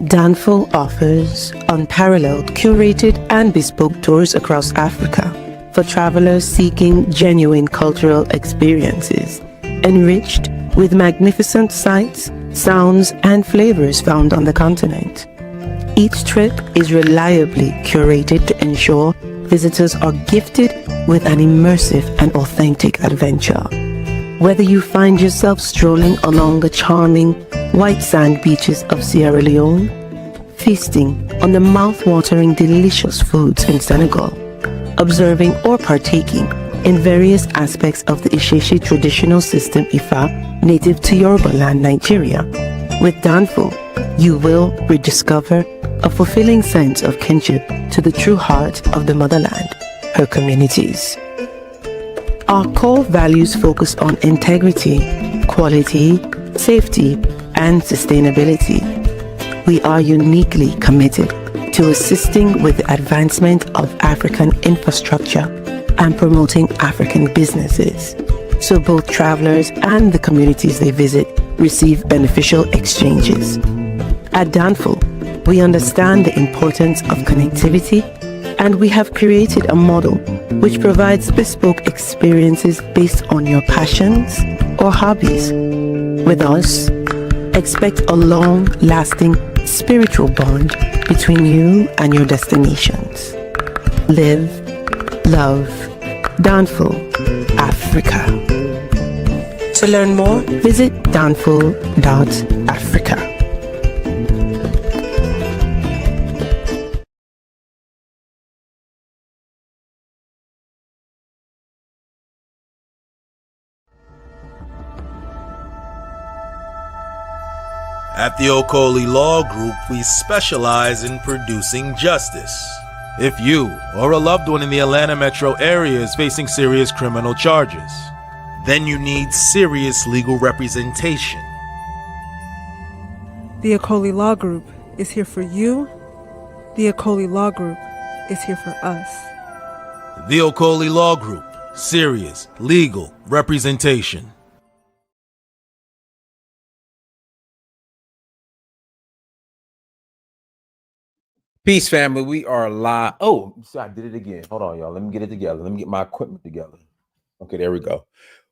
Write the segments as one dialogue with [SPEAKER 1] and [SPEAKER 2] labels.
[SPEAKER 1] Danful offers unparalleled, curated and bespoke tours across Africa for travelers seeking genuine cultural experiences, enriched with magnificent sights, sounds and flavors found on the continent. Each trip is reliably curated to ensure visitors are gifted with an immersive and authentic adventure. Whether you find yourself strolling along the charming white sand beaches of Sierra Leone, feasting on the mouth-watering delicious foods in Senegal, observing or partaking in various aspects of the Isheshe traditional system Ifa native to Yoruba land, Nigeria, with Danful, you will rediscover a fulfilling sense of kinship to the true heart of the motherland, her communities. Our core values focus on integrity, quality, safety, and sustainability. We are uniquely committed to assisting with the advancement of African infrastructure and promoting African businesses, so both travelers and the communities they visit receive beneficial exchanges. At Danful, we understand the importance of connectivity, and we have created a model which provides bespoke experiences based on your passions or hobbies. With us, expect a long-lasting spiritual bond between you and your destinations. Live, love, Danful, Africa. To learn more, visit danful.africa.
[SPEAKER 2] At the Okoli Law Group, we specialize in producing justice. If you or a loved one in the Atlanta metro area is facing serious criminal charges, then you need serious legal representation.
[SPEAKER 3] The Okoli Law Group is here for you. The Okoli Law Group is here for us.
[SPEAKER 2] The Okoli Law Group, serious legal representation.
[SPEAKER 4] Peace, family. We are live. Oh, so I did it again. Hold on, y'all. Let me get it together. Let me get my equipment together. Okay, there we go.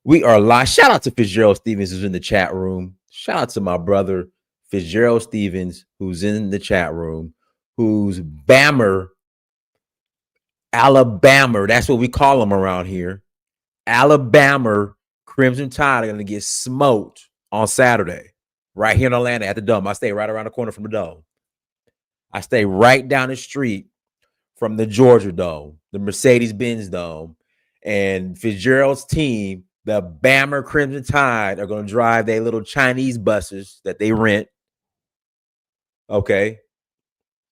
[SPEAKER 4] We are live. Shout out to Fitzgerald Stevens, who's in the chat room. Shout out to my brother, Fitzgerald Stevens, who's in the chat room, who's Bammer, Alabama. That's what we call them around here. Alabama Crimson Tide are going to get smoked on Saturday, right here in Atlanta at the Dome. I stay right around the corner from the Dome. I stay right down the street from the Georgia Dome, the Mercedes-Benz Dome, and Fitzgerald's team, the Bammer Crimson Tide, are going to drive their little Chinese buses that they rent. Okay.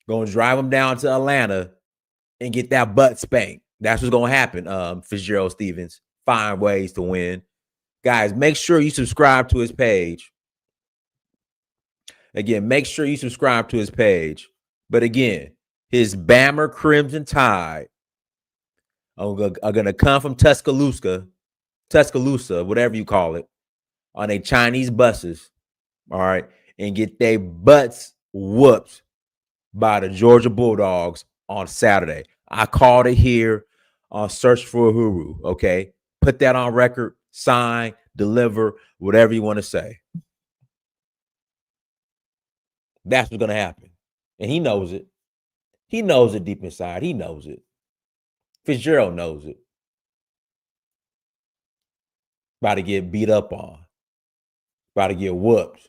[SPEAKER 4] Going to drive them down to Atlanta and get that butt spanked. That's what's going to happen, Fitzgerald Stevens. Find ways to win. Guys, make sure you subscribe to his page. Again, make sure you subscribe to his page. But again, his Bammer Crimson Tide are going to come from Tuscaloosa, whatever you call it, on a Chinese buses, all right, and get their butts whooped by the Georgia Bulldogs on Saturday. I called it here on Search for Uhuru, okay? Put that on record, sign, deliver, whatever you want to say. That's what's going to happen. And he knows it. He knows it deep inside. He knows it. Fitzgerald knows it. About to get beat up on. About to get whooped.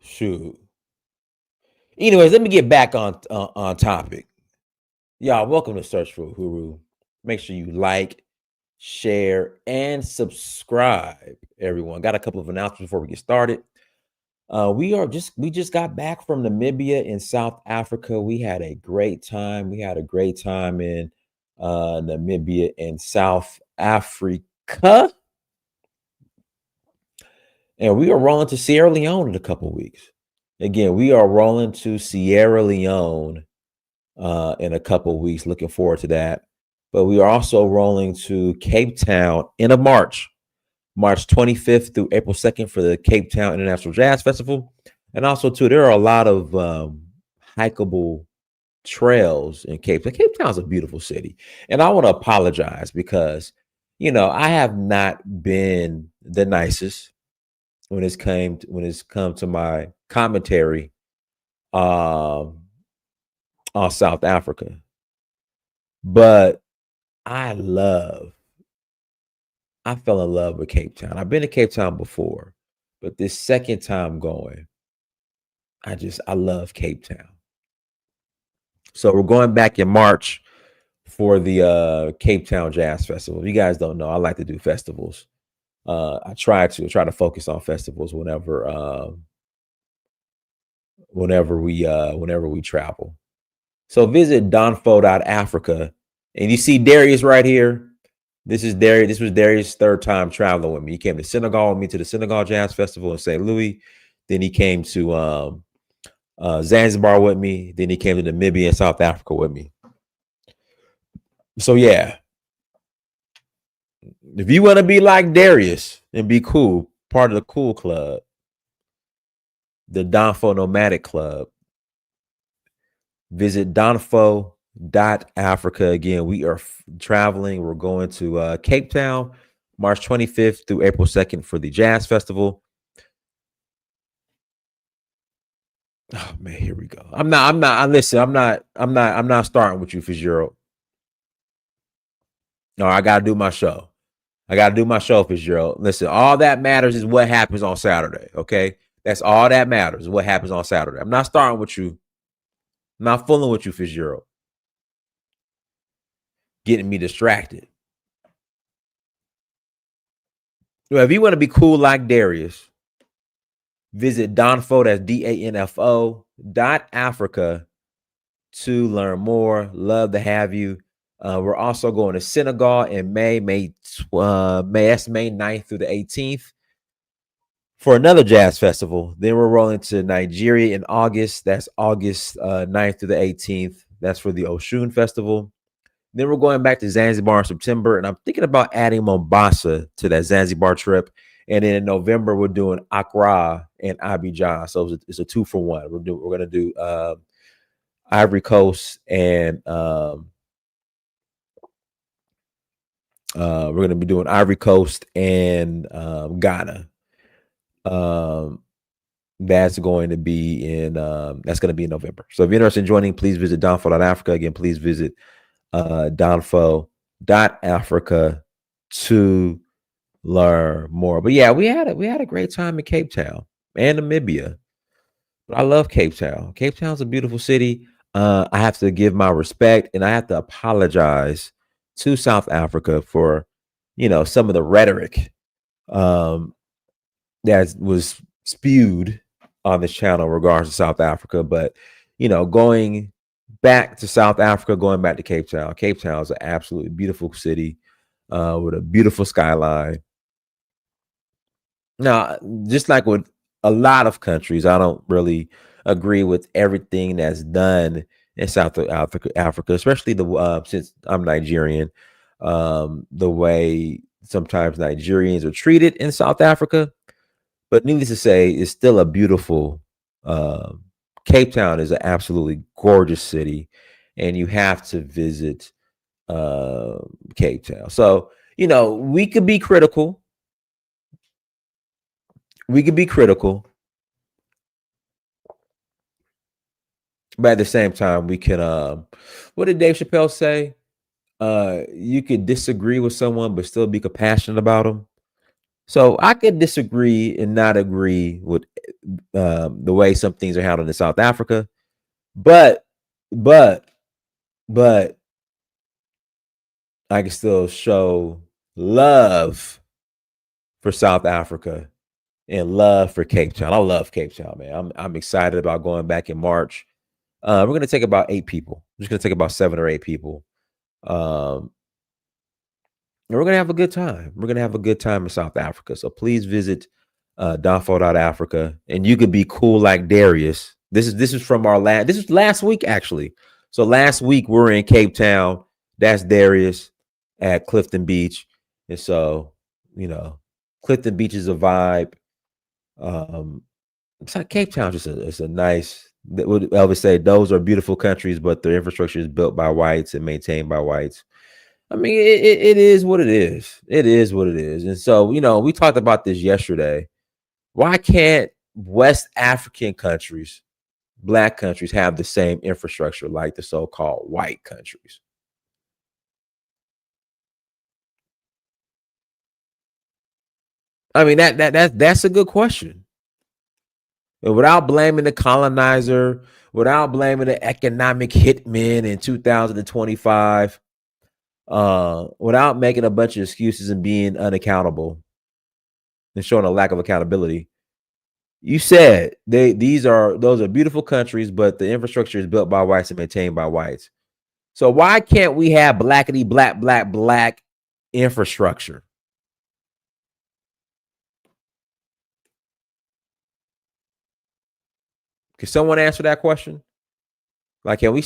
[SPEAKER 4] Shoot. Anyways, let me get back on topic. Y'all, welcome to Search for Uhuru. Make sure you like, share, and subscribe, everyone. Got a couple of announcements before we get started. We just got back from Namibia in South Africa. We had a great time. We had a great time in Namibia and South Africa. And we are rolling to Sierra Leone in a couple of weeks. Again, we are rolling to Sierra Leone in a couple of weeks. Looking forward to that. But we are also rolling to Cape Town end of March 25th through April 2nd for the Cape Town International Jazz Festival. And also, too, there are a lot of hikeable trails in Cape Town. Cape Town's a beautiful city. And I want to apologize because, I have not been the nicest when it's come to my commentary um on South Africa. But I love I fell in love with Cape Town. I've been to Cape Town before, but this second time going, I love Cape Town. So we're going back in March for the Cape Town Jazz Festival. If you guys don't know, I like to do festivals. I try to focus on festivals whenever we travel. So visit donfo.africa, and you see Darius right here. This is Darius. This was Darius' third time traveling with me. He came to Senegal with me to the Senegal Jazz Festival in St. Louis. Then he came to Zanzibar with me. Then he came to Namibia and South Africa with me. So yeah, if you want to be like Darius and be cool, part of the cool club, the Donfo Nomadic Club, visit donfo.africa. Again, we are traveling. We're going to Cape Town, March 25th through April 2nd for the Jazz Festival. Oh man, here we go. I'm not starting with you, Fitzgerald. No, I gotta do my show. Fitzgerald. Listen, all that matters is what happens on Saturday. Okay. That's all that matters is what happens on Saturday. I'm not starting with you. I'm not fooling with you, Fitzgerald. Getting me distracted. Well, if you want to be cool like Darius, visit Donfo, that's DANFO .Africa to learn more. Love to have you. We're also going to Senegal in May 9th through the 18th for another jazz festival. Then we're rolling to Nigeria in August. That's August 9th through the 18th. That's for the Oshun Festival. Then we're going back to Zanzibar in September, and I'm thinking about adding Mombasa to that Zanzibar trip. And then in November, we're doing Accra and Abidjan. So it's a 2-for-1. We're going to do Ivory Coast and we're going to be doing Ivory Coast and Ghana. That's going to be in November. So if you're interested in joining, please visit donfo.africa. Again, please visit donfo.africa to learn more. But yeah, we had a great time in Cape Town and Namibia. But I love Cape Town. Cape Town's a beautiful city. I have to give my respect, and I have to apologize to South Africa for, some of the rhetoric that was spewed on this channel in regards to South Africa. But, going back to South Africa, going back to Cape Town. Cape Town is an absolutely beautiful city with a beautiful skyline. Now, just like with a lot of countries, I don't really agree with everything that's done in South Africa, especially since I'm Nigerian, the way sometimes Nigerians are treated in South Africa. But needless to say, it's still a beautiful. Cape Town is an absolutely gorgeous city, and you have to visit Cape Town. So we could be critical. But at the same time, we can. What did Dave Chappelle say? You could disagree with someone, but still be compassionate about them. So I could disagree and not agree with the way some things are handled in South Africa, but I can still show love for South Africa and love for Cape Town. I love Cape Town, man. I'm excited about going back in March. We're going to take about 8 people. We're just going to take about 7 or 8 people. And we're going to have a good time. We're going to have a good time in South Africa. So please visit donfo.africa, and you could be cool like Darius. This is from this was last week, actually. So last week we're in Cape Town. That's Darius at Clifton Beach. And so, Clifton Beach is a vibe. It's like Cape Town. It's a nice. What Elvis say? Those are beautiful countries, but their infrastructure is built by whites and maintained by whites. I mean, it is what it is. It is what it is. And so, we talked about this yesterday. Why can't West African countries, black countries, have the same infrastructure like the so-called white countries? I mean, that's a good question. And without blaming the colonizer, without blaming the economic hitmen in 2025, without making a bunch of excuses and being unaccountable and showing a lack of accountability, you said those are beautiful countries, but the infrastructure is built by whites and maintained by whites. So why can't we have blackity black infrastructure? Can someone answer that question? Like, we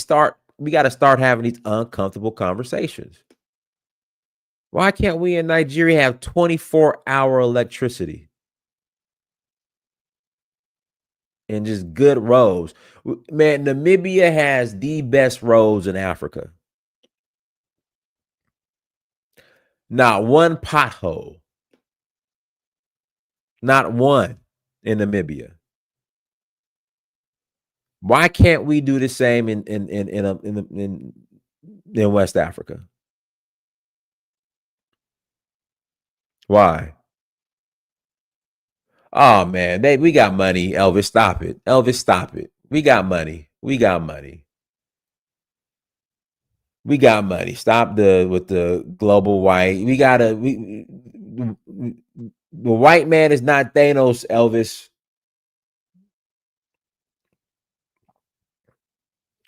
[SPEAKER 4] got to start having these uncomfortable conversations. Why can't we in Nigeria have 24-hour electricity and just good roads? Man, Namibia has the best roads in Africa. Not one pothole. Not one in Namibia. Why can't we do the same in West Africa? Why? Oh man, we got money. Elvis, stop it. Elvis, stop it. We got money. We got money. We got money. Stop with the global white. The white man is not Thanos, Elvis.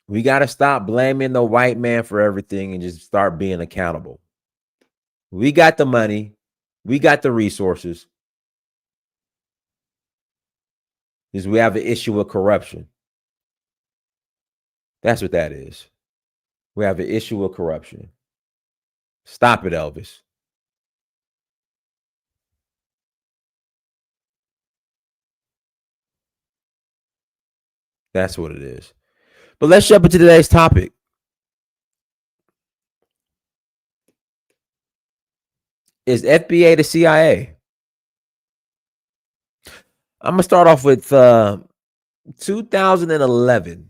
[SPEAKER 4] We got to stop blaming the white man for everything and just start being accountable. We got the money. We got the resources. Is we have an issue with corruption. That's what that is. We have an issue with corruption. Stop it, Elvis. That's what it is. But let's jump into today's topic. Is FBA the CIA? I'm going to start off with 2011.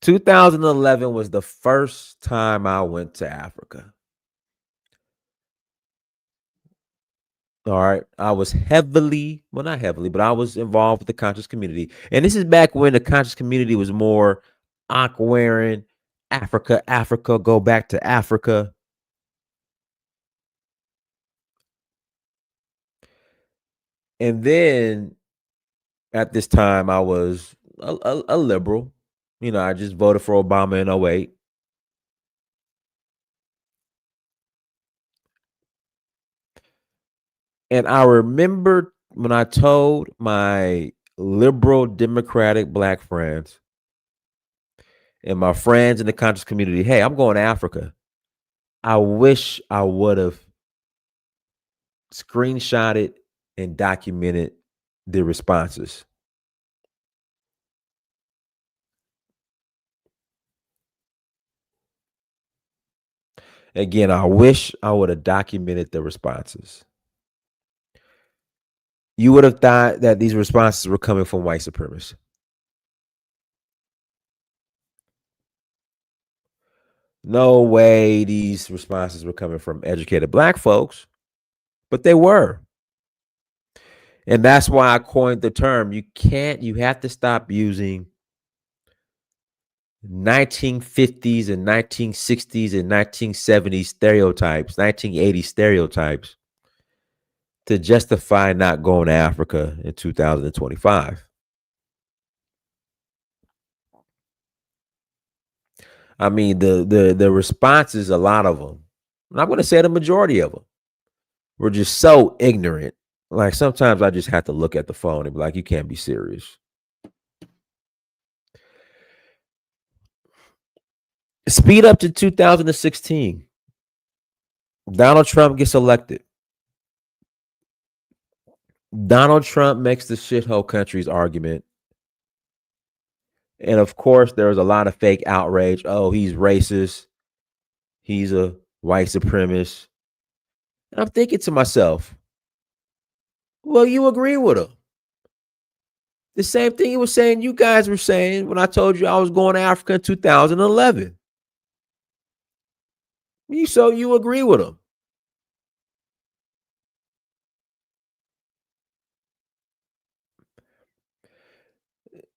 [SPEAKER 4] 2011 was the first time I went to Africa. All right. I was not heavily, but I was involved with the conscious community. And this is back when the conscious community was more wearing Africa, go back to Africa. And then at this time, I was a liberal. I just voted for Obama in 2008. And I remember when I told my liberal Democratic black friends and my friends in the conscious community, hey, I'm going to Africa. I wish I would have screenshotted and documented the responses. Again, I wish I would have documented the responses. You would have thought that these responses were coming from white supremacists. No way these responses were coming from educated black folks, but they were. And that's why I coined the term. You have to stop using 1950s and 1960s and 1970s stereotypes, 1980s stereotypes to justify not going to Africa in 2025. I mean, the responses, a lot of them, I'm not going to say the majority of them, were just so ignorant. Like, sometimes I just have to look at the phone and be like, you can't be serious. Speed up to 2016. Donald Trump gets elected. Donald Trump makes the shithole countries argument. And of course, there was a lot of fake outrage. Oh, he's racist. He's a white supremacist. And I'm thinking to myself, well, you agree with him. The same thing he was saying, you guys were saying when I told you I was going to Africa in 2011. So you agree with him.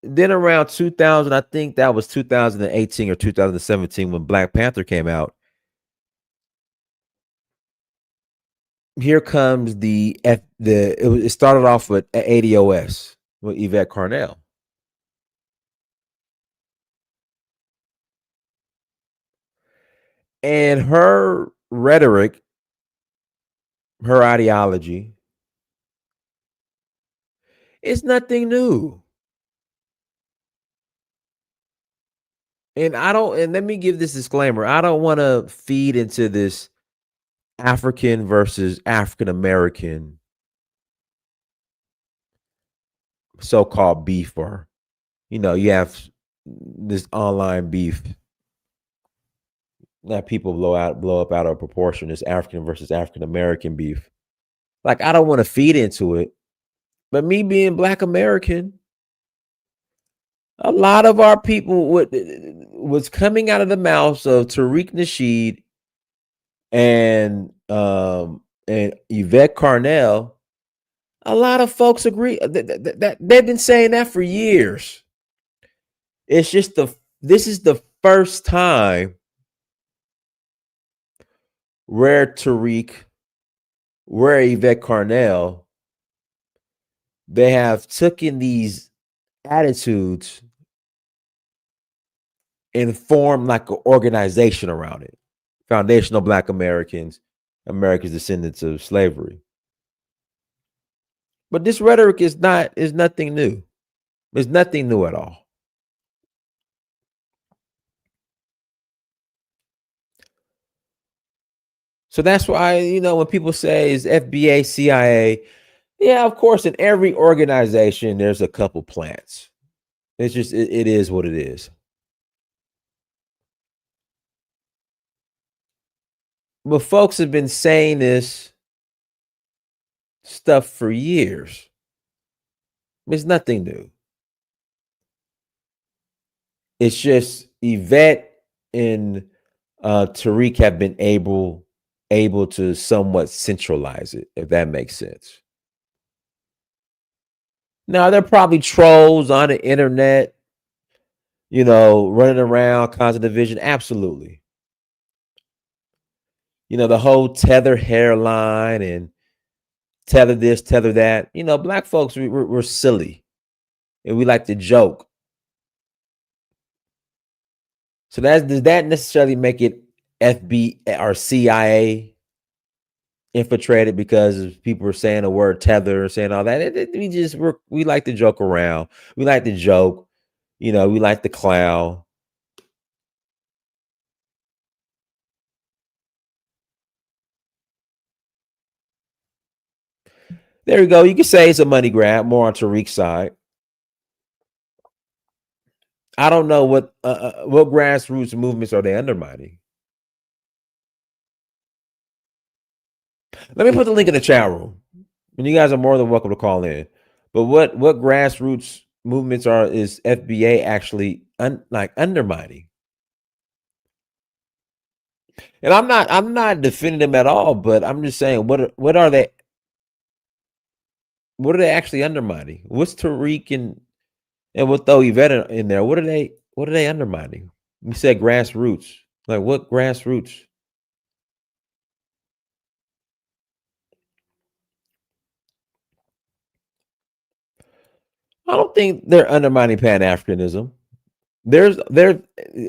[SPEAKER 4] Then around 2000, I think that was 2018 or 2017 when Black Panther came out. Here comes it started off with ADOS with Yvette Carnell. And her rhetoric, her ideology is nothing new. And let me give this disclaimer. I don't want to feed into this African versus African American so-called beef, or you have this online beef that people blow up out of proportion, this African versus African American beef. Like, I don't want to feed into it, but me being Black American, a lot of our people was coming out of the mouths of Tariq Nasheed and Yvette Carnell. A lot of folks agree that they've been saying that for years. It's just this is the first time where Yvette Carnell, they have taken these attitudes and formed like an organization around it. Foundational Black Americans descendants of slavery. But this rhetoric is nothing new. It's nothing new at all. So that's why, when people say is FBA, CIA, yeah, of course, in every organization, there's a couple plants. It's just, it is what it is. But folks have been saying this stuff for years. It's nothing new. It's just Yvette and Tariq have been able to somewhat centralize it, if that makes sense. Now, there are probably trolls on the internet, running around, causing division. Absolutely. The whole tether hairline and tether this, tether that. Black folks, we're silly and we like to joke. So does that necessarily make it FBA or CIA infiltrated because people are saying the word tether, saying all that? We like to joke around. We like to joke. We like to clown. There you go. You can say it's a money grab, more on Tariq's side. I don't know what grassroots movements are they undermining. Let me put the link in the chat room, and you guys are more than welcome to call in. But what grassroots movements is FBA actually undermining? And I'm not defending them at all, but I'm just saying what are they? What are they actually undermining? What's Tariq and we'll throw Yvette in there? What are they undermining? You said grassroots. Like, what grassroots? I don't think they're undermining Pan-Africanism. There's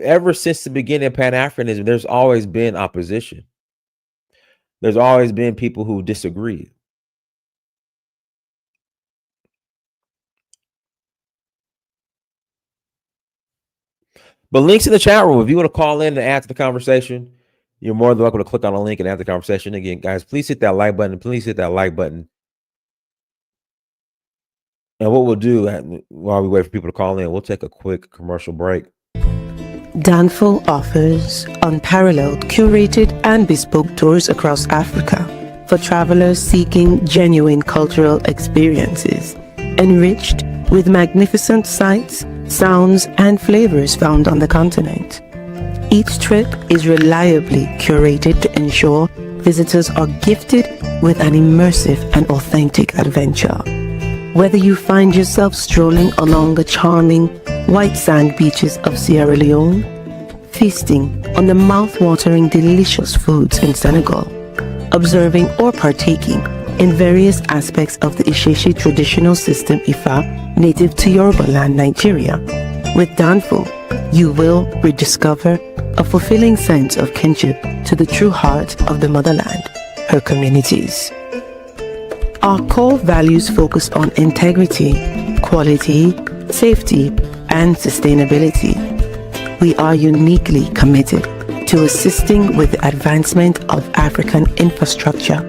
[SPEAKER 4] ever since the beginning of Pan-Africanism, there's always been opposition. There's always been people who disagree. But links in the chat room. If you want to call in and add to the conversation, you're more than welcome to click on a link and add the conversation. Again, guys, please hit that like button. Please hit that like button. do while we wait for people to call in, we'll take a quick commercial break.
[SPEAKER 1] Danful offers unparalleled, curated, and bespoke tours across Africa for travelers seeking genuine cultural experiences, enriched with magnificent sights, sounds, and flavors found on the continent. Each trip is reliably curated to ensure visitors are gifted with an immersive and authentic adventure. Whether you find yourself strolling along the charming white sand beaches of Sierra Leone, feasting on the mouth-watering delicious foods in Senegal, observing or partaking in various aspects of the Isheshe traditional system Ifa native to Yoruba land, Nigeria, with Danful, you will rediscover a fulfilling sense of kinship to the true heart of the motherland, her communities. Our core values focus on integrity, quality, safety, and sustainability. We are uniquely committed to assisting with the advancement of African infrastructure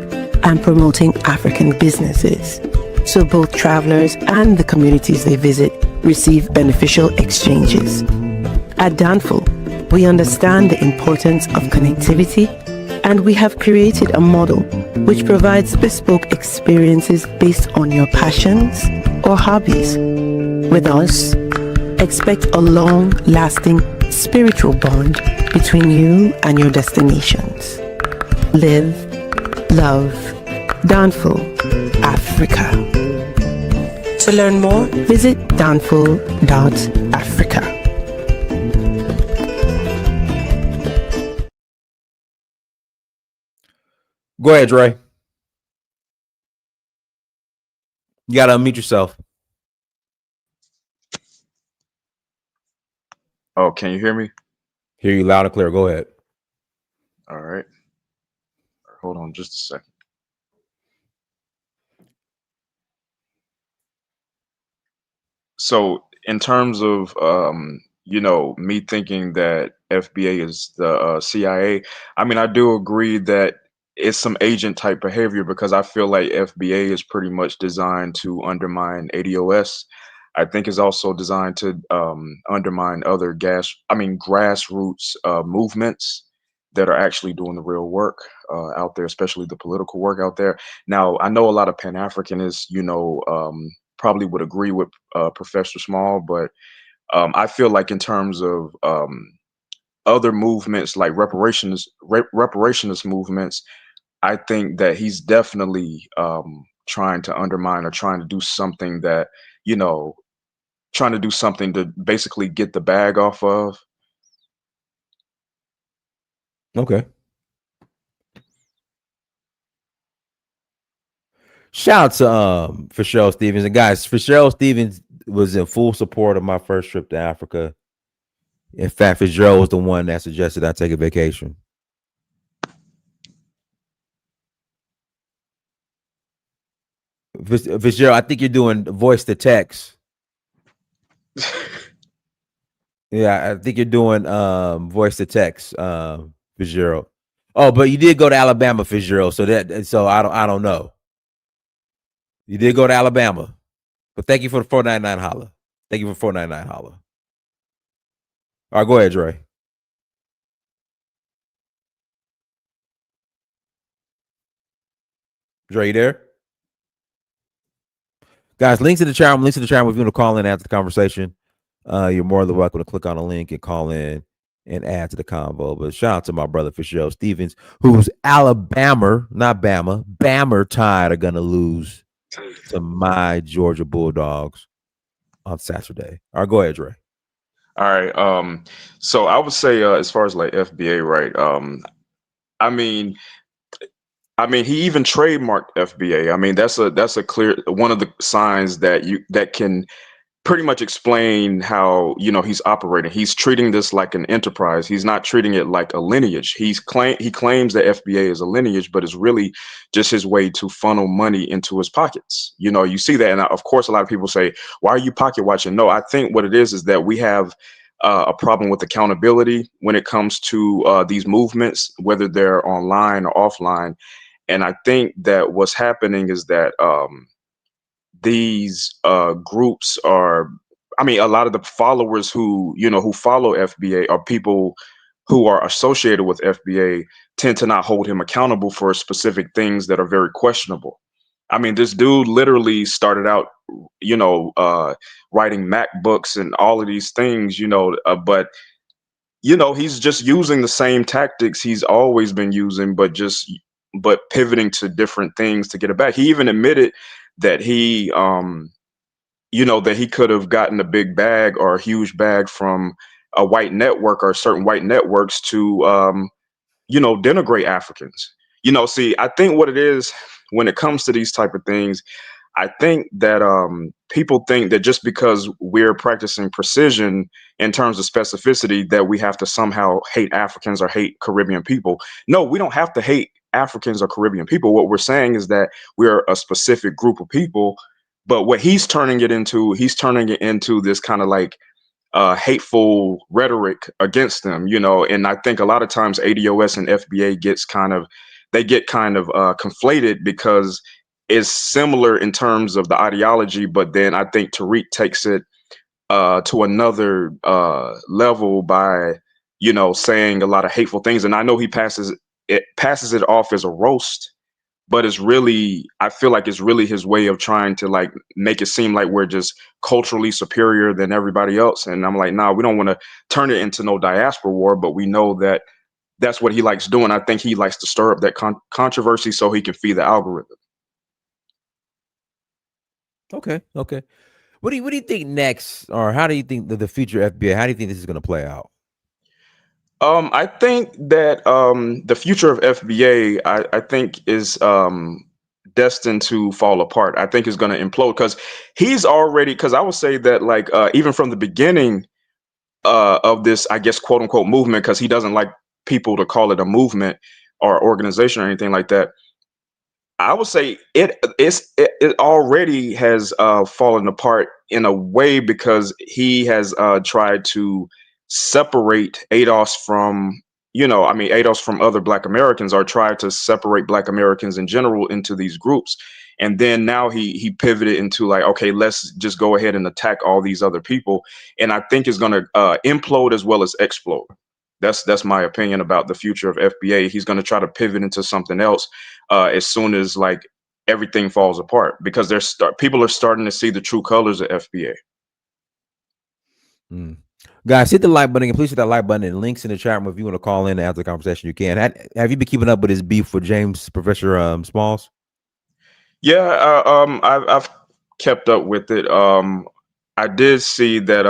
[SPEAKER 1] and promoting African businesses, so both travelers and the communities they visit receive beneficial exchanges. At Danful, we understand the importance of connectivity, and we have created a model which provides bespoke experiences based on your passions or hobbies. With us, expect a long-lasting spiritual bond between you and your destinations. Live, love, Danful, Africa. To learn more, visit danful.africa.
[SPEAKER 4] Go ahead, Dre. You got to unmute yourself.
[SPEAKER 5] Oh, can you hear me?
[SPEAKER 4] Hear you loud and clear. Go ahead.
[SPEAKER 5] All right. Hold on just a second. So in terms of, me thinking that FBA is the CIA, I mean, I do agree that it's some agent type behavior because I feel like FBA is pretty much designed to undermine ADOS. I think it's also designed to undermine other grassroots movements that are actually doing the real work out there, especially the political work out there. Now, I know a lot of Pan-Africanists, probably would agree with Professor Small, but I feel like in terms of other movements like reparationist movements, I think that he's definitely trying to undermine or trying to do something trying to do something to basically get the bag off of.
[SPEAKER 4] Okay. Shout out to Fitzgerald Stevens. And guys, Fitzgerald Stevens was in full support of my first trip to Africa. In fact, Fitzgerald was the one that suggested I take a vacation. Fitzgerald, I think you're doing voice to text. Yeah, I think you're doing voice to text, Fitzgerald. Oh, but you did go to Alabama, Fitzgerald. So I don't know. You did go to Alabama. But thank you for the 499 holla. Thank you for 499 holla. All right, go ahead, Dre. Dre, you there? Guys, links in the chat room. If you want to call in after the conversation, you're more than welcome to click on a link and call in and add to the convo. But shout out to my brother Fitzgerald Stevens, who's Alabama, not Bama, Bammer Tide are going to lose to my Georgia Bulldogs on Saturday. All right, go ahead, Dre.
[SPEAKER 5] All right. So I would say, as far as like FBA, right? I mean, he even trademarked FBA. I mean, that's a clear one of the signs that can pretty much explain how he's operating. He's treating this like an enterprise. He's not treating it like a lineage. He claims that FBA is a lineage, but it's really just his way to funnel money into his pockets. You see that, and of course, a lot of people say, "Why are you pocket watching?" No, I think what it is that we have a problem with accountability when it comes to these movements, whether they're online or offline. And I think that what's happening is that these groups are, I mean, a lot of the followers who, who follow FBA are people who are associated with FBA tend to not hold him accountable for specific things that are very questionable. I mean, this dude literally started out, writing MacBooks and all of these things, but he's just using the same tactics he's always been using, but pivoting to different things to get it back. He even admitted that that he could have gotten a big bag or a huge bag from a white network or certain white networks to denigrate Africans. See, I think what it is when it comes to these type of things, I think that people think that just because we're practicing precision in terms of specificity, that we have to somehow hate Africans or hate Caribbean people. No, we don't have to hate Africans or Caribbean people. What we're saying is that we're a specific group of people. But what he's turning it into this kind of like hateful rhetoric against them, and I think a lot of times ADOS and FBA get kind of conflated because it's similar in terms of the ideology, but then I think Tariq takes it to another level by saying a lot of hateful things, and I know he passes it off as a roast, but I feel like it's really his way of trying to like make it seem like we're just culturally superior than everybody else. And I'm like, nah, we don't want to turn it into no diaspora war, but we know that that's what he likes doing. I think he likes to stir up that controversy so he can feed the algorithm.
[SPEAKER 4] Okay. What do you think next, or how do you think the future FBA? How do you think this is going to play out?
[SPEAKER 5] I think that the future of FBA, I think, is destined to fall apart. I think is going to implode because I would say that like even from the beginning of this, I guess, quote unquote movement, because he doesn't like people to call it a movement or organization or anything like that. I would say it already has fallen apart in a way because he has tried to separate ADOS from, ADOS from other Black Americans, or tried to separate Black Americans in general into these groups. And then now he pivoted into like, okay, let's just go ahead and attack all these other people. And I think it's going to implode as well as explode. That's my opinion about the future of FBA. He's going to try to pivot into something else as soon as like everything falls apart, because people are starting to see the true colors of FBA.
[SPEAKER 4] Guys, hit the like button and please hit that like button and links in the chat room if you want to call in after the conversation. You can. Have you been keeping up with his beef with James Professor Smalls?
[SPEAKER 5] Yeah, I've kept up with it. I did see that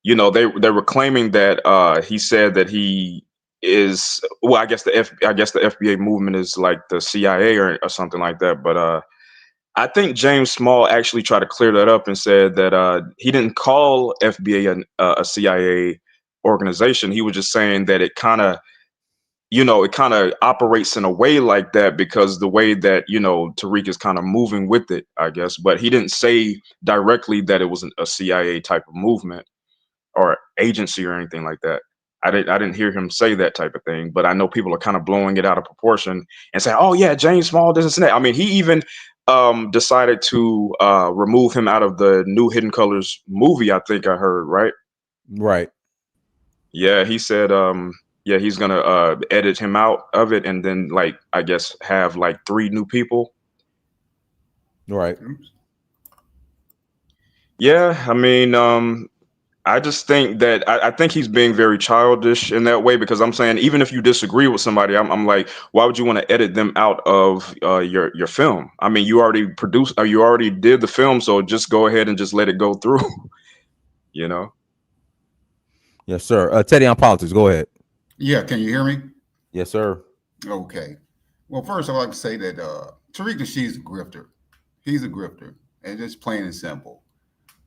[SPEAKER 5] they were claiming that he said that he is, well, I guess the FBA movement is like the CIA or something like that. But I think James Small actually tried to clear that up and said that he didn't call FBA a CIA organization. He was just saying that it kind of operates in a way like that because the way that, Tariq is kind of moving with it, I guess. But he didn't say directly that it was a CIA type of movement or agency or anything like that. I didn't hear him say that type of thing, but I know people are kind of blowing it out of proportion and saying, oh yeah, James Small, this and that. I mean, he even decided to remove him out of the new Hidden Colors movie, I think I heard, right?
[SPEAKER 4] Right.
[SPEAKER 5] Yeah, he said yeah, he's gonna edit him out of it and then like I guess have like 3 new people.
[SPEAKER 4] Right.
[SPEAKER 5] Yeah, I mean, I just think that I think he's being very childish in that way, because I'm saying even if you disagree with somebody, I'm like, why would you want to edit them out of your film? I mean, you already produced or you already did the film, so just go ahead and just let it go through.
[SPEAKER 4] Yes, sir. Teddy on politics. Go ahead.
[SPEAKER 6] Yeah, can you hear me?
[SPEAKER 4] Yes, sir.
[SPEAKER 6] Okay. Well, first I'd like to say that Tariq Nasheed's a grifter. He's a grifter, and just plain and simple.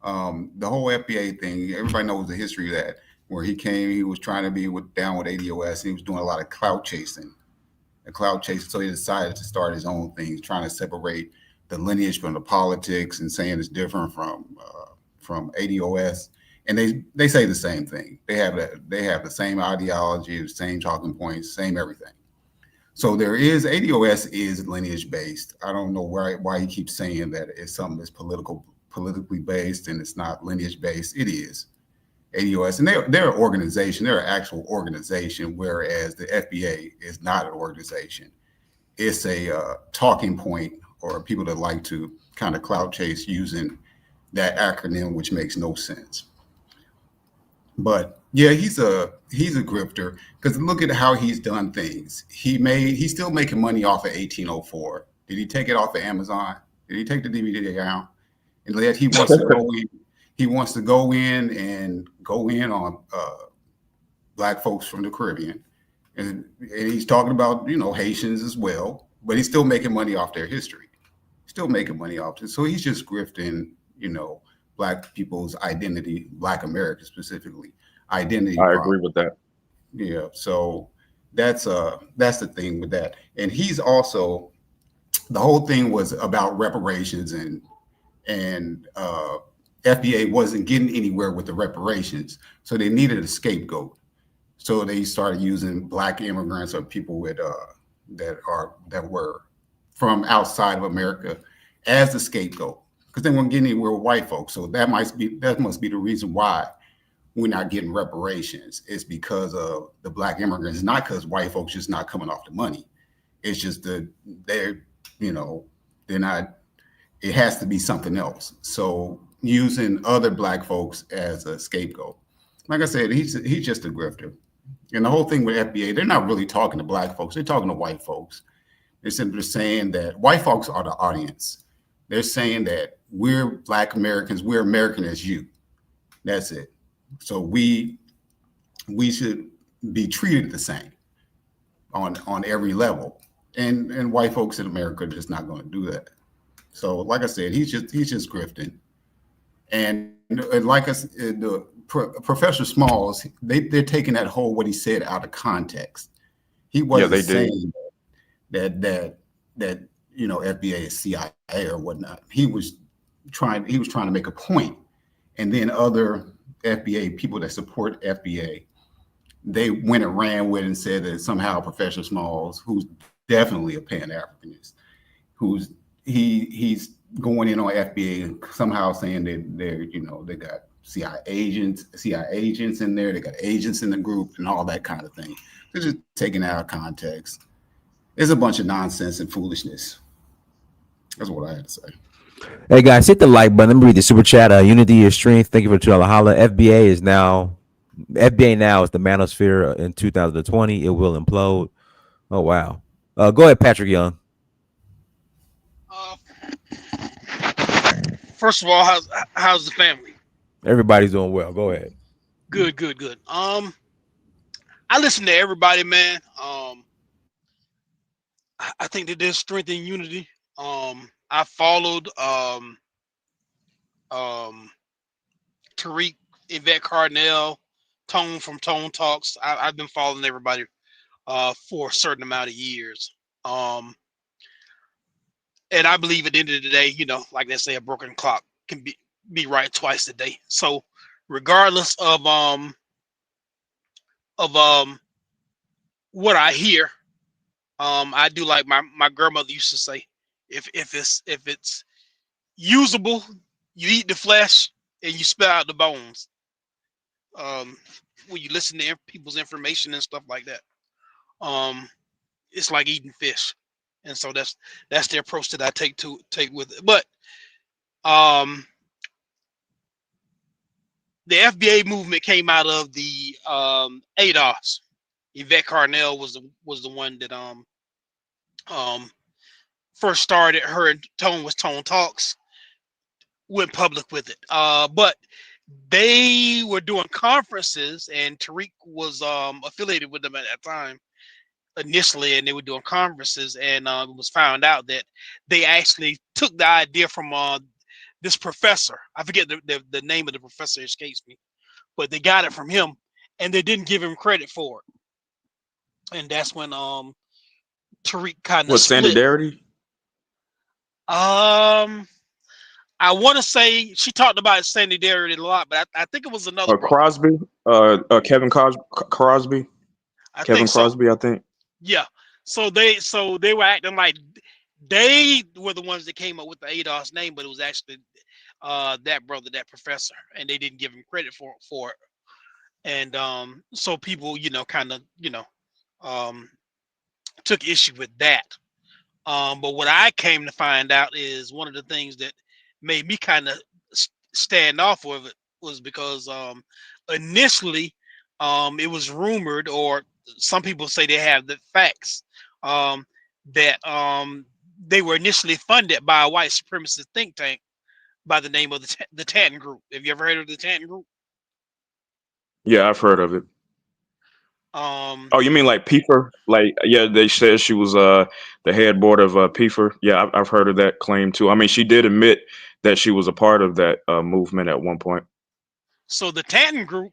[SPEAKER 6] The whole FBA thing, everybody knows the history of that. Where he came, he was trying to be down with ADOS. And he was doing a lot of clout chasing. So he decided to start his own thing, trying to separate the lineage from the politics and saying it's different from ADOS. And they say the same thing. They have the same ideology, the same talking points, same everything. So there is ADOS is lineage based. I don't know why he keeps saying that it's something that's politically based and it's not lineage based. It is ADOS, and they're an organization. They're an actual organization, whereas the FBA is not an organization. It's a talking point, or people that like to kind of clout chase using that acronym, which makes no sense. But yeah, he's a grifter, because look at how he's done things. He's still making money off of 1804. Did he take it off of Amazon? Did he take the DVD down? And that he wants to go in. He wants to go in on Black folks from the Caribbean, and he's talking about Haitians as well. But he's still making money off their history. Still making money off it. So he's just grifting, Black people's identity, Black America specifically, identity.
[SPEAKER 5] I agree with that.
[SPEAKER 6] Yeah, so that's the thing with that. And he's also, the whole thing was about reparations, and FBA wasn't getting anywhere with the reparations, so they needed a scapegoat. So they started using Black immigrants or people with that were from outside of America as the scapegoat, because they weren't getting anywhere with white folks. So that must be the reason why we're not getting reparations. It's because of the Black immigrants, not because white folks just not coming off the money. It's just that they're not. It has to be something else. So using other Black folks as a scapegoat, like I said, he's just a grifter. And the whole thing with FBA, they're not really talking to Black folks. They're talking to white folks. They're simply saying that white folks are the audience. They're saying that we're Black Americans. We're American as you. That's it. So we should be treated the same on every level. And white folks in America are just not going to do that. So, like I said, he's just grifting. And like Professor Smalls, they're taking that whole what he said out of context. He wasn't saying that FBA is CIA or whatnot. He was trying to make a point. And then other FBA people that support FBA, they went and ran with it and said that somehow Professor Smalls, who's definitely a Pan-Africanist, he's going in on FBA and somehow saying that they got CIA agents in there, they got agents in the group and all that kind of thing. They're just taking it out of context. It's a bunch of nonsense and foolishness. That's what I had to say.
[SPEAKER 4] Hey guys, hit the like button. Let me read the super chat. Unity is strength. Thank you for $2 holla. FBA now is the manosphere in 2020. It will implode. Oh wow. Go ahead, Patrick Young.
[SPEAKER 7] First of all, how's the family?
[SPEAKER 4] Everybody's doing well. Go ahead.
[SPEAKER 7] Good. I listen to everybody, man. I think that there's strength in unity. I followed Tariq, Yvette Carnell, Tone from Tone Talks. I've been following everybody for a certain amount of years. And I believe at the end of the day, like they say, a broken clock can be right twice a day. So regardless of what I hear, I do like my grandmother used to say, if it's usable, you eat the flesh and you spit out the bones. When you listen to people's information and stuff like that, it's like eating fish. And so that's the approach that I take with it. But the FBA movement came out of the ADOS. Yvette Carnell was the one that first started. Her and Tone was Tone Talks, went public with it. But they were doing conferences, and Tariq was affiliated with them at that time initially, and they were doing conferences, and it was found out that they actually took the idea from this professor. I forget the name of the professor, escapes me, but they got it from him, and they didn't give him credit for it. And that's when Tariq kind of split.
[SPEAKER 5] Sandy Darity?
[SPEAKER 7] I want to say she talked about Sandy Darity a lot, but I think it was another
[SPEAKER 5] Crosby, Kevin Crosby.
[SPEAKER 7] I
[SPEAKER 5] Kevin
[SPEAKER 7] think so.
[SPEAKER 5] Crosby, I think.
[SPEAKER 7] Yeah. So they were acting like they were the ones that came up with the ADOS name, but it was actually that brother, that professor, and they didn't give him credit for it. And so people, kind of, um, took issue with that. But what I came to find out is one of the things that made me kind of stand off of it was because initially it was rumored, or some people say they have the facts, um, that they were initially funded by a white supremacist think tank by the name of the Tanton Group. Have you ever heard of the Tanton Group?
[SPEAKER 5] Yeah, I've heard of it.
[SPEAKER 7] Um,
[SPEAKER 5] Oh, you mean like PIFA? Like, yeah, they said she was the head board of PIFA. Yeah, I've heard of that claim too. I mean, she did admit that she was a part of that movement at one point.
[SPEAKER 7] so the Tanton Group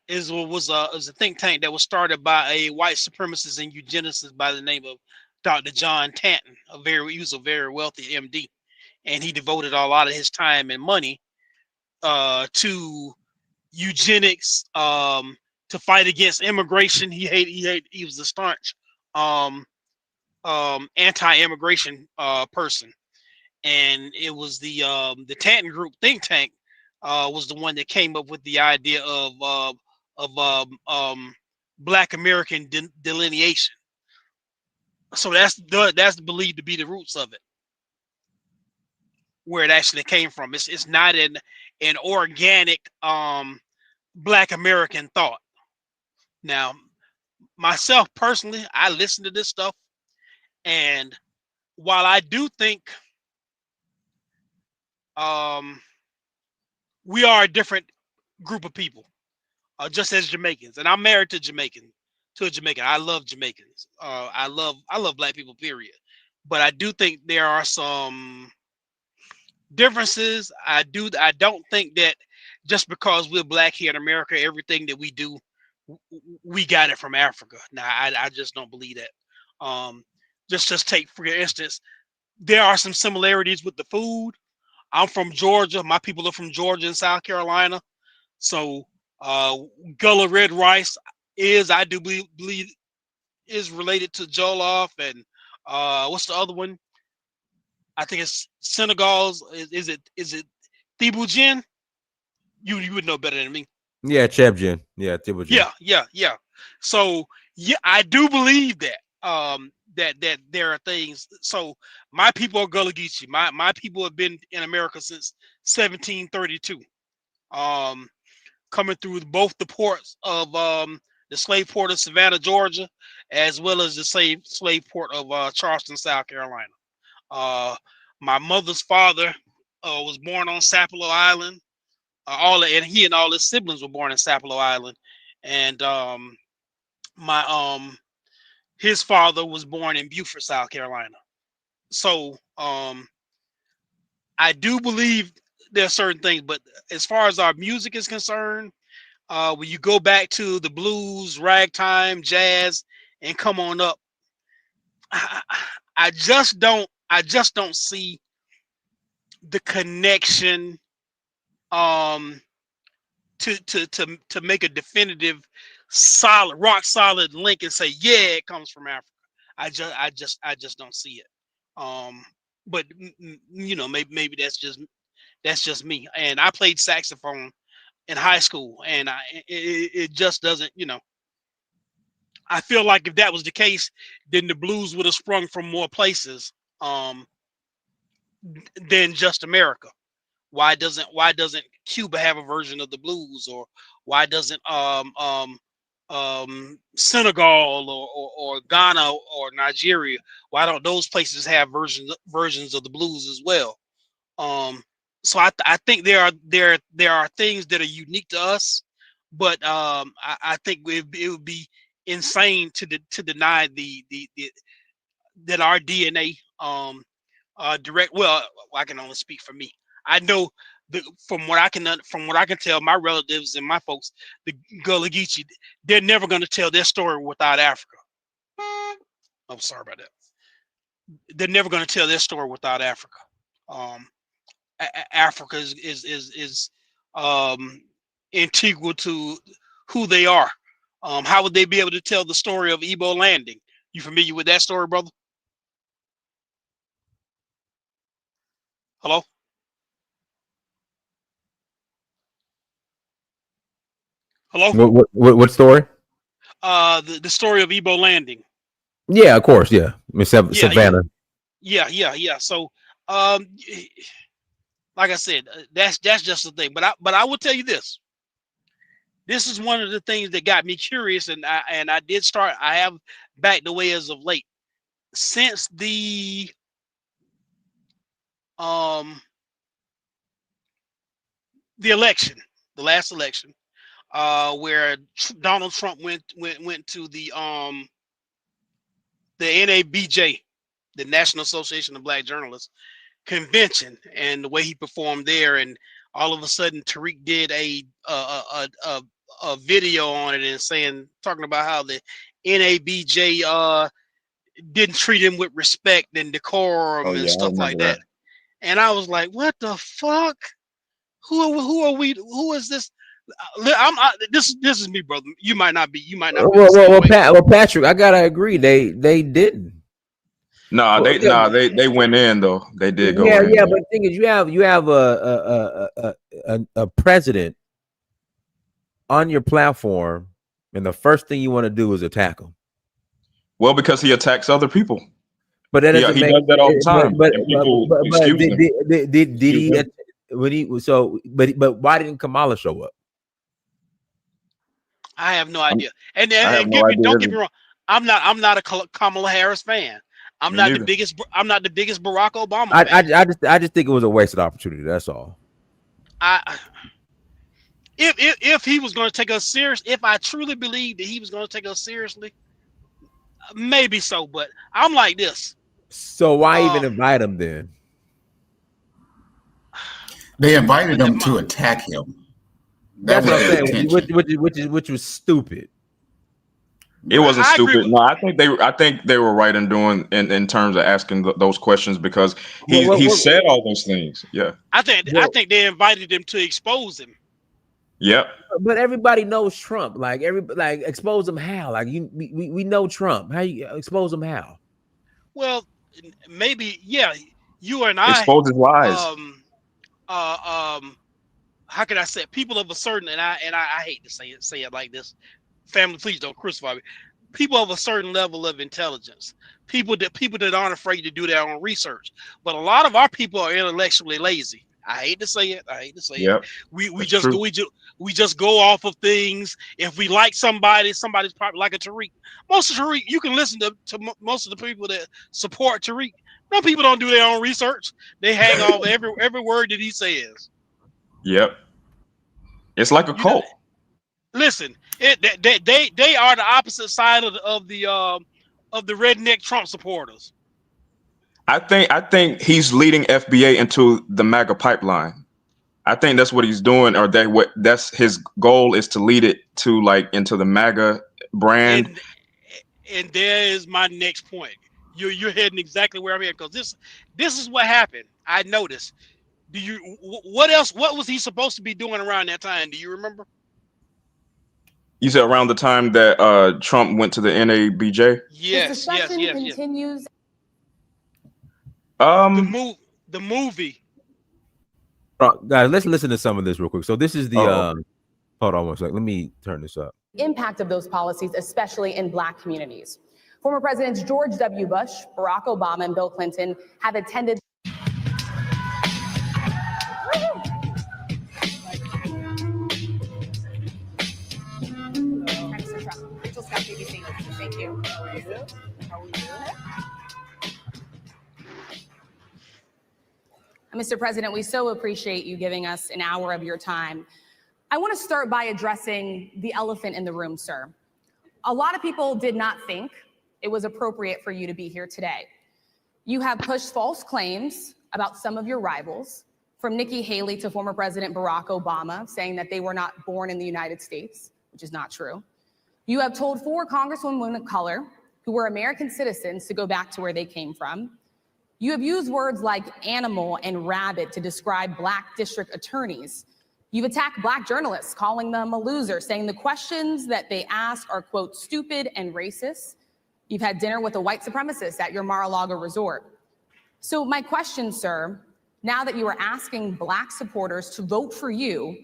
[SPEAKER 7] was a think tank that was started by a white supremacist and eugenicist by the name of Dr. John Tanton. He was a very wealthy MD, and he devoted a lot of his time and money to eugenics, to fight against immigration. He was a staunch um, anti-immigration person, and it was the Tanton Group think tank was the one that came up with the idea of Black American delineation. So that's believed to be the roots of it, where it actually came from. It's not an organic Black American thought. Now, myself personally, I listen to this stuff, and while I do think um, we are a different group of people, just as Jamaicans, and I'm married to a Jamaican. I love Jamaicans. I love Black people, period. But I do think there are some differences. I don't think that just because we're Black here in America, everything that we do, we got it from Africa. Now, I just don't believe that. Just take for instance, there are some similarities with the food. I'm from Georgia. My people are from Georgia and South Carolina. So Gullah red rice I do believe is related to jollof, and what's the other one? I think it's Senegal's. Is it Thibaut? You would know better than me.
[SPEAKER 4] Yeah, Chebjin. Yeah, Tibujin.
[SPEAKER 7] Yeah. So yeah, I do believe that that there are things. So my people are Gullah Geechee. My people have been in America since 1732. Um, Coming through both the ports of the slave port of Savannah, Georgia, as well as the slave port of Charleston, South Carolina. Uh, my mother's father was born on Sapelo Island. And he and all his siblings were born in Sapelo Island, and my his father was born in Beaufort, South Carolina. So I do believe there are certain things, but as far as our music is concerned, when you go back to the blues, ragtime, jazz, and come on up, I, I just don't see the connection um to make a definitive solid rock solid link and say, yeah, it comes from Africa. I just don't see it. um but maybe that's just me. And I played saxophone in high school, and it just doesn't, I feel like if that was the case, then the blues would have sprung from more places um than just America. Why doesn't Cuba have a version of the blues, or why doesn't Senegal, or Ghana, or Nigeria, why don't those places have versions of the blues as well? Um, so I think there are things that are unique to us, but I think it would be insane to deny the that our DNA direct. Well, I can only speak for me. I know from what I can tell, my relatives and my folks, the Gullah Geechee, they're never going to tell their story without Africa. I'm sorry about that. They're never going to tell their story without Africa. Um, Africa is um, integral to who they are. How would they be able to tell the story of Igbo landing? You familiar with that story, brother? Hello? Hello?
[SPEAKER 4] What story?
[SPEAKER 7] The story of Ebo Landing.
[SPEAKER 4] Yeah, of course. Yeah, Miss
[SPEAKER 7] Yeah,
[SPEAKER 4] Savannah.
[SPEAKER 7] yeah. So, um, like I said, that's just the thing. But I will tell you this. This is one of the things that got me curious, and I did start. I have backed away as of late since the election, the last election, where Donald Trump went to the NABJ, the National Association of Black Journalists convention, and the way he performed there, and all of a sudden Tariq did a video on it and talking about how the NABJ didn't treat him with respect and decorum
[SPEAKER 5] Oh
[SPEAKER 7] and
[SPEAKER 5] yeah, I
[SPEAKER 7] stuff like
[SPEAKER 5] remember
[SPEAKER 7] that.
[SPEAKER 5] that.
[SPEAKER 7] And I was like, what the fuck? Who are we? Who is this? This is me, brother. You might not feel the same way.
[SPEAKER 4] Patrick, I gotta agree. They didn't.
[SPEAKER 5] Nah,
[SPEAKER 4] Well,
[SPEAKER 5] they went in though. They did go
[SPEAKER 4] yeah,
[SPEAKER 5] in.
[SPEAKER 4] but the thing is, you have a president on your platform, and the first thing you want to do is attack him.
[SPEAKER 5] Well, because he attacks other people.
[SPEAKER 4] But that doesn't
[SPEAKER 5] He
[SPEAKER 4] make.
[SPEAKER 5] does that all the time, and people excuse him.
[SPEAKER 4] Did he?
[SPEAKER 5] Excuse him.
[SPEAKER 4] When he so, but why didn't Kamala show up?
[SPEAKER 7] I have no idea. And
[SPEAKER 5] I have no
[SPEAKER 7] don't
[SPEAKER 5] idea.
[SPEAKER 7] get me wrong. I'm not a Kamala Harris fan. I'm
[SPEAKER 5] Me
[SPEAKER 7] not
[SPEAKER 5] neither.
[SPEAKER 7] the biggest Barack Obama fan.
[SPEAKER 4] I just think it was a wasted opportunity. That's all.
[SPEAKER 7] If he was going to take us serious, if I truly believed that he was going to take us seriously, maybe so. But I'm like this.
[SPEAKER 4] So why even invite him then?
[SPEAKER 6] They invited him to attack him.
[SPEAKER 4] That's what I'm saying. Which was stupid.
[SPEAKER 5] It wasn't stupid. No, I think they were right in doing in terms of asking those questions, because he said all those things. Yeah.
[SPEAKER 7] I think they invited him to expose him.
[SPEAKER 5] Yep.
[SPEAKER 4] But everybody knows Trump. Like expose him how? Like we know Trump. How you expose him how?
[SPEAKER 7] Well, maybe you and I
[SPEAKER 5] expose his lies.
[SPEAKER 7] How can I say it? People of a certain, and I hate to say it like this. Family, please don't crucify me. People of a certain level of intelligence, people that aren't afraid to do their own research. But a lot of our people are intellectually lazy. I hate to say it.
[SPEAKER 5] Yep.
[SPEAKER 7] We just go off of things. If we like somebody's probably like a Tariq. Most of Tariq, you can listen to most of the people that support Tariq. Some people don't do their own research. They hang off every word that he says.
[SPEAKER 5] Yep. It's like a cult.
[SPEAKER 7] Listen, they are the opposite side of the redneck Trump supporters.
[SPEAKER 5] I think he's leading FBA into the MAGA pipeline. I think that's what he's doing, or that's his goal, is to lead it to into the MAGA brand.
[SPEAKER 7] And there is my next point. You're heading exactly where I'm heading, because this is what happened. I noticed. What was he supposed to be doing around that time? Do you remember?
[SPEAKER 5] You said around the time that Trump went to the NABJ?
[SPEAKER 7] Yes.
[SPEAKER 8] Continues.
[SPEAKER 7] The movie.
[SPEAKER 4] Guys, let's listen to some of this real quick. So this is the hold on one second. Let me turn this up.
[SPEAKER 8] Impact of those policies, especially in Black communities. Former Presidents George W. Bush, Barack Obama, and Bill Clinton have attended. Thank you. How are you? Mr. President, we so appreciate you giving us an hour of your time. I want to start by addressing the elephant in the room, sir. A lot of people did not think it was appropriate for you to be here today. You have pushed false claims about some of your rivals, from Nikki Haley to former President Barack Obama, saying that they were not born in the United States, which is not true. You have told 4 congresswomen of color who were American citizens to go back to where they came from. You have used words like animal and rabbit to describe Black district attorneys. You've attacked Black journalists, calling them a loser, saying the questions that they ask are, quote, stupid and racist. You've had dinner with a white supremacist at your Mar-a-Lago resort. So my question, sir, now that you are asking Black supporters to vote for you,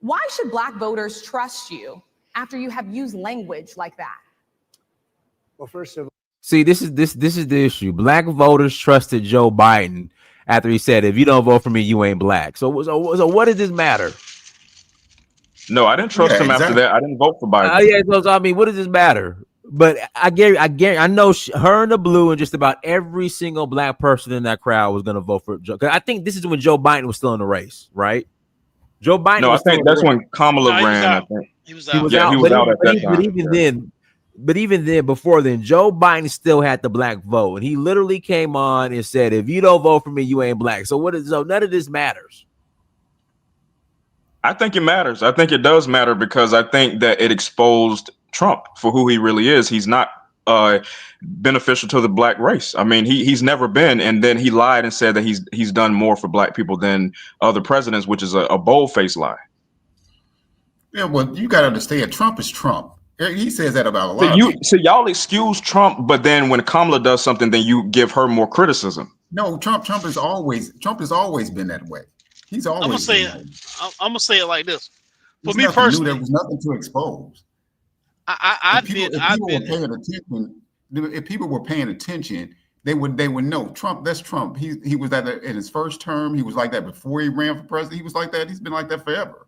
[SPEAKER 8] why should Black voters trust you after you have used language like that?
[SPEAKER 9] Well, first of all,
[SPEAKER 4] See, this is the issue. Black voters trusted Joe Biden after he said, "If you don't vote for me, you ain't black." So what does this matter?
[SPEAKER 5] No, I didn't trust
[SPEAKER 6] Yeah,
[SPEAKER 5] him after
[SPEAKER 6] exactly.
[SPEAKER 5] that. I didn't vote for Biden.
[SPEAKER 4] Yeah, so I mean, what does this matter? But I know her and the blue and just about every single Black person in that crowd was going to vote for Joe. I think this is when Joe Biden was still in the race, right? Joe Biden
[SPEAKER 5] No, I
[SPEAKER 4] was still
[SPEAKER 5] think
[SPEAKER 4] in the
[SPEAKER 5] that's
[SPEAKER 4] race.
[SPEAKER 5] when Kamala
[SPEAKER 7] No, he was
[SPEAKER 5] ran. I
[SPEAKER 7] out.
[SPEAKER 5] think
[SPEAKER 7] He was
[SPEAKER 4] He
[SPEAKER 7] out.
[SPEAKER 4] was
[SPEAKER 5] yeah,
[SPEAKER 4] out,
[SPEAKER 5] he was out at that
[SPEAKER 4] but
[SPEAKER 5] time.
[SPEAKER 4] even then, before then, Joe Biden still had the Black vote, and he literally came on and said, "If you don't vote for me, you ain't black." So none of this matters.
[SPEAKER 5] I think it matters. I think it does matter because I think that it exposed Trump for who he really is. He's not beneficial to the Black race. I mean, he's never been, and then he lied and said that he's done more for Black people than other presidents, which is a bold-faced lie.
[SPEAKER 6] Yeah, well, you got to understand, Trump is Trump. He says that about a
[SPEAKER 5] So
[SPEAKER 6] lot of people.
[SPEAKER 5] y'all excuse Trump, but then when Kamala does something, then you give her more criticism.
[SPEAKER 6] No, Trump has always been that way. He's
[SPEAKER 7] I'm gonna
[SPEAKER 6] always
[SPEAKER 7] say
[SPEAKER 6] been that way.
[SPEAKER 7] I'm gonna say it like this. For
[SPEAKER 6] There's
[SPEAKER 7] me
[SPEAKER 6] nothing new.
[SPEAKER 7] personally,
[SPEAKER 6] There was nothing to expose.
[SPEAKER 7] I've
[SPEAKER 6] If
[SPEAKER 7] been
[SPEAKER 6] people were paying attention, if people were paying attention, they would know Trump. That's Trump. He was that in his first term. He was like that before he ran for president. He was like that. He's been like that forever.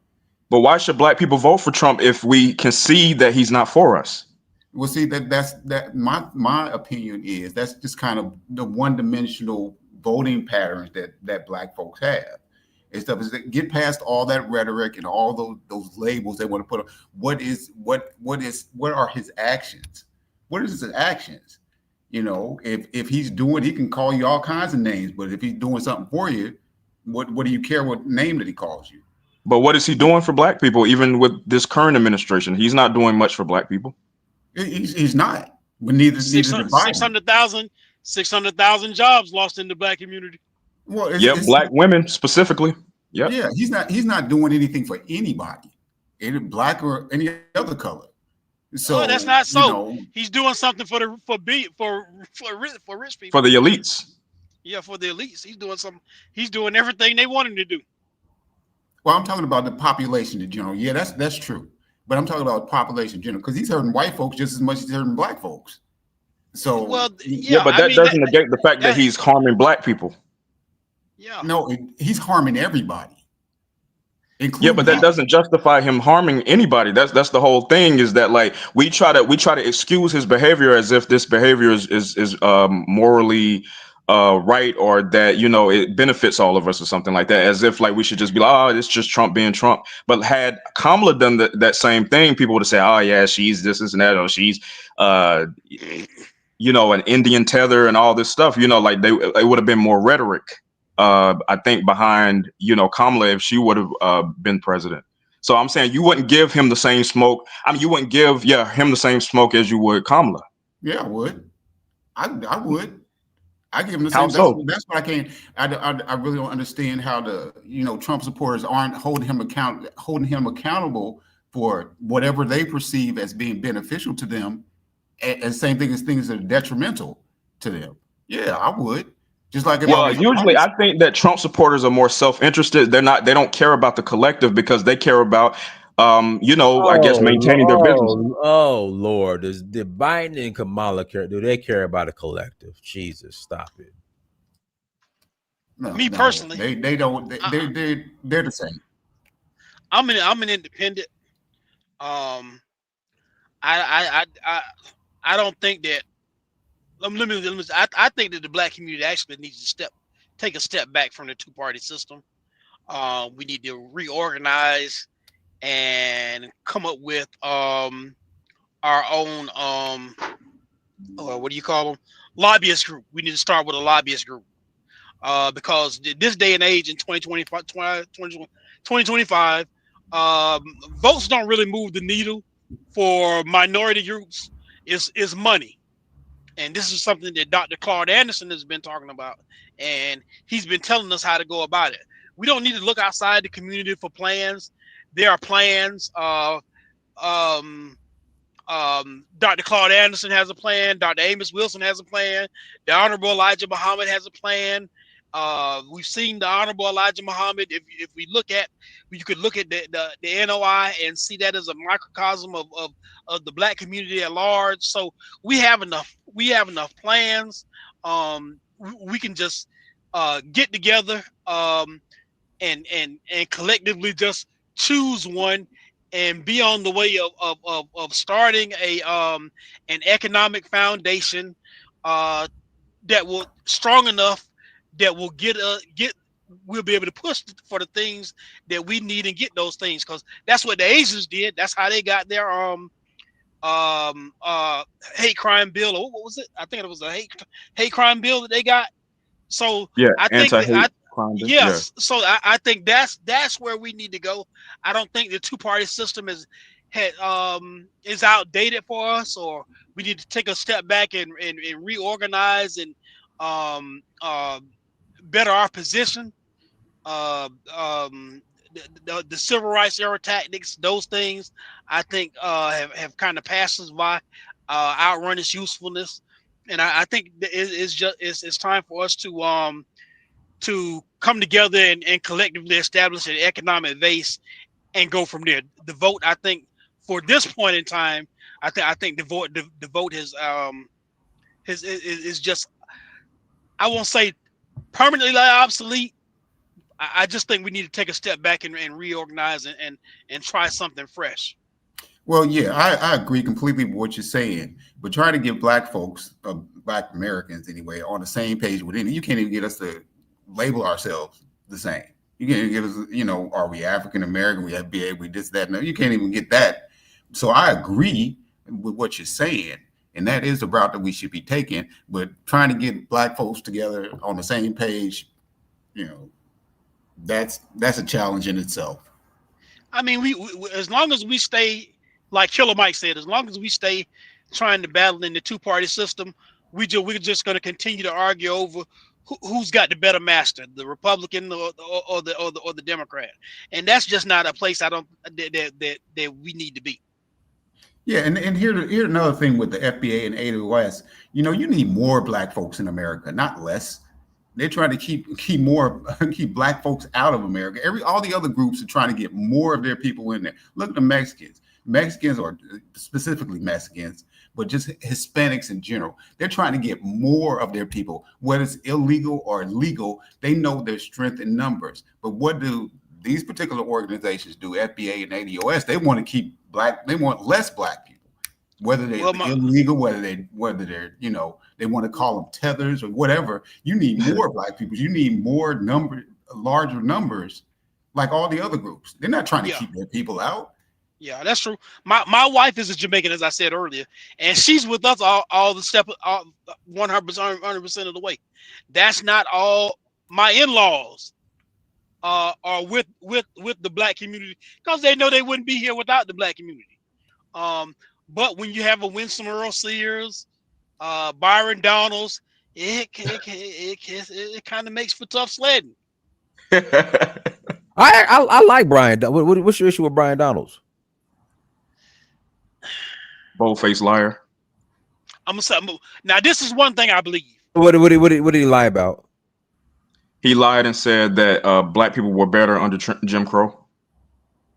[SPEAKER 5] But why should Black people vote for Trump if we can see that he's not for us?
[SPEAKER 6] Well, see, that's my opinion is that's just kind of the one-dimensional voting patterns that Black folks have. And stuff is that get past all that rhetoric and all those labels they want to put on. What are his actions? What is his actions? You know, if he's doing, he can call you all kinds of names, but if he's doing something for you, what do you care what name that he calls you?
[SPEAKER 5] But what is he doing for Black people? Even with this current administration, he's not doing much for Black people.
[SPEAKER 6] He's not. But neither did Biden.
[SPEAKER 7] 600,000 jobs lost in the Black community.
[SPEAKER 6] Well,
[SPEAKER 5] Black women specifically. Yep.
[SPEAKER 6] Yeah, he's not doing anything for anybody, any Black or any other color. So
[SPEAKER 7] that's not so.
[SPEAKER 6] You know,
[SPEAKER 7] he's doing something for rich people.
[SPEAKER 5] For the elites.
[SPEAKER 7] Yeah, for the elites. He's doing something. He's doing everything they want him to do.
[SPEAKER 6] Well, I'm talking about the population in general. Yeah, that's true. But I'm talking about population in general because he's hurting white folks just as much as he's hurting Black folks. So
[SPEAKER 7] well,
[SPEAKER 5] but that doesn't negate the fact that he's harming Black people.
[SPEAKER 7] Yeah.
[SPEAKER 6] No, he's harming everybody.
[SPEAKER 5] Yeah, but that doesn't justify him harming anybody. That's the whole thing. Is that like we try to excuse his behavior as if this behavior is morally right, or that it benefits all of us or something like that. As if like we should just be like, oh, it's just Trump being Trump. But had Kamala done that same thing, people would have said, oh yeah, she's this and that, or she's an Indian tether and all this stuff. Like it would have been more rhetoric. I think behind Kamala if she would have been president. So I'm saying you wouldn't give him the same smoke. I mean, you wouldn't give him the same smoke as you would Kamala.
[SPEAKER 6] Yeah, I would. I would. I give him the
[SPEAKER 5] How
[SPEAKER 6] same.
[SPEAKER 5] so?
[SPEAKER 6] That's what I can't. I really don't understand how Trump supporters aren't holding him accountable for whatever they perceive as being beneficial to them, and same thing as things that are detrimental to them. Yeah, I would. Just like
[SPEAKER 5] usually I think that Trump supporters are more self-interested. They don't care about the collective because they care about I guess maintaining their business.
[SPEAKER 4] Oh Lord, did Biden and Kamala care? Do they care about a collective? Jesus, stop it.
[SPEAKER 6] No,
[SPEAKER 7] Me personally,
[SPEAKER 6] they don't. They're the same.
[SPEAKER 7] I'm an independent. I don't think that. I think that the Black community actually needs to take a step back from the two-party system. We need to reorganize and come up with our own what do you call them? Lobbyist group. We need to start with a lobbyist group because this day and age in 2025, votes don't really move the needle for minority groups. Is money. And this is something that Dr. Claude Anderson has been talking about, and he's been telling us how to go about it. We don't need to look outside the community for plans. There are plans Dr. Claude Anderson has a plan. Dr. Amos Wilson has a plan. The Honorable Elijah Muhammad has a plan. We've seen the Honorable Elijah Muhammad. If we look at, you could look at the NOI and see that as a microcosm of the Black community at large. So we have enough plans. We can just get together and collectively just choose one and be on the way of starting an economic foundation that will strong enough that will we'll be able to push for the things that we need and get those things, because that's what the Asians did. That's how they got their hate crime bill, or what was it? I think it was a hate crime bill that they got. So
[SPEAKER 5] Yeah,
[SPEAKER 7] I think
[SPEAKER 5] anti-hate crime.
[SPEAKER 7] yes. So I think that's where we need to go. I don't think the two-party system is outdated for us, or we need to take a step back and reorganize and better our position. The civil rights era tactics, those things, I think have kind of passed us by, outrun its usefulness, and I think it's time for us to come together and collectively establish an economic base and go from there. The vote, I think, for this point in time, I think the vote is just, I won't say permanently obsolete. I just think we need to take a step back and reorganize and try something fresh.
[SPEAKER 6] Well, yeah, I agree completely with what you're saying, but trying to get Black folks, Black Americans anyway, on the same page with any, you can't even get us to label ourselves the same. You can't even get us, are we African American? We FBA, we this, that. No, you can't even get that. So I agree with what you're saying, and that is the route that we should be taking. But trying to get Black folks together on the same page, that's a challenge in itself.
[SPEAKER 7] I mean, we as long as we stay, like Killer Mike said, as long as we stay trying to battle in the two-party system, we're just going to continue to argue over who's got the better master, the Republican or the Democrat, and that's just not a place that we need to be.
[SPEAKER 6] Yeah, and here's another thing with the FBA and AWS. You need more Black folks in America, not less. They're trying to keep Black folks out of America. All the other groups are trying to get more of their people in there. Look at the Mexicans. Mexicans, or specifically Mexicans, but just Hispanics in general. They're trying to get more of their people, whether it's illegal or legal. They know their strength in numbers. But what do these particular organizations do? FBA and ADOS, they want to keep they want less Black people, whether they're illegal, whether they're, they want to call them tethers or whatever. You need more Black people. You need more larger numbers, like all the other groups. They're not trying to keep their people out.
[SPEAKER 7] Yeah, that's true. My wife is a Jamaican, as I said earlier, and she's with us all the step 100% of the way. That's not all. My in-laws are with the Black community because they know they wouldn't be here without the Black community. But when you have a Winsome Earl Sears, Byron Donalds, it kind of makes for tough sledding.
[SPEAKER 4] I like Brian. What's your issue with Brian Donalds?
[SPEAKER 5] Bold-faced liar.
[SPEAKER 7] I'm gonna say, now this is one thing I believe.
[SPEAKER 4] What did he lie about?
[SPEAKER 5] He lied and said that Black people were better under Jim Crow.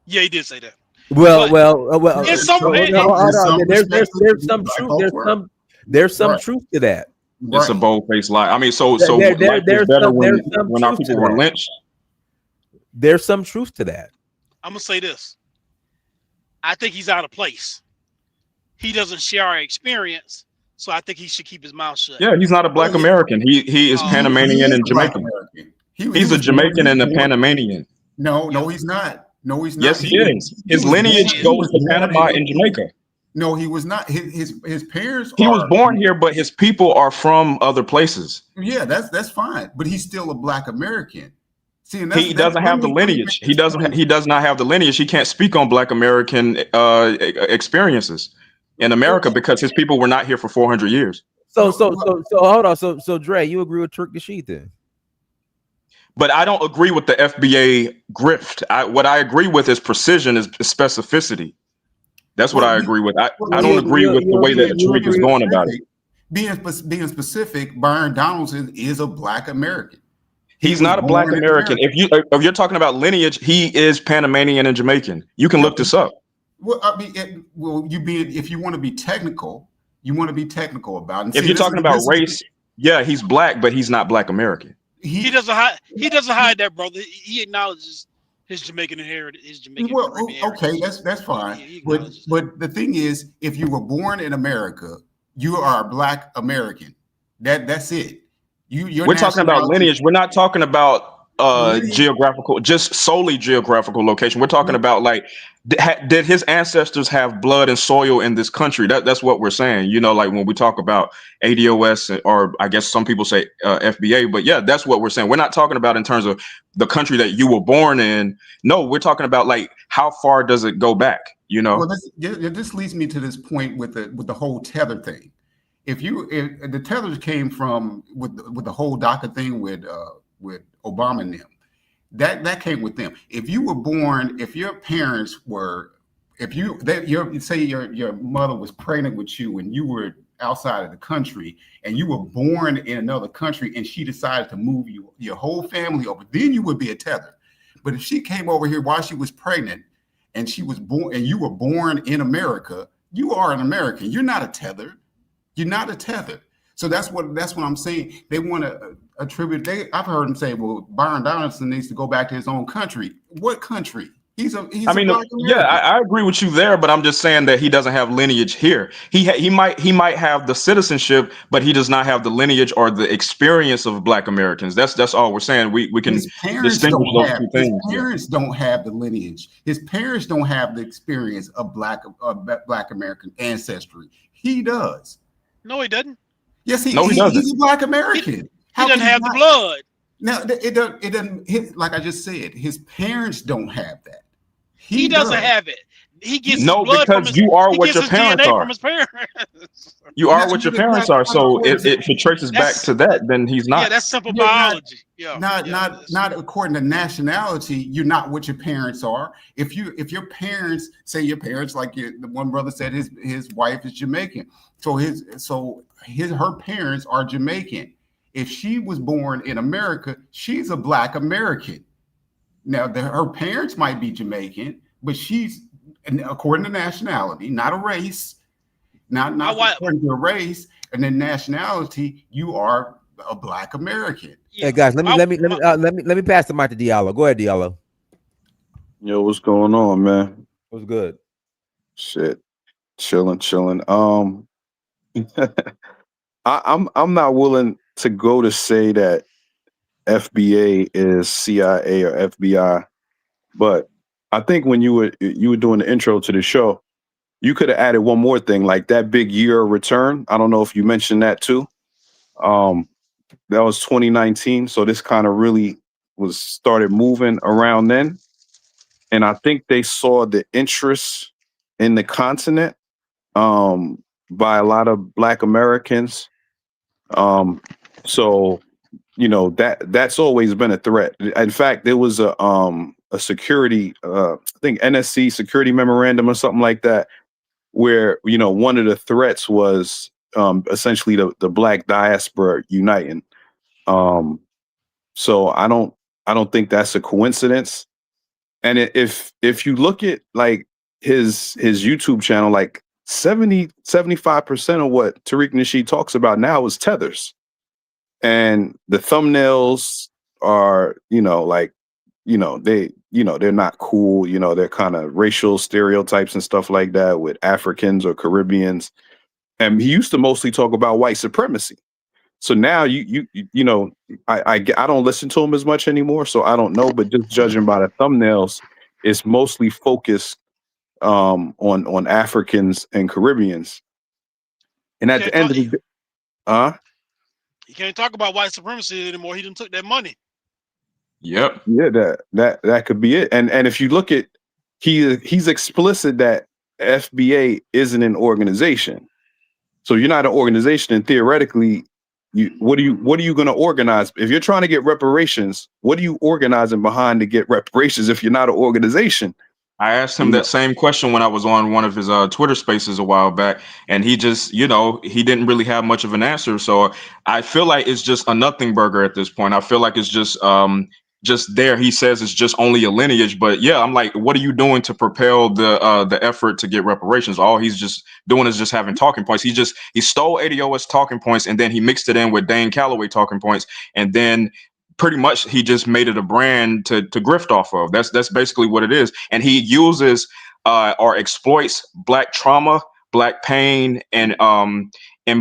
[SPEAKER 7] Yeah, he did say that.
[SPEAKER 4] Well. There's some truth to that.
[SPEAKER 5] It's a bold-faced lie. I mean, so there's better when our people were lynched.
[SPEAKER 4] There's some truth to that.
[SPEAKER 7] I'm gonna say this. I think he's out of place. He doesn't share our experience, so I think he should keep his mouth shut.
[SPEAKER 5] Yeah, he's not a Black American. He is Panamanian and Jamaican. He's a Jamaican and a Panamanian.
[SPEAKER 6] No, he's not. No, he's not.
[SPEAKER 5] Yes, he is. His lineage goes to Panama and Jamaica.
[SPEAKER 6] No, he was not. His parents.
[SPEAKER 5] He was born here, but his people are from other places.
[SPEAKER 6] Yeah, that's fine. But he's still a Black American. See, and
[SPEAKER 5] he doesn't have the lineage. He does not have the lineage. He can't speak on Black American experiences in America because his people were not here for 400 years.
[SPEAKER 4] So hold on. So Dre, you agree with Turk Nasheed then?
[SPEAKER 5] But I don't agree with the FBA grift. What I agree with is precision, is specificity. That's what I agree with. I
[SPEAKER 6] Well,
[SPEAKER 5] don't agree with the way that
[SPEAKER 6] being
[SPEAKER 5] Tariq is going about it.
[SPEAKER 6] being specific, Byron Donaldson is a Black American. He
[SPEAKER 5] He's
[SPEAKER 6] was
[SPEAKER 5] not a Black
[SPEAKER 6] born in
[SPEAKER 5] American.
[SPEAKER 6] America.
[SPEAKER 5] If you're talking about lineage, he is Panamanian and Jamaican. You can look this up.
[SPEAKER 6] Well, I mean, if you want to be technical, about it.
[SPEAKER 5] If you're talking about race, yeah, he's Black, but he's not Black American.
[SPEAKER 7] He doesn't hide that, brother. He acknowledges his Jamaican heritage, his Jamaican.
[SPEAKER 6] Well, okay, that's fine. But the thing is, if you were born in America, you are a Black American. That's it.
[SPEAKER 5] We're talking about lineage. We're not talking about geographical, just solely geographical location. We're talking about like, did his ancestors have blood and soil in this country? That's what we're saying. You know, like when we talk about ADOS, or I guess some people say FBA, but yeah, that's what we're saying. We're not talking about in terms of the country that you were born in. No, we're talking about like how far does it go back? You know.
[SPEAKER 6] Well, this leads me to this point with the whole tether thing. If the tethers came from with the whole DACA thing with Obama and them, that came with them. If you were born, if your parents were, say your mother was pregnant with you and you were outside of the country and you were born in another country and she decided to move your whole family over, then you would be a tether. But if she came over here while she was pregnant and she was born and you were born in America, you are an American. You're not a tether. You're not a tether. So that's what I'm saying. They want to attribute. I've heard them say, "Well, Byron Donaldson needs to go back to his own country." What country?
[SPEAKER 5] I agree with you there, but I'm just saying that he doesn't have lineage here. He might have the citizenship, but he does not have the lineage or the experience of Black Americans. That's all we're saying. We can distinguish those two things.
[SPEAKER 6] His parents don't have the lineage. His parents don't have the experience of Black American ancestry. He does.
[SPEAKER 7] No, he doesn't.
[SPEAKER 6] Yes, he's a Black American.
[SPEAKER 7] He doesn't have the blood.
[SPEAKER 6] Now it doesn't. Like I just said, his parents don't have that.
[SPEAKER 7] He doesn't have it. He gets
[SPEAKER 5] blood because you are what your parents are. From his parents. You are what your parents are. So if it traces back to that, then he's not.
[SPEAKER 7] Yeah, that's simple biology.
[SPEAKER 6] Not according to nationality. You're not what your parents are. If your parents, say your parents, like the one brother said, his wife is Jamaican. So her parents are Jamaican. If she was born in America, she's a Black American. Now, her parents might be Jamaican, but she's, according to nationality, not a race, not according to a race, and then nationality, you are a Black American.
[SPEAKER 4] Hey guys, let me pass the mic to Diallo. Go ahead, Diallo.
[SPEAKER 10] Yo, what's going on, man?
[SPEAKER 4] What's good?
[SPEAKER 10] Shit, chilling. I'm not willing to go to say that FBA is CIA or FBI, but I think when you were doing the intro to the show, you could have added one more thing, like that big year of return. I don't know if you mentioned that too. That was 2019, so this kind of really started moving around then, and I think they saw the interest in the continent by a lot of Black Americans. So that's always been a threat. In fact, there was a security, I think NSC security memorandum or something like that, where one of the threats was essentially the Black diaspora uniting. So I don't think that's a coincidence. And if you look at like his YouTube channel, like 75% of what Tariq Nasheed talks about now is tethers. And the thumbnails are, they're not cool. They're kind of racial stereotypes and stuff like that with Africans or Caribbeans. And he used to mostly talk about white supremacy. So now I don't listen to him as much anymore. So I don't know, but just judging by the thumbnails, it's mostly focused on Africans and Caribbeans. And at the end of the day,
[SPEAKER 7] he can't talk about white supremacy anymore. He done took that money.
[SPEAKER 5] Yep.
[SPEAKER 10] Yeah, that could be it. And if you look at, he's explicit that FBA isn't an organization. So you're not an organization, and theoretically, what are you going to organize? If you're trying to get reparations, what are you organizing behind to get reparations if you're not an organization?
[SPEAKER 5] I asked him that same question when I was on one of his Twitter spaces a while back, and he just, he didn't really have much of an answer. So I feel like it's just a nothing burger at this point. I feel like it's just there. He says it's just only a lineage, but yeah, I'm like, what are you doing to propel the effort to get reparations? All he's just doing is just having talking points. He stole ADOS talking points, and then he mixed it in with Dane Calloway talking points, and then pretty much he just made it a brand to grift off of. That's basically what it is. And he uses or exploits Black trauma, Black pain, and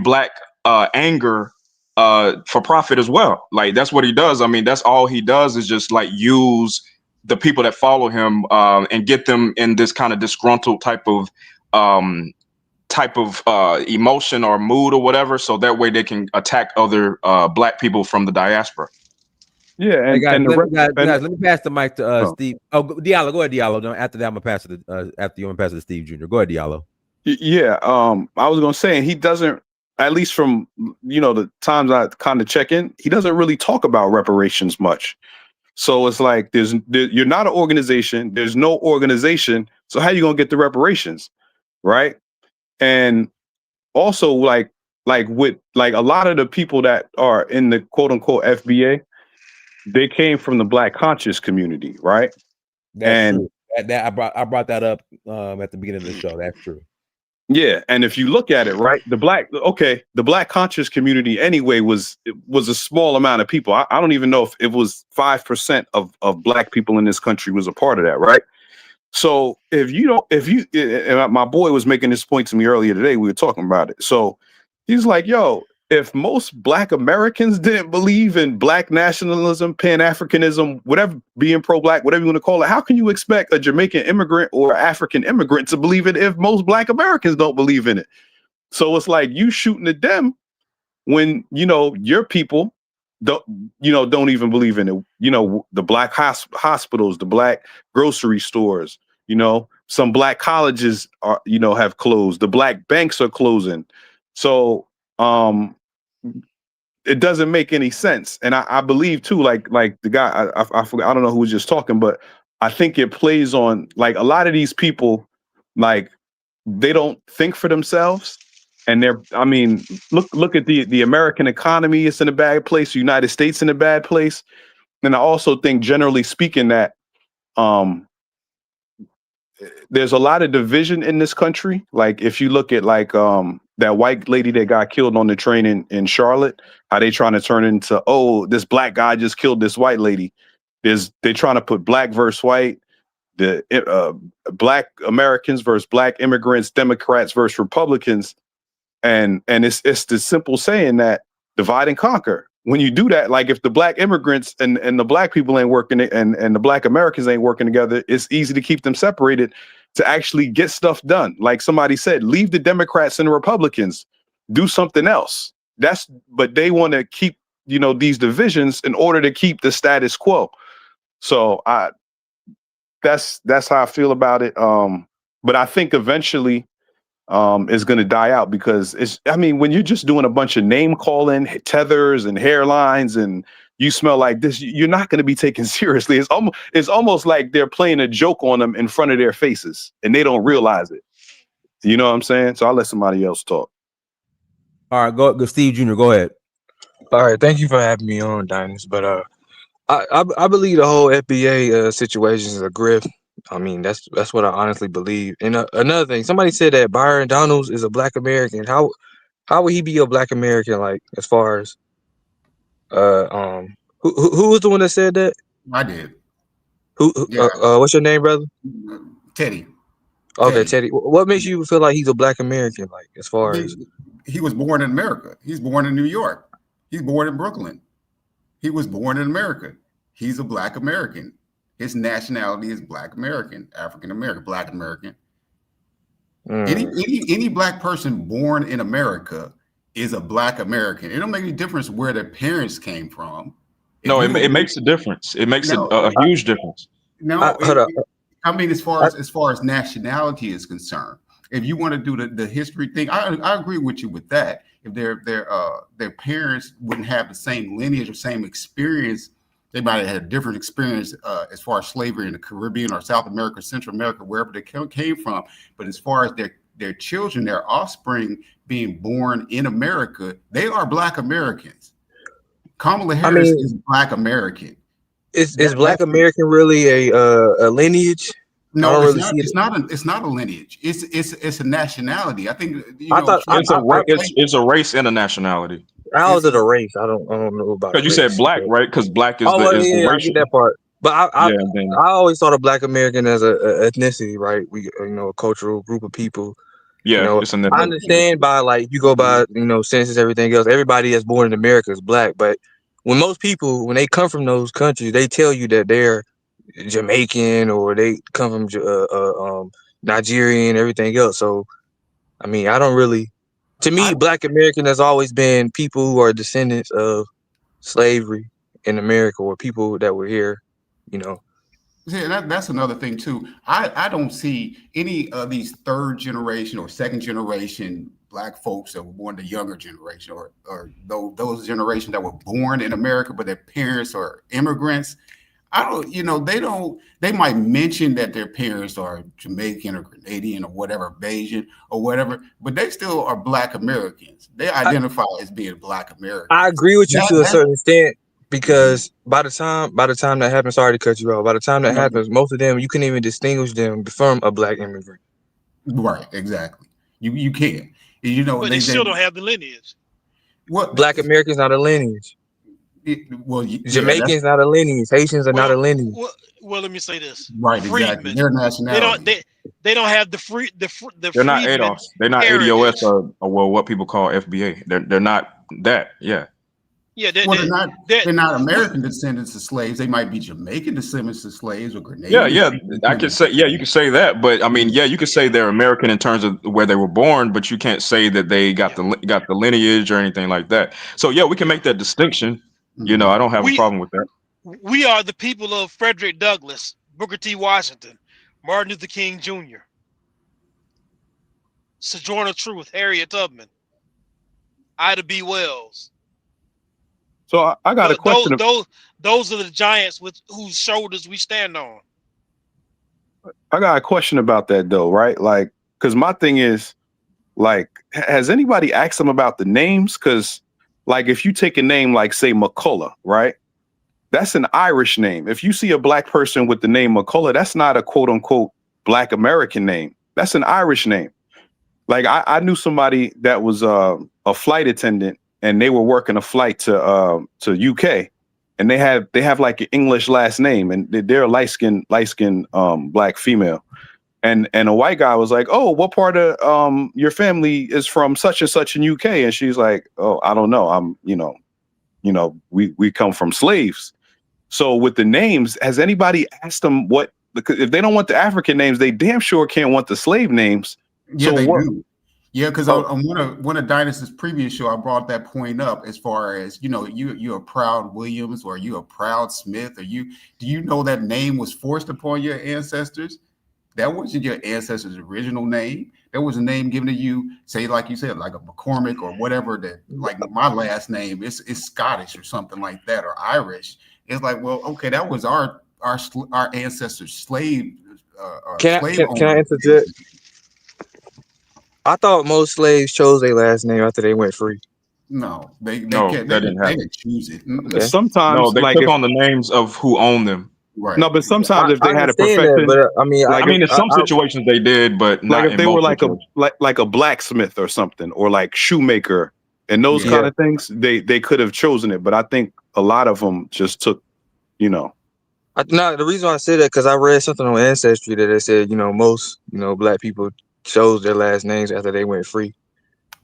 [SPEAKER 5] Black anger for profit as well. Like, that's what he does. I mean, that's all he does is just like use the people that follow him and get them in this kind of disgruntled type of emotion or mood or whatever, so that way they can attack other Black people from the diaspora.
[SPEAKER 10] Yeah,
[SPEAKER 4] Hey guys,
[SPEAKER 10] and
[SPEAKER 4] let me pass the mic to
[SPEAKER 10] Oh.
[SPEAKER 4] Steve. Oh, Diallo, go ahead, Diallo. No, after that, I'm gonna pass it to, after you, I'm gonna pass it to Steve Jr. Go ahead, Diallo.
[SPEAKER 10] Yeah, I was gonna say, he doesn't, at least from the times I kind of check in, he doesn't really talk about reparations much. So it's like you're not an organization. There's no organization. So how you gonna get the reparations, right? And also, like with like a lot of the people that are in the quote unquote FBA, they came from the Black conscious community, right?
[SPEAKER 4] That's true. That I brought that up at the beginning of the show. That's true.
[SPEAKER 10] Yeah, and if you look at it, right, the Black conscious community anyway was a small amount of people. I don't even know if it was 5% of Black people in this country was a part of that, right? So and my boy was making this point to me earlier today. We were talking about it. So he's like, yo, if most Black Americans didn't believe in Black nationalism, Pan-Africanism, whatever, being pro-Black, whatever you want to call it, how can you expect a Jamaican immigrant or African immigrant to believe it if most Black Americans don't believe in it? So it's like you shooting at them when, your people don't even believe in it. The Black hospitals, the Black grocery stores, some Black colleges are, have closed. The Black banks are closing. So, it doesn't make any sense. And I believe too, like the guy, I forgot, I don't know who was just talking, but I think it plays on like a lot of these people, like they don't think for themselves. And look at the American economy. It's in a bad place. The United States in a bad place. And I also think, generally speaking, that there's a lot of division in this country. Like if you look at that white lady that got killed on the train in Charlotte, how they trying to turn into, oh, this Black guy just killed this white lady. They're trying to put Black versus white, the Black Americans versus Black immigrants, Democrats versus Republicans. And it's the simple saying that divide and conquer. When you do that, like if the Black immigrants and the Black people ain't working and the Black Americans ain't working together, it's easy to keep them separated to actually get stuff done. Like somebody said, leave the Democrats and the Republicans, do something else. But they want to keep, these divisions in order to keep the status quo. So that's how I feel about it. But I think eventually is going to die out because when you're just doing a bunch of name calling, tethers and hairlines, and you smell like this, you're not going to be taken seriously. It's almost like they're playing a joke on them in front of their faces and they don't realize it. You know what I'm saying? So I'll let somebody else talk.
[SPEAKER 4] All right, go Steve Jr. Go ahead.
[SPEAKER 11] All right, thank you for having me on, Dinus. But I believe the whole FBA situation is a grift. I mean, that's what I honestly believe. And another thing, somebody said that Byron Donalds is a Black American. How would he be a Black American? Like, as far as who was the one that said that?
[SPEAKER 6] I did.
[SPEAKER 11] Who?
[SPEAKER 6] Yeah.
[SPEAKER 11] What's your name, brother?
[SPEAKER 6] Teddy.
[SPEAKER 11] Okay, Teddy. What makes you feel like he's a Black American? Like, as far as
[SPEAKER 6] he was born in America. He's born in New York. He's born in Brooklyn. He was born in America. He's a Black American. His nationality is Black American, African American, Black American. Any Black person born in America is a Black American. It don't make any difference where their parents came from.
[SPEAKER 5] No, it makes a difference. It makes a huge difference.
[SPEAKER 6] No, as far as nationality is concerned, if you want to do the history thing, I agree with you with that. If their parents wouldn't have the same lineage or same experience They might have had a different experience as far as slavery in the Caribbean or South America, Central America, wherever they came from. But as far as their children, their offspring being born in America, they are Black Americans. Kamala
[SPEAKER 11] I
[SPEAKER 6] Harris
[SPEAKER 11] mean,
[SPEAKER 6] is Black American.
[SPEAKER 11] is Black American really a lineage? I
[SPEAKER 6] No,
[SPEAKER 11] don't
[SPEAKER 6] it's
[SPEAKER 11] really
[SPEAKER 6] not.
[SPEAKER 11] see it.
[SPEAKER 6] It's not. It's not a lineage. It's a nationality. I think
[SPEAKER 11] I thought
[SPEAKER 5] It's a it's a race and a nationality.
[SPEAKER 11] how is it a race? I don't know about a
[SPEAKER 5] Because you said
[SPEAKER 11] race.
[SPEAKER 5] Black,
[SPEAKER 11] But,
[SPEAKER 5] right? Because Black is
[SPEAKER 11] oh, well,
[SPEAKER 5] the
[SPEAKER 11] yeah, I
[SPEAKER 5] racial.
[SPEAKER 11] get that part. But
[SPEAKER 5] Yeah, and then
[SPEAKER 11] I always thought of Black American as a ethnicity, right? We a cultural group of people.
[SPEAKER 5] yeah, it's an
[SPEAKER 11] I understand by like you go by census, everything else. Everybody that's born in America is Black, but when most people when they come from those countries, they tell you that they're Jamaican or they come from Nigerian, everything else. So I mean, I don't really. To me, Black American has always been people who are descendants of slavery in America or people that were here,
[SPEAKER 6] Yeah, that's another thing too. I don't see any of these third generation or second generation Black folks that were born the younger generation or those generations that were born in America, but their parents are immigrants. I don't, they might mention that their parents are Jamaican or Canadian or whatever, Bayesian or whatever, but they still are Black Americans. They identify as being Black Americans.
[SPEAKER 11] I agree with you to a certain extent because
[SPEAKER 6] Mm-hmm.
[SPEAKER 11] by the time that happens, sorry to cut you off. By the time that happens, most of them you couldn't even distinguish them from a Black immigrant.
[SPEAKER 6] Right, exactly. You can't.
[SPEAKER 7] But they still don't have the lineage.
[SPEAKER 6] What
[SPEAKER 11] Black Americans not a lineage. Jamaicans not a lineage. Haitians are not a lineage.
[SPEAKER 7] Well, let me say this.
[SPEAKER 6] Right,
[SPEAKER 7] Freedmen,
[SPEAKER 6] exactly. Their nationality.
[SPEAKER 7] They don't have the
[SPEAKER 5] they're not
[SPEAKER 7] freedmen
[SPEAKER 5] ADOS. They're not
[SPEAKER 7] heritage.
[SPEAKER 5] ADOS or what people call FBA. They're not that. Yeah.
[SPEAKER 7] Yeah,
[SPEAKER 6] they're not American descendants of slaves. They might be Jamaican descendants of slaves or Grenadian.
[SPEAKER 5] Yeah. I could say, you could say that, but I mean, you could say they're American in terms of where they were born, but you can't say that they got the lineage or anything like that. So we can make that distinction. I don't have a problem with that.
[SPEAKER 7] We are the people of Frederick Douglass, Booker T. Washington, Martin Luther King Jr., Sojourner Truth, Harriet Tubman, Ida B. Wells.
[SPEAKER 10] So I got a question.
[SPEAKER 7] Those are the giants with whose shoulders we stand on.
[SPEAKER 10] I got a question about that though, right? Like, because my thing is, like, has anybody asked them about the names? Because, like, if you take a name like, say, McCullough, right? That's an Irish name. If you see a Black person with the name McCullough, that's not a quote unquote Black American name. That's an Irish name. Like, I knew somebody that was a flight attendant, and they were working a flight to UK, and they have like an English last name, and they're a light skinned Black female. And a white guy was like, "Oh, what part of your family is from such and such in UK?" And she's like, "Oh, I don't know. I'm, we come from slaves." So with the names, has anybody asked them what? Because if they don't want the African names, they damn sure can't want the slave names.
[SPEAKER 6] Yeah, they do. Yeah, because on one of Dynas's previous show, I brought that point up as far as you're a proud Williams or you a proud Smith or do you know that name was forced upon your ancestors? That wasn't your ancestors' original name. That was a name given to you, say, like you said, like a McCormick or whatever. That, like my last name is Scottish or something like that, or Irish. It's like, well, okay, that was our ancestors' slave.
[SPEAKER 11] Can I interject? I thought most slaves chose their last name after they went free.
[SPEAKER 6] No, they
[SPEAKER 5] didn't
[SPEAKER 6] choose it.
[SPEAKER 10] Okay. Sometimes,
[SPEAKER 5] they took on the names of who owned them.
[SPEAKER 6] Right.
[SPEAKER 10] No, but sometimes if they had a
[SPEAKER 11] profession,
[SPEAKER 10] that,
[SPEAKER 11] but I mean,
[SPEAKER 5] in some situations they did, but not
[SPEAKER 10] like if
[SPEAKER 5] in
[SPEAKER 10] they
[SPEAKER 5] most
[SPEAKER 10] were like
[SPEAKER 5] situations.
[SPEAKER 10] a blacksmith or something, or like shoemaker and those kind of things, they could have chosen it. But I think a lot of them just took,
[SPEAKER 11] No, the reason why I say that because I read something on Ancestry that they said most Black people chose their last names after they went free,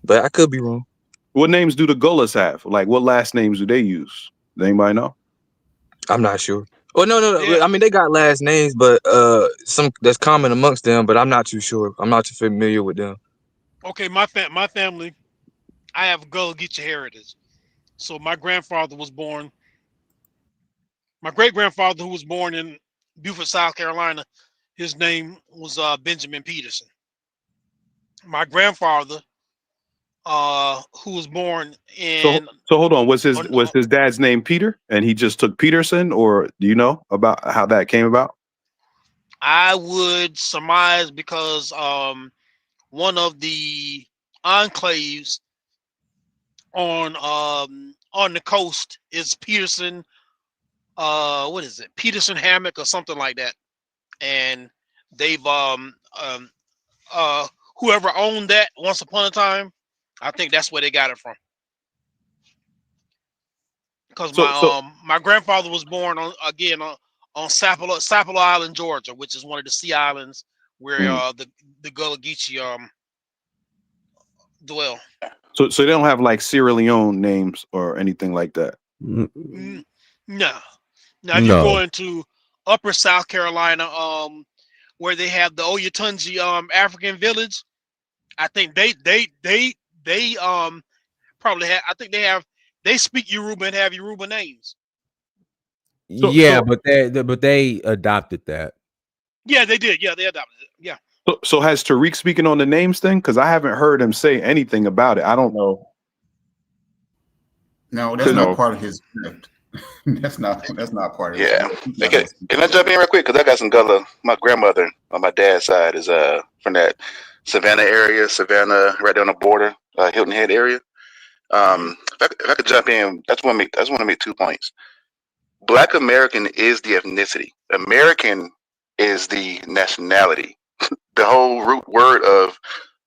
[SPEAKER 11] but I could be wrong.
[SPEAKER 10] What names do the Gullahs have? Like, what last names do they use? Does anybody know?
[SPEAKER 11] I'm not sure. Well, no. I mean, they got last names, but some that's common amongst them. But I'm not too sure. I'm not too familiar with them.
[SPEAKER 7] Okay, my family, I have Gullah Geechee heritage. So my grandfather was born. My great grandfather, who was born in Beaufort, South Carolina, his name was Benjamin Peterson. My grandfather, who was born
[SPEAKER 10] So
[SPEAKER 7] in
[SPEAKER 10] so hold on. Was
[SPEAKER 7] on,
[SPEAKER 10] his dad's name Peter, and he just took Peterson, or do you know about how that came about?
[SPEAKER 7] I would surmise because one of the enclaves on the coast is Peterson. What is it? Peterson Hammock or something like that. And they've uh whoever owned that once upon a time, I think that's where they got it from. Because
[SPEAKER 10] So so
[SPEAKER 7] my grandfather was born on Sapelo Island, Georgia, which is one of the sea islands where
[SPEAKER 10] mm.
[SPEAKER 7] the Gullah Geechee dwell.
[SPEAKER 10] So they don't have like Sierra Leone names or anything like that.
[SPEAKER 7] No. Now if you go
[SPEAKER 4] No.
[SPEAKER 7] into upper South Carolina, where they have the Oyatunji African village, I think they probably have, I think they speak Yoruba and have Yoruba names.
[SPEAKER 10] So
[SPEAKER 4] Yeah,
[SPEAKER 10] so
[SPEAKER 4] but they adopted that.
[SPEAKER 7] Yeah, they did. Yeah, they adopted it. Yeah.
[SPEAKER 10] so has Tariq speaking on the names thing? Because I haven't heard him say anything about it. I don't know.
[SPEAKER 6] No, that's not
[SPEAKER 5] No.
[SPEAKER 6] part of his script. that's not part of his
[SPEAKER 12] Yeah.
[SPEAKER 6] script. He's not
[SPEAKER 12] Okay.
[SPEAKER 6] gonna speak
[SPEAKER 12] Can I
[SPEAKER 6] on
[SPEAKER 12] jump
[SPEAKER 6] it.
[SPEAKER 12] in real quick? Because I got some Gullah. My grandmother on my dad's side is from that Savannah area, Savannah, right on the border, Hilton Head area. If I could jump in, I just want to make 2 points. Black American is the ethnicity. American is the nationality. The whole root word of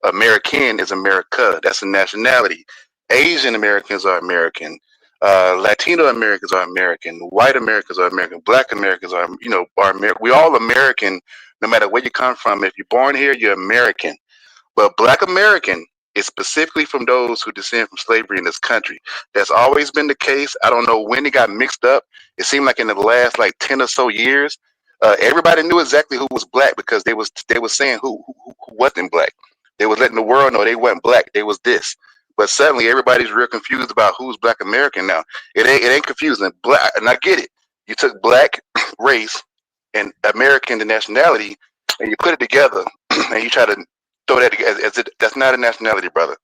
[SPEAKER 12] American is America. That's a nationality. Asian Americans are American. Latino Americans are American. White Americans are American. Black Americans are American. We all American, no matter where you come from. If you're born here, you're American. But Black American is specifically from those who descend from slavery in this country. That's always been the case. I don't know when it got mixed up. It seemed like in the last like 10 or so years, everybody knew exactly who was black because they was saying who wasn't black. They was letting the world know they wasn't black. They was this. But suddenly everybody's real confused about who's Black American now. It ain't confusing. Black, and I get it. You took black race and American, the nationality, and you put it together and you try to throw that together as it, that's not a nationality, brother.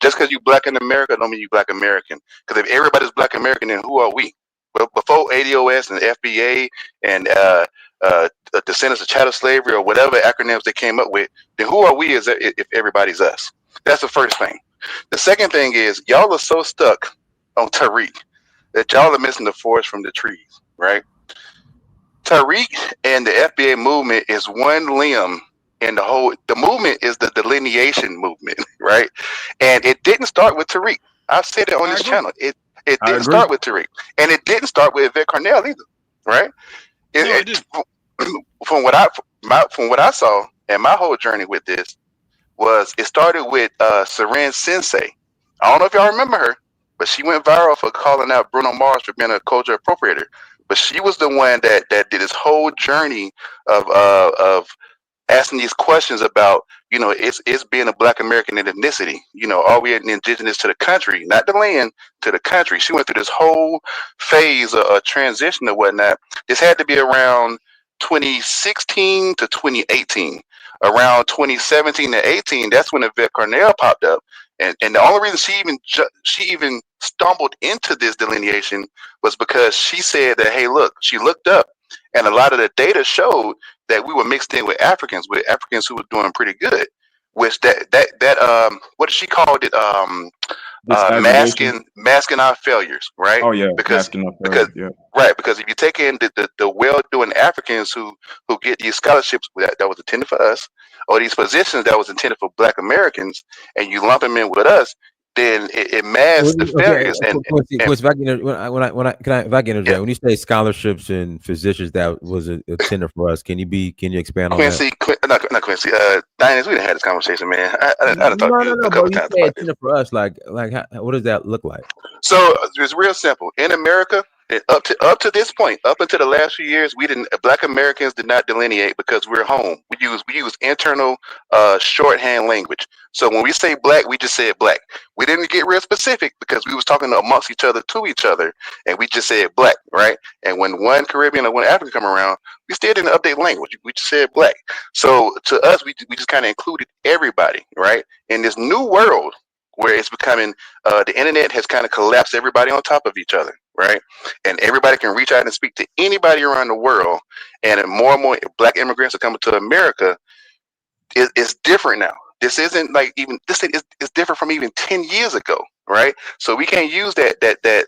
[SPEAKER 12] Just because you black in America don't mean you Black American. Because if everybody's Black American, then who are we? But before ADOS and FBA and the descendants of chattel slavery or whatever acronyms they came up with, then who are we as if everybody's us? That's the first thing. The second thing is y'all are so stuck on Tariq that y'all are missing the forest from the trees, right? Tariq and the FBA movement is one limb in the movement is the delineation movement, right? And it didn't start with Tariq. I've said it on this channel. It
[SPEAKER 10] I
[SPEAKER 12] didn't
[SPEAKER 10] agree.
[SPEAKER 12] start with Tariq. And it didn't start with Yvette Carnell either, right?
[SPEAKER 7] It didn't.
[SPEAKER 12] From what I saw and my whole journey with this was it started with Seren Sensei. I don't know if y'all remember her, but she went viral for calling out Bruno Mars for being a culture appropriator. But she was the one that did this whole journey of asking these questions about, it's being a Black American ethnicity. Are we an indigenous to the country, not the land, to the country? She went through this whole phase of transition or whatnot. This had to be around 2016 to 2018. Around 2017 to 18, that's when Yvette Carnell popped up. And the only reason she even stumbled into this delineation was because she said that, hey, look, she looked up and a lot of the data showed that we were mixed in with Africans who were doing pretty good. Which what she called it, masking our failures, right?
[SPEAKER 5] Oh yeah,
[SPEAKER 12] Because
[SPEAKER 5] masking up failures, yeah.
[SPEAKER 12] right, because if you take in the well-doing Africans who get these scholarships that was intended for us, or these positions that was intended for Black Americans, and you lump them in with us, then it masks the failures. And
[SPEAKER 4] Quincy, if I can, if I can interject,
[SPEAKER 12] yeah.
[SPEAKER 4] when you say scholarships and physicians that was a tender for us, can you expand on that?
[SPEAKER 12] Not Quincy, Dinas, we didn't have this conversation, man. I done talked to you a couple
[SPEAKER 4] But you
[SPEAKER 12] times
[SPEAKER 4] say
[SPEAKER 12] about this.
[SPEAKER 4] tender for us, like what does that look like?
[SPEAKER 12] So it's real simple. In America, up to this point, up until the last few years, Black Americans did not delineate because we're home. We use internal shorthand language. So when we say Black, we just said Black. We didn't get real specific because we was talking amongst each other to each other, and we just said Black, right? And when one Caribbean or one African come around, we still didn't update language. We just said Black. So to us, we just kind of included everybody, right? In this new world where it's becoming the internet has kind of collapsed everybody on top of each other, right? And everybody can reach out and speak to anybody around the world. And more Black immigrants are coming to America. It's different now. This isn't like even this thing is different from even 10 years ago, right? So we can't use that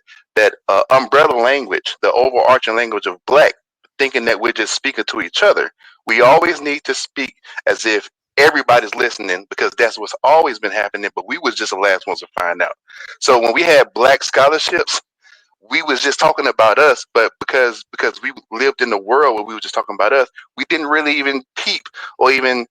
[SPEAKER 12] umbrella language, the overarching language of Black, thinking that we're just speaking to each other. We always need to speak as if everybody's listening, because that's what's always been happening, but we was just the last ones to find out. So when we had Black scholarships, we was just talking about us, but because we lived in the world where we were just talking about us, we didn't really even peep or even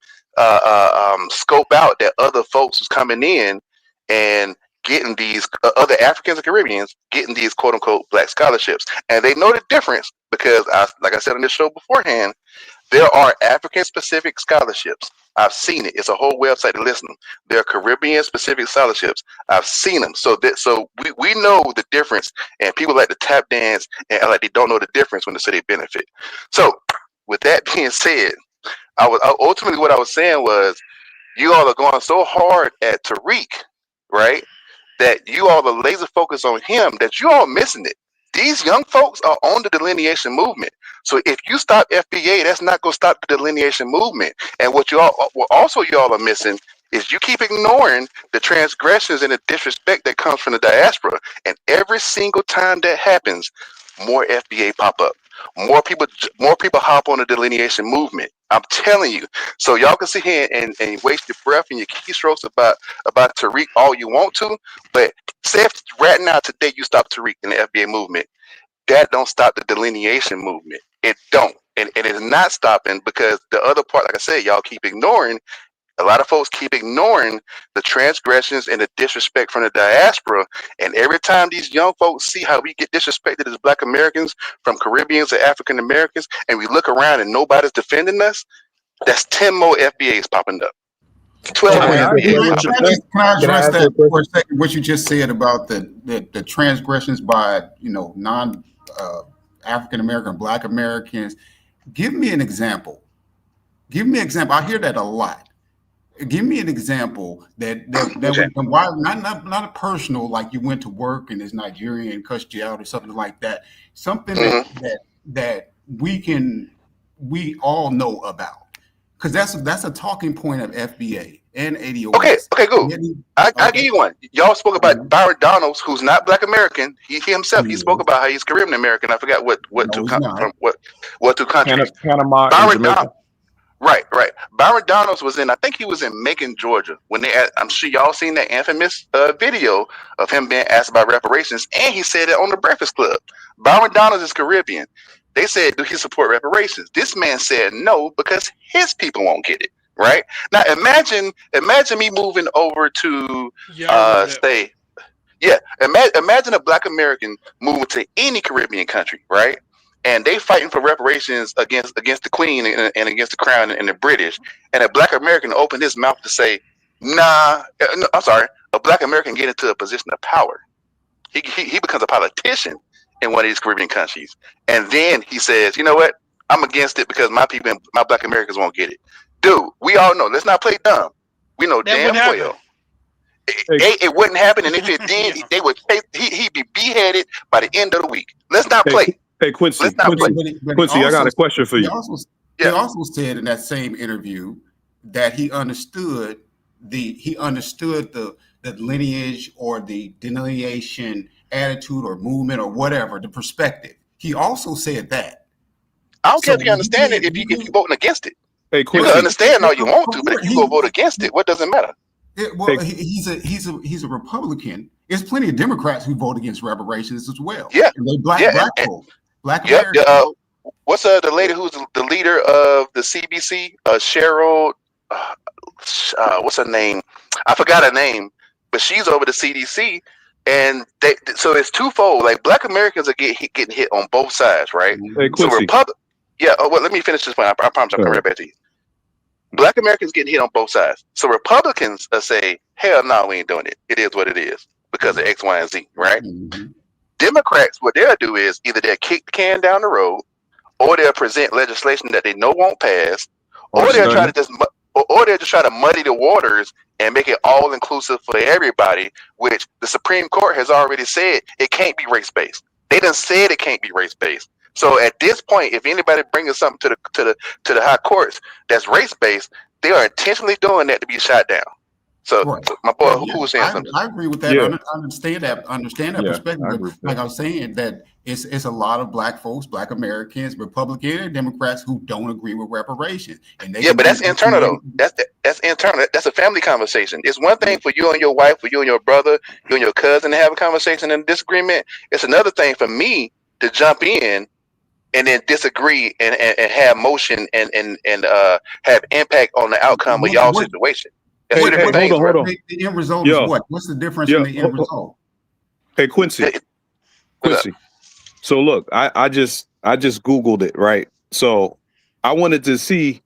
[SPEAKER 12] scope out that other folks was coming in and getting these other Africans and Caribbeans getting these quote unquote Black scholarships. And they know the difference because, like I said on this show beforehand, there are African specific scholarships. I've seen it. It's a whole website to listen. There are Caribbean specific scholarships. I've seen them. So we know the difference, and people like to tap dance and like they don't know the difference when they say they benefit. So with that being said, ultimately what I was saying was, you all are going so hard at Tariq, right, that you all are laser focused on him that you all missing it. These young folks are on the delineation movement. So if you stop FBA, that's not going to stop the delineation movement. And what also y'all are missing is you keep ignoring the transgressions and the disrespect that comes from the diaspora. And every single time that happens, more FBA pop up. More people hop on the delineation movement. I'm telling you. So y'all can sit here and waste your breath and your keystrokes about Tariq all you want to, but say if right now today you stop Tariq in the FBA movement, that don't stop the delineation movement. It don't. And it is not stopping because the other part, like I said, y'all keep ignoring. A lot of folks keep ignoring the transgressions and the disrespect from the diaspora. And every time these young folks see how we get disrespected as Black Americans, from Caribbeans to African Americans, and we look around and nobody's defending us, that's 10 more FBAs popping up. 12 more FBAs popping up.
[SPEAKER 6] Can I address that for a second? What you just said about the transgressions by non African American, Black Americans. Give me an example. I hear that a lot. Give me an example that why not a personal, like you went to work and this Nigerian cussed you out or something like that. Something that we all know about, because that's a talking point of FBA and ADOS.
[SPEAKER 12] Okay, good. I give you one. Y'all spoke about Byron Donalds, who's not Black American. He himself, he spoke about how he's Caribbean American. I forgot what two countries.
[SPEAKER 10] Panama and Jamaica.
[SPEAKER 12] Right. Byron Donalds was in, I think he was in Macon, Georgia, when I'm sure y'all seen that infamous video of him being asked about reparations, and he said it on the Breakfast Club. Byron Donalds is Caribbean. They said, do he support reparations? This man said no, because his people won't get it. Right? Now imagine me moving over to imagine a Black American moving to any Caribbean country, right? And they fighting for reparations against the Queen and against the Crown and the British. And a Black American opened his mouth to say, nah, no, I'm sorry, a Black American get into a position of power. He becomes a politician in one of these Caribbean countries. And then he says, you know what? I'm against it because my people, my Black Americans won't get it. Dude, we all know. Let's not play dumb. We know damn well. It wouldn't happen. And if it did, he'd be beheaded by the end of the week. Let's not play.
[SPEAKER 10] Hey, Quincy, Quincy, I got a question for you.
[SPEAKER 6] He also said in that same interview that he understood the lineage or the delineation attitude or movement or whatever, the perspective. He also said that.
[SPEAKER 12] I don't care if you understand it if you're voting against it.
[SPEAKER 10] Hey,
[SPEAKER 12] Quincy, you can understand all you want to, but if you go vote against it, what does it matter?
[SPEAKER 6] He's a Republican. There's plenty of Democrats who vote against reparations as well.
[SPEAKER 12] Yeah,
[SPEAKER 6] and they black folk. Black Americans.
[SPEAKER 12] What's the lady who's the leader of the CBC? Cheryl. What's her name? I forgot her name, but she's over the CDC, and so it's twofold. Like Black Americans are getting hit on both sides, right?
[SPEAKER 10] Hey, Quincy.
[SPEAKER 12] Well, let me finish this point. I promise I'll come right back to you. Black Americans getting hit on both sides. So Republicans say, hell no, we ain't doing it. It is what it is because of X, Y, and Z, right? Mm-hmm. Democrats, what they'll do is either they'll kick the can down the road, or they'll present legislation that they know won't pass, or they'll try to or they'll just try to muddy the waters and make it all inclusive for everybody, which the Supreme Court has already said it can't be race based. They done said it can't be race based. So at this point, if anybody brings something to the high courts that's race based, they are intentionally doing that to be shot down. So
[SPEAKER 6] Right.
[SPEAKER 12] my boy,
[SPEAKER 6] Yeah,
[SPEAKER 12] who was saying something?
[SPEAKER 6] I agree with that.
[SPEAKER 10] Yeah.
[SPEAKER 6] Understand that
[SPEAKER 10] Yeah,
[SPEAKER 6] perspective.
[SPEAKER 10] I
[SPEAKER 6] But
[SPEAKER 10] agree with
[SPEAKER 6] like
[SPEAKER 10] that.
[SPEAKER 6] I was saying, that it's a lot of black folks, black Americans, Republicans, and Democrats who don't agree with reparations. And they
[SPEAKER 12] Yeah,
[SPEAKER 6] can
[SPEAKER 12] but
[SPEAKER 6] be
[SPEAKER 12] that's internal though. That's internal. That's a family conversation. It's one thing for you and your wife, for you and your brother, you and your cousin to have a conversation and disagreement. It's another thing for me to jump in and then disagree and have motion and have impact on the outcome of y'all situation. That's two different things,
[SPEAKER 10] hold on.
[SPEAKER 6] The end result is what? What's the difference in the end result?
[SPEAKER 10] Hey, Quincy. So look, I just Googled it, right? So I wanted to see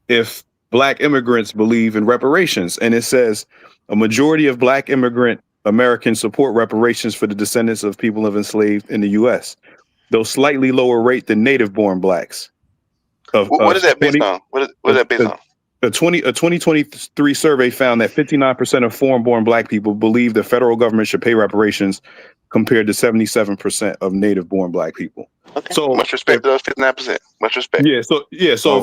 [SPEAKER 10] if black immigrants believe in reparations. And it says a majority of black immigrant Americans support reparations for the descendants of people enslaved in the U.S., though slightly lower rate than native-born blacks.
[SPEAKER 12] What is that based on? What is that based on?
[SPEAKER 10] A 2023 survey found that 59% of foreign-born black people believe the federal government should pay reparations, compared to 77% of native-born black people.
[SPEAKER 12] Okay.
[SPEAKER 10] So
[SPEAKER 12] much respect to those 59%. Much respect.
[SPEAKER 10] Yeah. So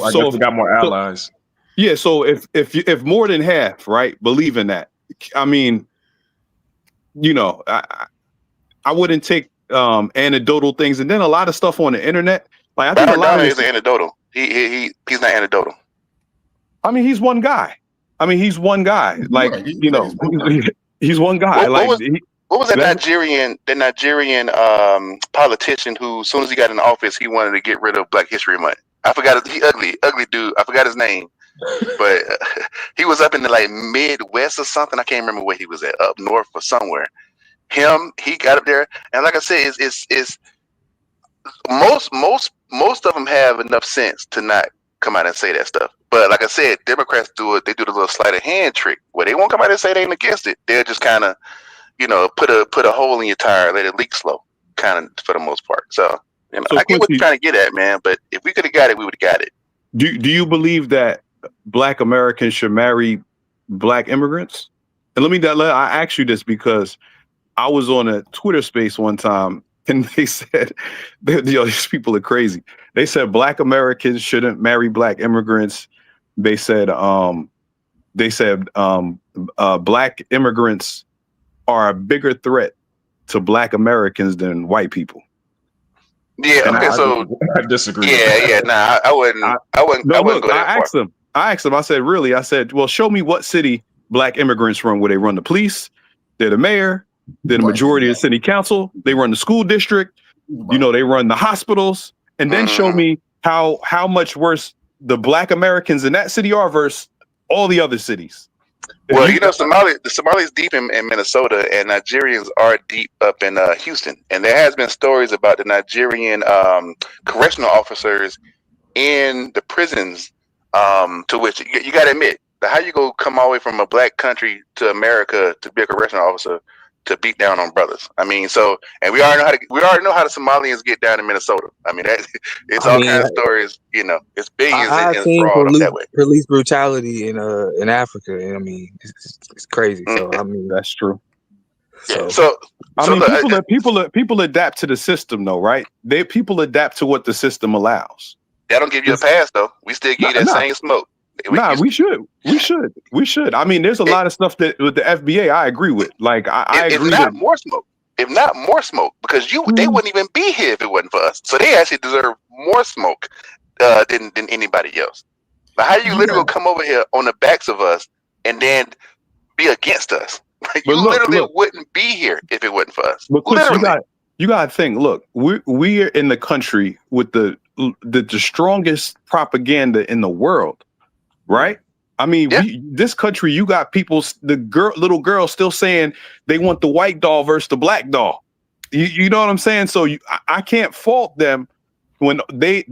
[SPEAKER 13] I guess we got more allies.
[SPEAKER 10] Yeah. So if more than half, right, believe in that, I mean, you know, I wouldn't take anecdotal things, and then a lot of stuff on the internet. Like I think a lot of
[SPEAKER 12] this is anecdotal. He's not anecdotal.
[SPEAKER 10] I mean, he's one guy. Like, you know, he's one guy.
[SPEAKER 12] What was that Nigerian politician who, as soon as he got in office, he wanted to get rid of Black History Month? I forgot. He ugly dude. I forgot his name, but he was up in the like Midwest or something. I can't remember where he was at, up north or somewhere. He got up there, and like I said, it's most of them have enough sense to not come out and say that stuff. But like I said, Democrats do it. They do the little sleight of hand trick where they won't come out and say they ain't against it. They'll just kind of, you know, put a hole in your tire, let it leak slow, kind of for the most part. So, you know, I get what you're trying to get at, man. But if we could have got it, we would have got it.
[SPEAKER 10] Do you believe that black Americans should marry black immigrants? And I ask you this because I was on a Twitter space one time and they said, these people are crazy. They said black Americans shouldn't marry black immigrants. They said black immigrants are a bigger threat to black Americans than white people.
[SPEAKER 12] Yeah.
[SPEAKER 10] And
[SPEAKER 13] I disagree.
[SPEAKER 12] Yeah. Nah, I wouldn't. I wouldn't go that far.
[SPEAKER 10] I asked him. I said, really? I said, well, show me what city black immigrants run. Where they run the police, they're the mayor, they're the majority of the city council, they run the school district. You know, they run the hospitals, and then show me how much worse the black Americans in that city are versus all the other cities.
[SPEAKER 12] Well, you know, the Somalis deep in Minnesota, and Nigerians are deep up in Houston. And there has been stories about the Nigerian correctional officers in the prisons, to which you got to admit, how you go come all the way from a black country to America to be a correctional officer to beat down on brothers. I mean, so, and we already know how the Somalians get down in Minnesota. I mean, it's all kinds of stories. You know, it's billions
[SPEAKER 11] I've
[SPEAKER 12] in
[SPEAKER 11] seen
[SPEAKER 12] fraud up that way.
[SPEAKER 11] police brutality in Africa, and I mean, it's crazy. So I mean,
[SPEAKER 10] that's true.
[SPEAKER 12] So
[SPEAKER 10] I mean, people adapt to the system, though, right? People adapt to what the system allows.
[SPEAKER 12] That don't give you a pass, though. We still give you that same smoke.
[SPEAKER 10] We should. I mean, there's a lot of stuff that with the FBA I agree with. Like I agree.
[SPEAKER 12] If not more smoke, because they wouldn't even be here if it wasn't for us. So they actually deserve more smoke than anybody else. But how you literally come over here on the backs of us and then be against us? Like, you literally wouldn't be here if it wasn't for us.
[SPEAKER 10] But Chris, you got to think. Look, we are in the country with the strongest propaganda in the world. Right? I mean, this country, you got people, little girls still saying they want the white doll versus the black doll. You know what I'm saying? So I can't fault them when they've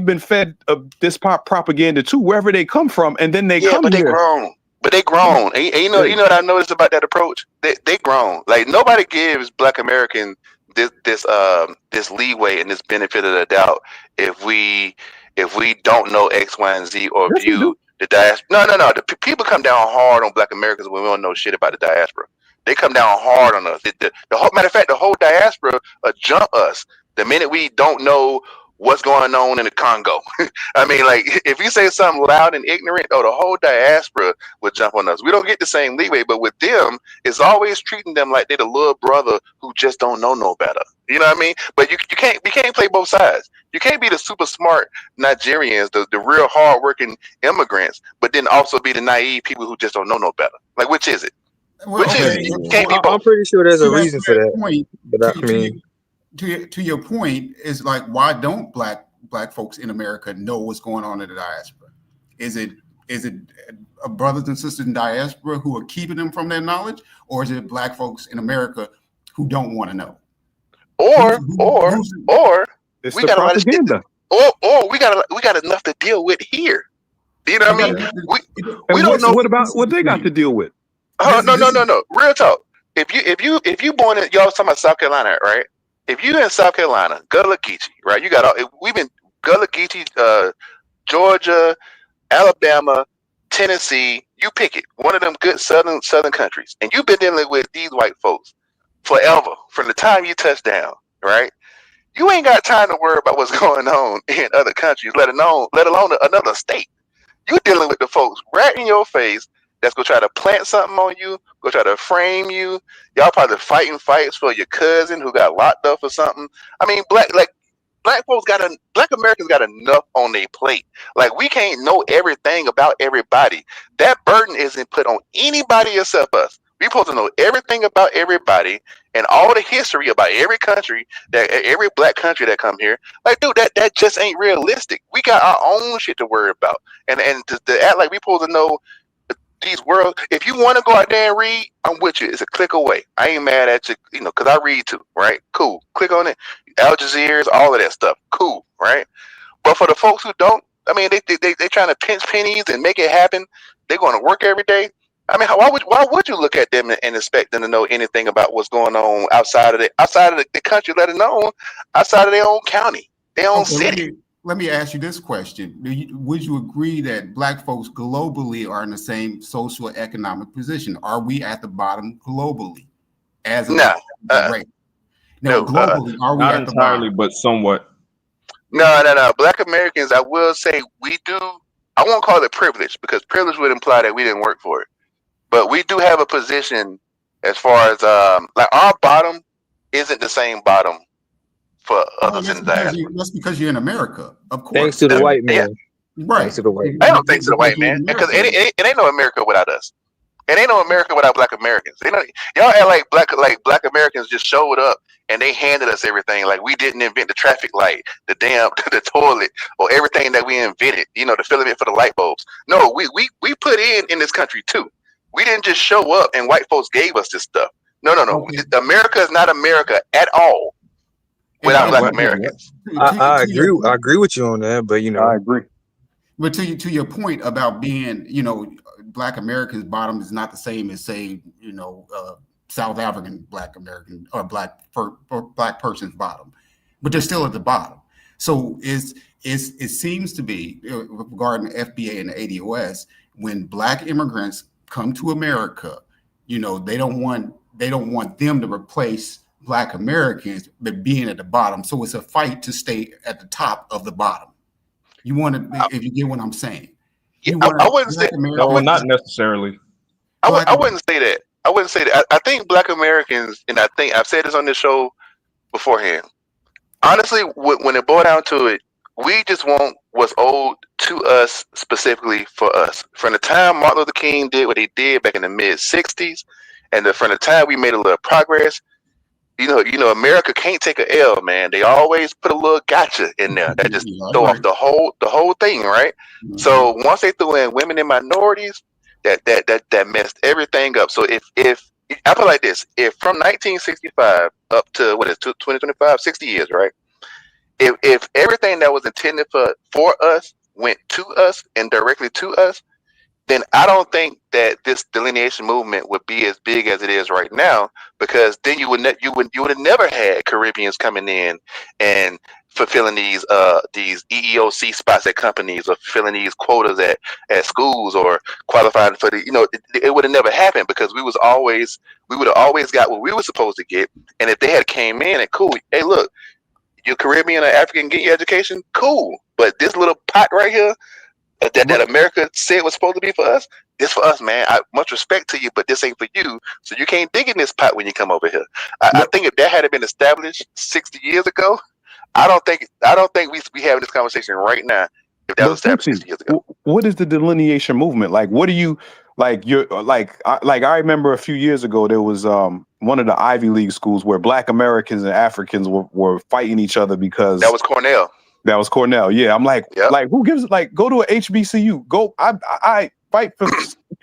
[SPEAKER 10] been fed this propaganda too, wherever they come from, and then they come here.
[SPEAKER 12] But they grown. And you know what I noticed about that approach? They grown. Like, nobody gives black American this leeway and this benefit of the doubt if we don't know X, Y, and Z, or view The diaspora. No. The people come down hard on Black Americans when we don't know shit about the diaspora. They come down hard on us. The whole matter of fact, the whole diaspora jump us the minute we don't know what's going on in the Congo. I mean, like, if you say something loud and ignorant, the whole diaspora would jump on us. We don't get the same leeway, but with them, it's always treating them like they're the little brother who just don't know no better. You know what I mean? But you can't play both sides. You can't be the super smart Nigerians, the real hardworking immigrants, but then also be the naive people who just don't know no better. Like, which is it?
[SPEAKER 6] Well,
[SPEAKER 12] Which is it? You can't be
[SPEAKER 11] I'm
[SPEAKER 12] both.
[SPEAKER 11] pretty sure there's a
[SPEAKER 6] To
[SPEAKER 11] reason for that.
[SPEAKER 6] point,
[SPEAKER 11] But I mean,
[SPEAKER 6] to your point is like, why don't black folks in America know what's going on in the diaspora? Is it brothers and sisters in diaspora who are keeping them from their knowledge, or is it black folks in America who don't want to know?
[SPEAKER 12] Or
[SPEAKER 10] It's
[SPEAKER 12] we
[SPEAKER 10] the
[SPEAKER 12] got a lot of shit.
[SPEAKER 10] propaganda.
[SPEAKER 12] Or we got enough to deal with here. You know what I mean? We don't know.
[SPEAKER 10] What about what they got to deal with?
[SPEAKER 12] No. Real talk. If you born in, y'all was talking about South Carolina, right? If you in South Carolina, Gullah Geechee, right? You got we've been Gullah Geechee, Georgia, Alabama, Tennessee. You pick it. One of them good southern countries, and you've been dealing with these white folks forever from the time you touch down, right? You ain't got time to worry about what's going on in other countries, let alone another state. You dealing with the folks right in your face that's gonna try to plant something on you, go try to frame you. Y'all probably fighting fights for your cousin who got locked up for something. I mean, black Americans got enough on their plate. Like, we can't know everything about everybody. That burden isn't put on anybody except us. We supposed to know everything about everybody and all the history about every country, that every black country that come here. Like, dude, that just ain't realistic. We got our own shit to worry about, and to act like we supposed to know these worlds. If you want to go out there and read, I'm with you. It's a click away. I ain't mad at you, because I read too, right? Cool. Click on it. Al Jazeera, all of that stuff. Cool, right? But for the folks who don't, I mean, they trying to pinch pennies and make it happen. They're going to work every day. I mean, why would you look at them and expect them to know anything about what's going on outside of the country, let alone outside of their own county, their own city?
[SPEAKER 6] Let me ask you this question. Would you agree that black folks globally are in the same social economic position? Are we at the bottom globally as a race? No, globally, are we
[SPEAKER 13] not
[SPEAKER 6] at the
[SPEAKER 13] entirely,
[SPEAKER 6] bottom?
[SPEAKER 13] but somewhat.
[SPEAKER 12] No. Black Americans, I will say, we do. I won't call it privilege, because privilege would imply that we didn't work for it. But we do have a position as far as like, our bottom isn't the same bottom for others in the diaspora.
[SPEAKER 6] That's because you're in America, of course.
[SPEAKER 11] thanks to the white man.
[SPEAKER 6] Right.
[SPEAKER 11] Thanks to the white man.
[SPEAKER 12] I don't think to the white man, because it ain't no America without us. It ain't no America without black Americans. Y'all act like black Americans just showed up and they handed us everything. Like, we didn't invent the traffic light, the the toilet, or everything that we invented. The filament for the light bulbs. No, we put in this country too. We didn't just show up and white folks gave us this stuff. No. Okay. America is not America at all without black Americans.
[SPEAKER 11] I agree with you on that, but
[SPEAKER 10] I agree.
[SPEAKER 6] But to your point about being, black Americans' bottom is not the same as, say, South African black American or black person's bottom, but they're still at the bottom. So it seems to be, regarding the FBA and the ADOS, when black immigrants come to America, they don't want them to replace black Americans, but being at the bottom. So it's a fight to stay at the top of the bottom. You want to, if you get what I'm saying.
[SPEAKER 12] I wouldn't say
[SPEAKER 13] no, not necessarily.
[SPEAKER 12] I wouldn't say that. I think black Americans, and I think I've said this on this show beforehand. Honestly, when it boiled down to it, we just want what's owed to us, specifically for us. From the time Martin Luther King did what he did back in the mid-'60s, and from the time we made a little progress, America can't take a L, man. They always put a little gotcha in there that just throw off the whole thing, right? Mm-hmm. So once they threw in women and minorities, that messed everything up. So if I put it like this, if from 1965 up to 2025, 60 years, right? If everything that was intended for us went to us and directly to us, then I don't think that this delineation movement would be as big as it is right now, because then you would have never had Caribbeans coming in and fulfilling these EEOC spots at companies, or fulfilling these quotas at schools, or qualifying for the, it would have never happened, because we would have always got what we were supposed to get. And if they had came in and cool, hey, look, you're Caribbean or African, get your education, cool. But this little pot right here that America said was supposed to be for us, this for us, man. Much respect to you, but this ain't for you. So you can't dig in this pot when you come over here. I think if that had been established 60 years ago, I don't think we having this conversation right now if that was established 60 years ago.
[SPEAKER 10] What is the delineation movement? Like, what do you like? I remember a few years ago there was one of the Ivy League schools where Black Americans and Africans were fighting each other because
[SPEAKER 12] that was Cornell.
[SPEAKER 10] That was Cornell. Yeah, I'm like, who gives go to a HBCU? Go, I fight for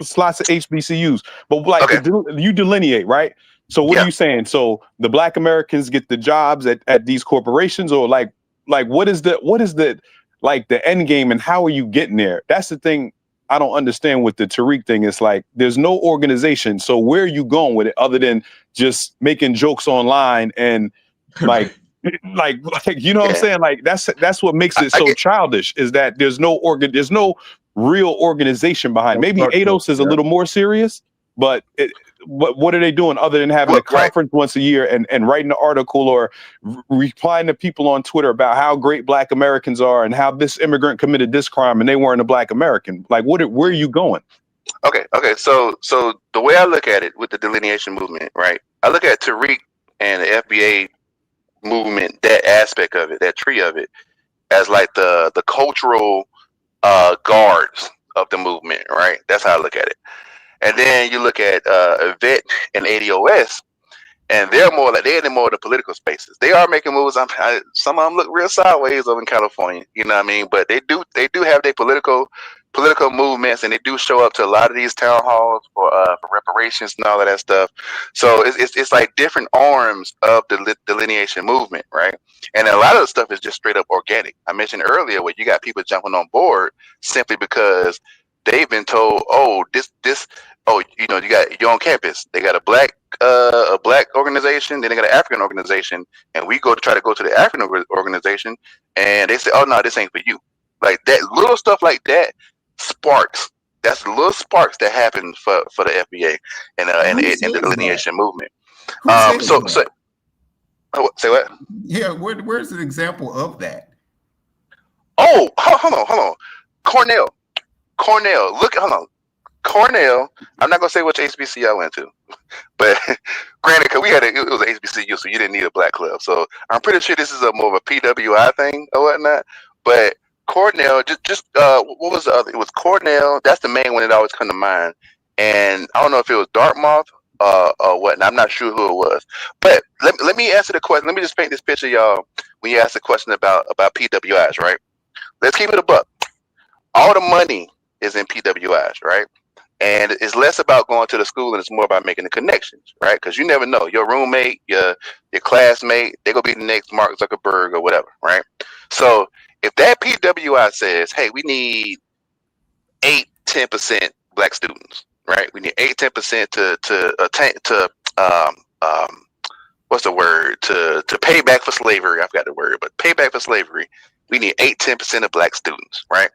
[SPEAKER 10] slots of HBCUs, but you delineate, right? So what are you saying? So the Black Americans get the jobs at these corporations, or like what is the like the end game, and how are you getting there? That's the thing I don't understand with the Tariq thing. It's like there's no organization. So where are you going with it other than just making jokes online and like you know what I'm saying? Like that's what makes it so childish, is that there's no real organization behind. Maybe ADOS is a little more serious, but what are they doing other than having a conference once a year and writing an article or replying to people on Twitter about how great Black Americans are and how this immigrant committed this crime and they weren't a Black American? Like, where are you going?
[SPEAKER 12] Okay. So the way I look at it with the delineation movement, right? I look at Tariq and the FBA movement, that aspect of it, that tree of it, as like the cultural guards of the movement, right? That's how I look at it. And then you look at Vet and ADOS, and they're more of the political spaces. They are making moves. Some of them look real sideways over in California, you know what I mean? But they do have their political movements, and they do show up to a lot of these town halls for reparations and all of that stuff. So it's like different arms of the delineation movement, right? And a lot of the stuff is just straight up organic. I mentioned earlier where you got people jumping on board simply because they've been told, you're on campus. They got a black organization, then they got an African organization, and we try to go to the African organization, and they say, oh no, this ain't for you. Like that little stuff like that sparks. That's the little sparks that happen for the FBA and the delineation movement. Say what?
[SPEAKER 6] Yeah, where's an example of that?
[SPEAKER 12] Oh, hold on. Cornell. Hold on. Cornell. I'm not gonna say which HBCU I went to, but granted, because it was an HBCU, so you didn't need a black club. So I'm pretty sure this is more of a PWI thing or whatnot. But Cornell, what was the other? It was Cornell. That's the main one that always come to mind. And I don't know if it was Dartmouth or what. I'm not sure who it was. But let me answer the question. Let me just paint this picture, y'all. When you ask the question about PWIs, right? Let's keep it a buck. All the money is in PWIs, right? And it's less about going to the school and it's more about making the connections, right? Because you never know. Your roommate, your classmate, they're going to be the next Mark Zuckerberg or whatever, right? So if that PWI says, hey, we need 8-10% black students, right? We need 8-10% to what's the word? To pay back for slavery. I forgot the word, but pay back for slavery. We need 8-10% of black students, right?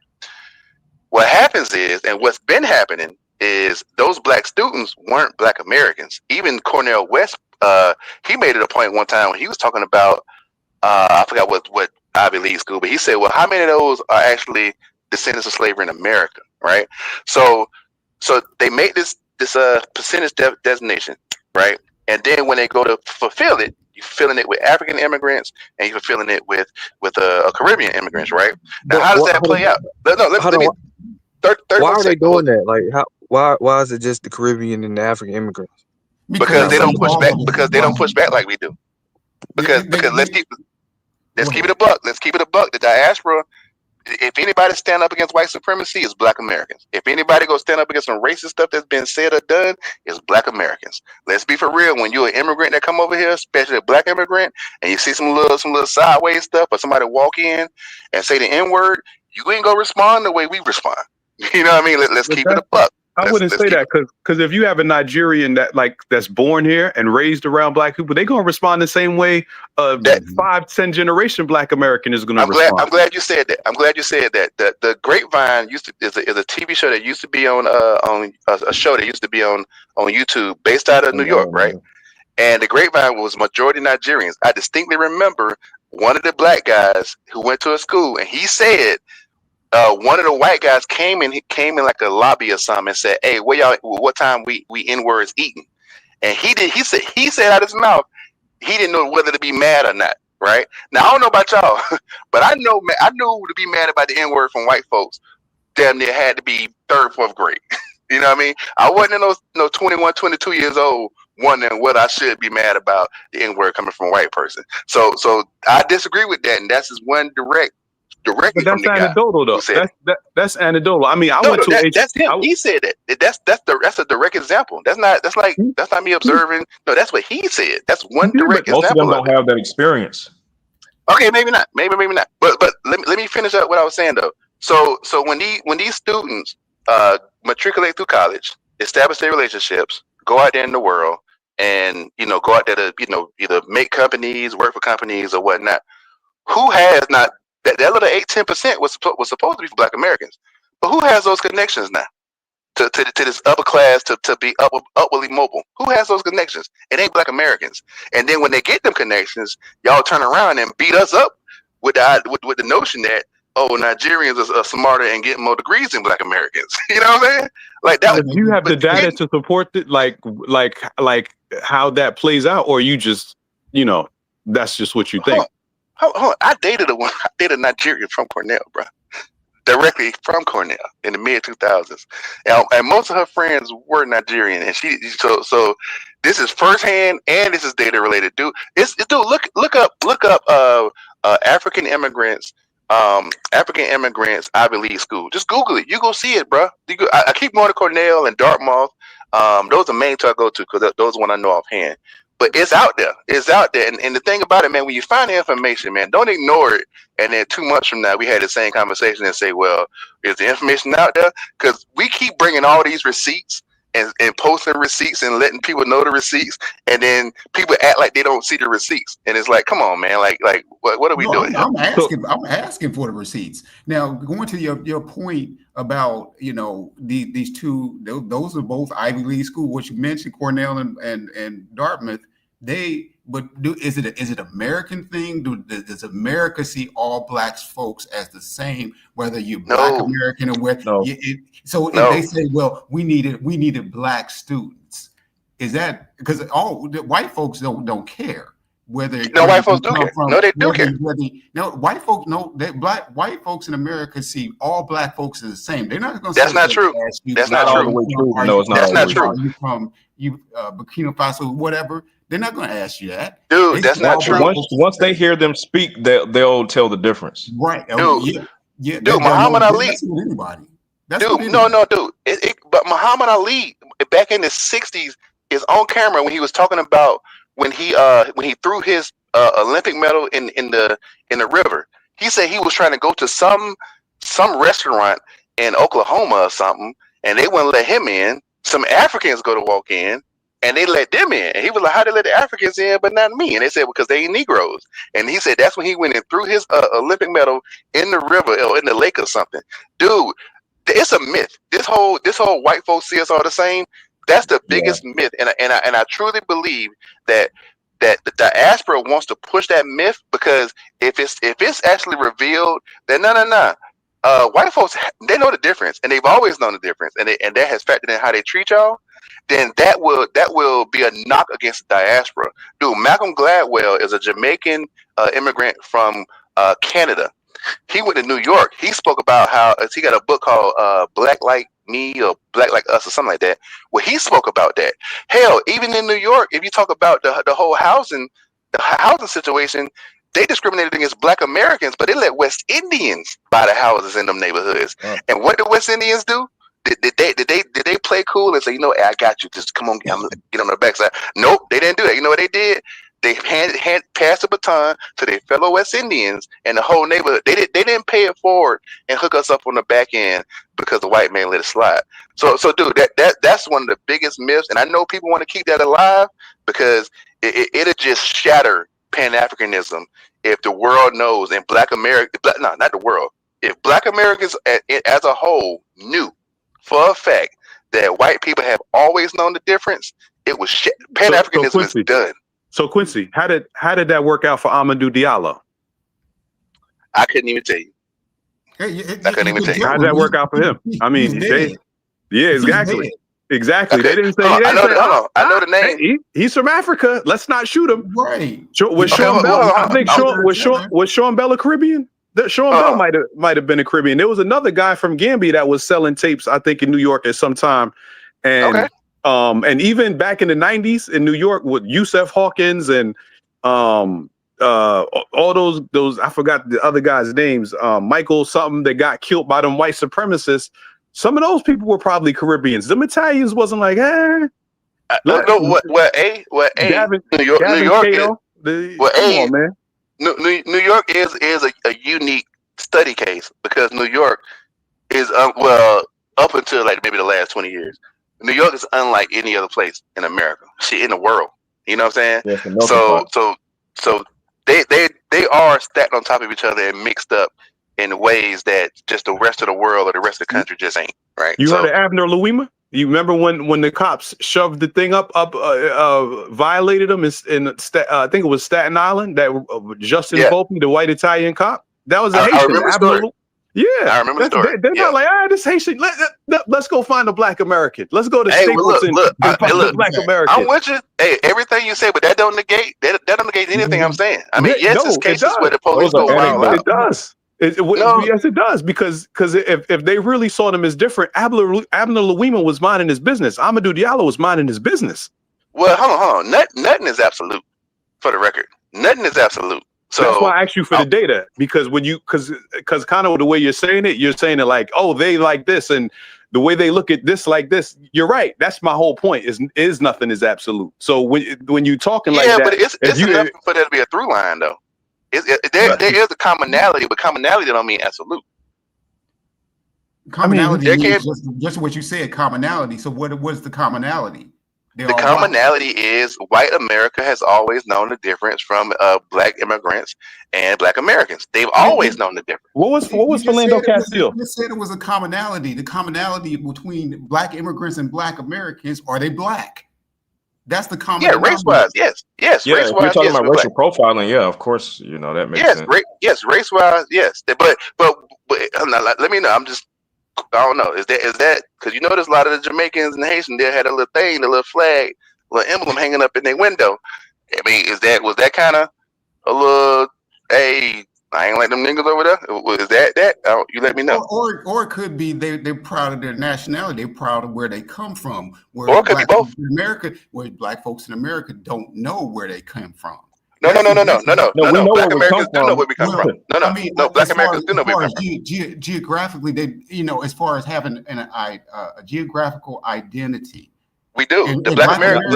[SPEAKER 12] What happens is, and what's been happening is, those black students weren't Black Americans. Even Cornell West, he made it a point one time when he was talking about, I forgot what Ivy League school, but he said, well, how many of those are actually descendants of slavery in America, right? So they make this percentage designation, right? And then when they go to fulfill it, you're filling it with African immigrants and you're filling it with Caribbean immigrants, right? Now, how does that play out?
[SPEAKER 11] Why are they doing that? Like, why is it just the Caribbean and the African immigrants?
[SPEAKER 12] Because they don't push back. Because they don't push back like we do. Because let's keep it a buck. Let's keep it a buck. The diaspora. If anybody stand up against white supremacy, it's Black Americans. If anybody go stand up against some racist stuff that's been said or done, it's Black Americans. Let's be for real. When you're an immigrant that come over here, especially a Black immigrant, and you see some little sideways stuff, or somebody walk in and say the N-word, you ain't gonna respond the way we respond. You know what I mean? Let's keep it a buck.
[SPEAKER 10] I wouldn't say that because if you have a Nigerian that's born here and raised around black people, they're gonna respond the same way 5-10 generation black American is gonna respond.
[SPEAKER 12] I'm glad you said that. I'm glad you said that. The Grapevine is a TV show that used to be on a show that used to be on YouTube based out of New York, right? And the Grapevine was majority Nigerians. I distinctly remember one of the black guys who went to a school, and he said one of the white guys came in like a lobby or something and said, "Hey, what time we N-words eating?" And he said out of his mouth, he didn't know whether to be mad or not. Right now, I don't know about y'all, but I knew to be mad about the N-word from white folks, damn near had to be 3rd, 4th grade. You know what I mean? I wasn't no 21, 22 years old wondering what I should be mad about the N-word coming from a white person. So I disagree with that, and that's just one directly
[SPEAKER 10] But
[SPEAKER 12] from
[SPEAKER 10] that's
[SPEAKER 12] the guy
[SPEAKER 10] anecdotal, though.
[SPEAKER 12] who said
[SPEAKER 10] That's anecdotal. I mean,
[SPEAKER 12] that's him. He said that. That's a direct example. That's not me observing. No, that's what he said. That's one direct example.
[SPEAKER 13] Most of them don't have that experience.
[SPEAKER 12] Okay, maybe not. Maybe not. But let me finish up what I was saying though. So when these students matriculate through college, establish their relationships, go out there in the world, and go out there to either make companies, work for companies, or whatnot. Who has not that little 8-10% was supposed to be for Black Americans, but who has those connections now to this upper class to be upwardly mobile? Who has those connections? It ain't Black Americans. And then when they get them connections, y'all turn around and beat us up with the notion that Nigerians are smarter and getting more degrees than Black Americans. You know what I'm saying? Like that.
[SPEAKER 10] Do you have the data to support it? Like how that plays out, or you just that's just what you think?
[SPEAKER 12] Hold on. I dated a Nigerian from Cornell, bro. Directly from Cornell in the mid 2000s, and most of her friends were Nigerian, and so this is firsthand and this is data related. Dude, look up African immigrants Ivy League school. Just Google it. You go see it, bro. I keep going to Cornell and Dartmouth. Those are main two I go to because those are one I know offhand. But it's out there. It's out there. And the thing about it, man, when you find the information, man, don't ignore it. And then 2 months from now, we had the same conversation and say, well, is the information out there? Because we keep bringing all these receipts and posting receipts and letting people know the receipts. And then people act like they don't see the receipts. And it's like, come on, man. Like what are we doing?
[SPEAKER 6] I'm asking for the receipts. Now, going to your point about, these two, those are both Ivy League school, what you mentioned, Cornell and Dartmouth. Is it American thing? Does America see all Black folks as the same, whether you're Black American or where?
[SPEAKER 13] No.
[SPEAKER 6] If they say, well, we needed Black students, is that because all the white folks don't care whether?
[SPEAKER 12] No, white folks do care. No, they do care.
[SPEAKER 6] No, white folks white folks in America see all Black folks as the same. They're not going to.
[SPEAKER 12] That's not true. That's not true.
[SPEAKER 13] No, it's not.
[SPEAKER 12] That's not true.
[SPEAKER 6] Are you from Burkina Faso, whatever? They're not going to ask you that,
[SPEAKER 12] dude. That's not true.
[SPEAKER 13] Once they hear them speak, they'll tell the difference,
[SPEAKER 6] right?
[SPEAKER 12] Dude, dude, Muhammad Ali.
[SPEAKER 6] Anybody.
[SPEAKER 12] Dude, no, dude. But Muhammad Ali, back in the '60s, is on camera when he was talking about when he threw his Olympic medal in the river. He said he was trying to go to some restaurant in Oklahoma or something, and they wouldn't let him in. Some Africans go to walk in, and they let them in. And he was like, "How they let the Africans in, but not me?" And they said, "Because they ain't Negroes." And he said that's when he went and threw his Olympic medal in the river or in the lake or something. Dude, it's a myth. This whole white folks see us all the same. That's the biggest myth, and I truly believe that the diaspora wants to push that myth, because if it's actually revealed that no. White folks, they know the difference, and they've always known the difference, and that has factored in how they treat y'all. Then that will be a knock against the diaspora. Dude, Malcolm Gladwell is a Jamaican immigrant from Canada. He went to New York. He spoke about how he got a book called Black Like Me or Black Like Us or something like that, where he spoke about that. Hell, even in New York, if you talk about the whole housing situation, they discriminated against Black Americans, but they let West Indians buy the houses in them neighborhoods. And what did West Indians do? Did they play cool and say, hey, I got you, just come on, get on the backside? Nope, they didn't do that. You know what they did? They passed the baton to their fellow West Indians and the whole neighborhood. They didn't pay it forward and hook us up on the back end because the white man let it slide. So dude, that's one of the biggest myths, and I know people want to keep that alive because it'll just shatter Pan-Africanism if the world knows, and Black America, no, not the world. If Black Americans as a whole knew for a fact that white people have always known the difference, it was Pan-Africanism is done.
[SPEAKER 10] So Quincy, how did that work out for Amadou Diallo?
[SPEAKER 12] I couldn't even tell you. I couldn't even tell you.
[SPEAKER 10] How did that work out for him? I mean, exactly. Exactly.
[SPEAKER 12] Okay.
[SPEAKER 10] They didn't say.
[SPEAKER 12] I know the name.
[SPEAKER 10] Hey, he's from Africa. Let's not shoot him.
[SPEAKER 6] Right.
[SPEAKER 10] Was Sean Bell? I think was Sean Bell a Caribbean? Sean Bell might have been a Caribbean. There was another guy from Gambia that was selling tapes, I think, in New York at some time, and and even back in the 90s in New York with Yusef Hawkins and all those I forgot the other guys' names, Michael something that got killed by them white supremacists. Some of those people were probably Caribbeans. Them Italians wasn't like, New York
[SPEAKER 12] is a unique study case because New York is up until like maybe the last 20 years. New York is unlike any other place in America, in the world. You know what I'm saying? So they are stacked on top of each other and mixed up in ways that just the rest of the world or the rest of the country just ain't, right?
[SPEAKER 10] You heard of Abner Louima? You remember when the cops shoved the thing up, violated him in I think it was Staten Island, that Justin Volpe, the white Italian cop? That was a Haitian.
[SPEAKER 12] I remember the story.
[SPEAKER 10] They're not like, this Haitian. Let's go find a Black American. Let's go to Staples and find a Black American.
[SPEAKER 12] I'm with you. Hey, everything you say, but that don't negate anything I'm saying. I mean, yes, it's cases where the police go wild out.
[SPEAKER 10] It does. Yes, it does, because if they really saw them as different, Abner Louima was minding his business. Amadou Diallo was minding his business.
[SPEAKER 12] Well, hold on. Nothing is absolute, for the record. Nothing is absolute. So
[SPEAKER 10] that's why I asked you for the data, because because kind of the way you're saying it like, oh, they like this, and the way they look at this like this. You're right. That's my whole point. Is nothing is absolute. So when you talking like that,
[SPEAKER 12] but it's enough for there to be a through line though. There is a commonality, but commonality don't mean absolute.
[SPEAKER 6] Commonality is just what you said, commonality. So what is the commonality?
[SPEAKER 12] The commonality is white America has always known the difference from Black immigrants and Black Americans. They've always known the difference.
[SPEAKER 10] What was Philando Castile?
[SPEAKER 6] You said it was a commonality. The commonality between Black immigrants and Black Americans, are they Black? That's the commonality.
[SPEAKER 12] Yeah, race-wise, yes.
[SPEAKER 13] Yeah, if we're talking about racial profiling, yeah, of course, that makes sense.
[SPEAKER 12] Yes, race-wise, yes. But let me know. I don't know. Is that because there's a lot of the Jamaicans and Haitians there had a little thing, a little flag, a little emblem hanging up in their window. I mean, was that kind of a little, hey, I ain't like them niggas over there? Is that? You let me know.
[SPEAKER 6] Or it could be they're proud of their nationality. They're proud of where they come from.
[SPEAKER 12] Or it could be both.
[SPEAKER 6] In America, where Black folks in America don't know where they come from.
[SPEAKER 12] No.
[SPEAKER 10] We know
[SPEAKER 12] Black
[SPEAKER 10] where
[SPEAKER 12] Americans do know where we come from. No. Black Americans do know where we come
[SPEAKER 6] from. Geographically, they, as far as having a geographical identity.
[SPEAKER 12] We do. The Black Americans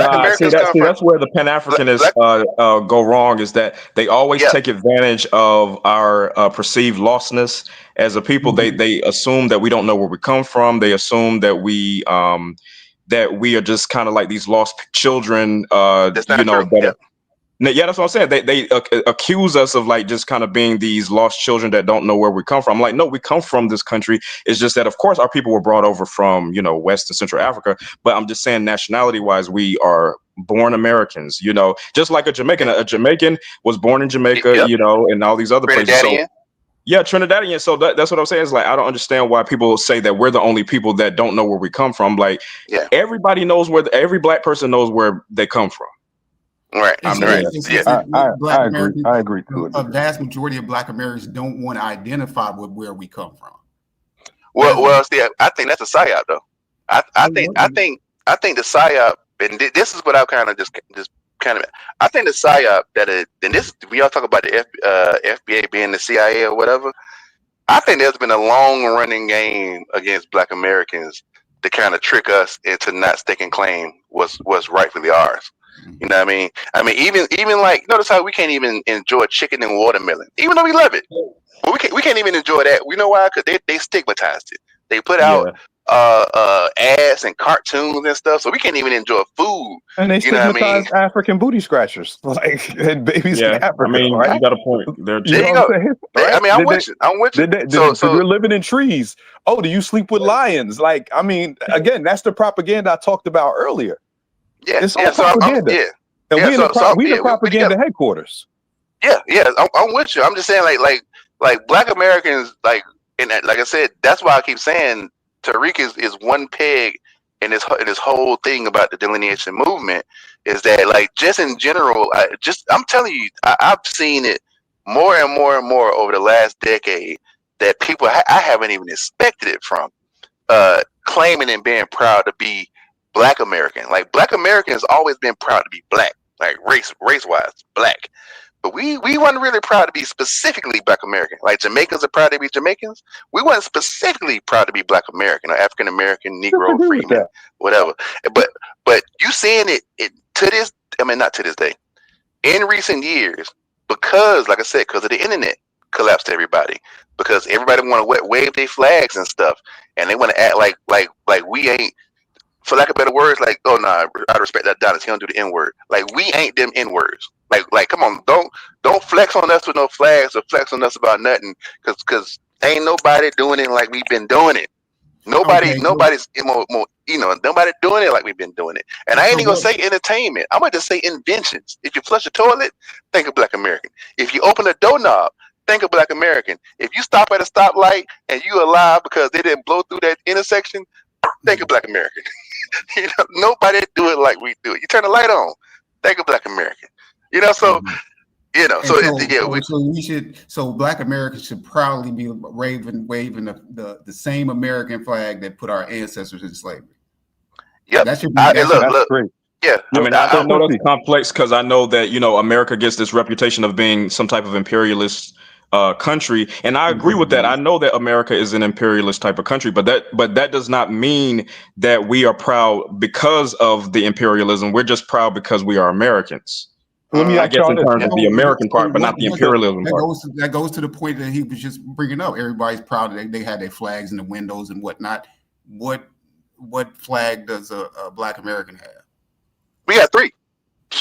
[SPEAKER 13] that's where the Pan-Africanists go wrong, is that they always take advantage of our perceived lostness as a people. They assume that we don't know where we come from. They assume that we are just kind of like these lost children.
[SPEAKER 12] That's not true.
[SPEAKER 13] Yeah, that's what I'm saying. They accuse us of like just kind of being these lost children that don't know where we come from. I'm like, no, we come from this country. It's just that, of course, our people were brought over from, West and Central Africa. But I'm just saying, nationality wise, we are born Americans, just like a Jamaican. A Jamaican was born in Jamaica, and all these other places. So, yeah, Trinidadian. So that's what I'm saying. Is like, I don't understand why people say that we're the only people that don't know where we come from. Like, everybody knows every Black person knows where they come from.
[SPEAKER 12] Right,
[SPEAKER 10] I agree.
[SPEAKER 6] A vast majority of Black Americans don't want to identify with where we come from.
[SPEAKER 12] Well, see, I think that's a psyop, though. I think the psyop, and this is what I kind of just kind of. I think the psyop and this we all talk about the FBA being the CIA or whatever. I think there's been a long running game against Black Americans to kind of trick us into not staking claim what's rightfully ours. You know what I mean? I mean, even like notice how we can't even enjoy chicken and watermelon, even though we love it. But we can't even enjoy that. We know why? Because they stigmatized it. They put out ads and cartoons and stuff, so we can't even enjoy food.
[SPEAKER 10] And they
[SPEAKER 12] You know what I mean?
[SPEAKER 10] stigmatize African booty scratchers, like and babies in Africa.
[SPEAKER 13] I mean,
[SPEAKER 10] right?
[SPEAKER 13] you got a point there.
[SPEAKER 12] There you go. I mean, I'm with you. I'm with you. So
[SPEAKER 10] we're living in trees. Oh, do you sleep with lions? Like, I mean, again, that's the propaganda I talked about earlier.
[SPEAKER 12] Yeah,
[SPEAKER 10] it's all propaganda. And we the propaganda headquarters.
[SPEAKER 12] Yeah, I'm with you. I'm just saying, like Black Americans, like I said, that's why I keep saying Tariq is one peg in this whole thing about the delineation movement. Is that like just in general? I'm telling you, I've seen it more and more and more over the last decade that people I haven't even expected it from, claiming and being proud to be Black American. Like Black Americans always been proud to be Black, like race wise Black. But we wasn't really proud to be specifically Black American. Like Jamaicans are proud to be Jamaicans. We wasn't specifically proud to be Black American or African American, Negro, Freeman, whatever. But you seeing it to this, I mean not to this day, in recent years, because like I said, because of the internet collapsed everybody. Because everybody want to wave their flags and stuff, and they want to act like we ain't. For lack of better words, like, oh no, I respect that Donis. He don't do the N word. Like we ain't them N words. Like, come on, don't flex on us with no flags or flex on us about nothing, because ain't nobody doing it like we've been doing it. Nobody's more, nobody doing it like we've been doing it. And I ain't even gonna say entertainment. I'm gonna just say inventions. If you flush a toilet, think of Black American. If you open a doorknob, think of Black American. If you stop at a stoplight and you alive because they didn't blow through that intersection, think of Black American. Nobody do it like we do it. You turn the light on, think of Black American. So
[SPEAKER 6] so Black Americans should proudly be waving the same American flag that put our ancestors in slavery.
[SPEAKER 12] Yep.
[SPEAKER 6] That should be
[SPEAKER 12] look.
[SPEAKER 10] Great.
[SPEAKER 12] Yeah,
[SPEAKER 13] I mean, I know that's complex because I know that America gets this reputation of being some type of imperialist country, and I agree with that. I know that America is an imperialist type of country, but that does not mean that we are proud because of the imperialism. We're just proud because we are Americans. I guess in terms of the American part, but not the imperialism part.
[SPEAKER 6] That goes to the point that he was just bringing up. Everybody's proud that they had their flags in the windows and whatnot. What flag does a Black American have?
[SPEAKER 12] We got three.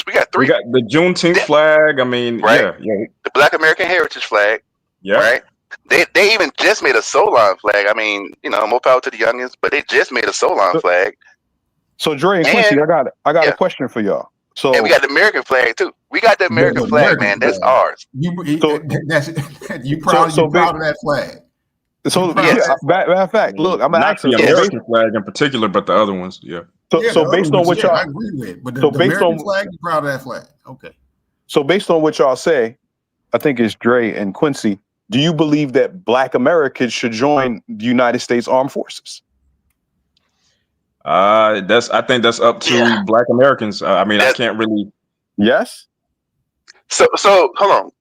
[SPEAKER 12] We got
[SPEAKER 13] the Juneteenth flag. I mean,
[SPEAKER 12] right?
[SPEAKER 13] Yeah.
[SPEAKER 12] The Black American Heritage flag.
[SPEAKER 13] Yeah.
[SPEAKER 12] Right. They even just made a Solon flag. I mean, more power to the youngins, but they just made a Solon flag.
[SPEAKER 10] So Dre and Quincy, I got a question for y'all. So
[SPEAKER 12] and we got the American flag too. We got the American flag, man. That's ours.
[SPEAKER 6] You proud of that flag?
[SPEAKER 10] So matter of fact, look, I'm gonna ask
[SPEAKER 13] the American flag in particular, but the other ones,
[SPEAKER 10] So based on what y'all,
[SPEAKER 6] I agree with, but the American flag, you proud of that flag? Okay.
[SPEAKER 10] So based on what y'all say, I think it's Dre and Quincy. Do you believe that Black Americans should join the United States Armed Forces?
[SPEAKER 13] I think that's up to Black Americans. I mean, I can't really.
[SPEAKER 10] Yes.
[SPEAKER 12] So hold on.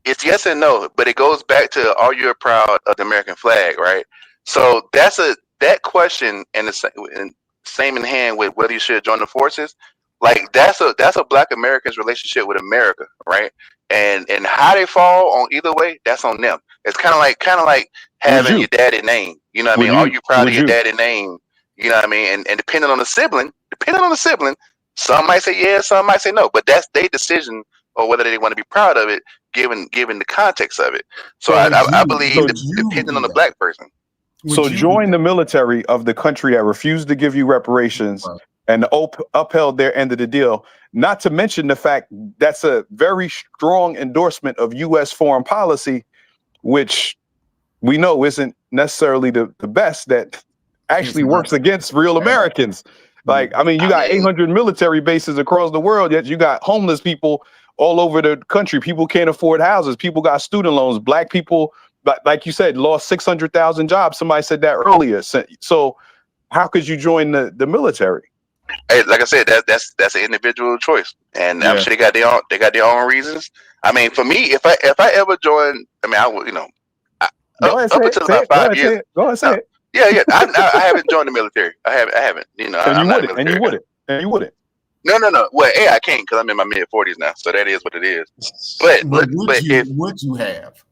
[SPEAKER 12] It's yes and no, but it goes back to are you proud of the American flag, right? So that question and the same in hand with whether you should join the forces. Like that's a Black American's relationship with America, right? And how they fall on either way, that's on them. It's kind of like having your daddy name. You know what I mean? Are you proud of your daddy name? You know what I mean? And depending on the sibling, some might say yes, some might say no. But that's their decision or whether they want to be proud of it, given the context of it. So I believe depending on the Black person.
[SPEAKER 10] So join the military of the country that refused to give you reparations and upheld their end of the deal. Not to mention the fact that's a very strong endorsement of U.S. foreign policy, which we know isn't necessarily the best, that actually works against real Americans. Like, I mean, you got 800 military bases across the world, yet you got homeless people all over the country. People can't afford houses. People got student loans. Black people, like you said, lost 600,000 jobs. Somebody said that earlier. So how could you join the military?
[SPEAKER 12] Hey, like I said, that's an individual choice, and I'm sure they got their own reasons. I mean, for me, if I ever join, I mean, I would, up until about 5 years.
[SPEAKER 10] Go ahead, say it.
[SPEAKER 12] Yeah. I haven't joined the military. I haven't.
[SPEAKER 10] And you wouldn't.
[SPEAKER 12] No. Well, I can't because I'm in my mid-40s now, so that is what it is. But
[SPEAKER 6] But
[SPEAKER 12] if
[SPEAKER 6] would you have?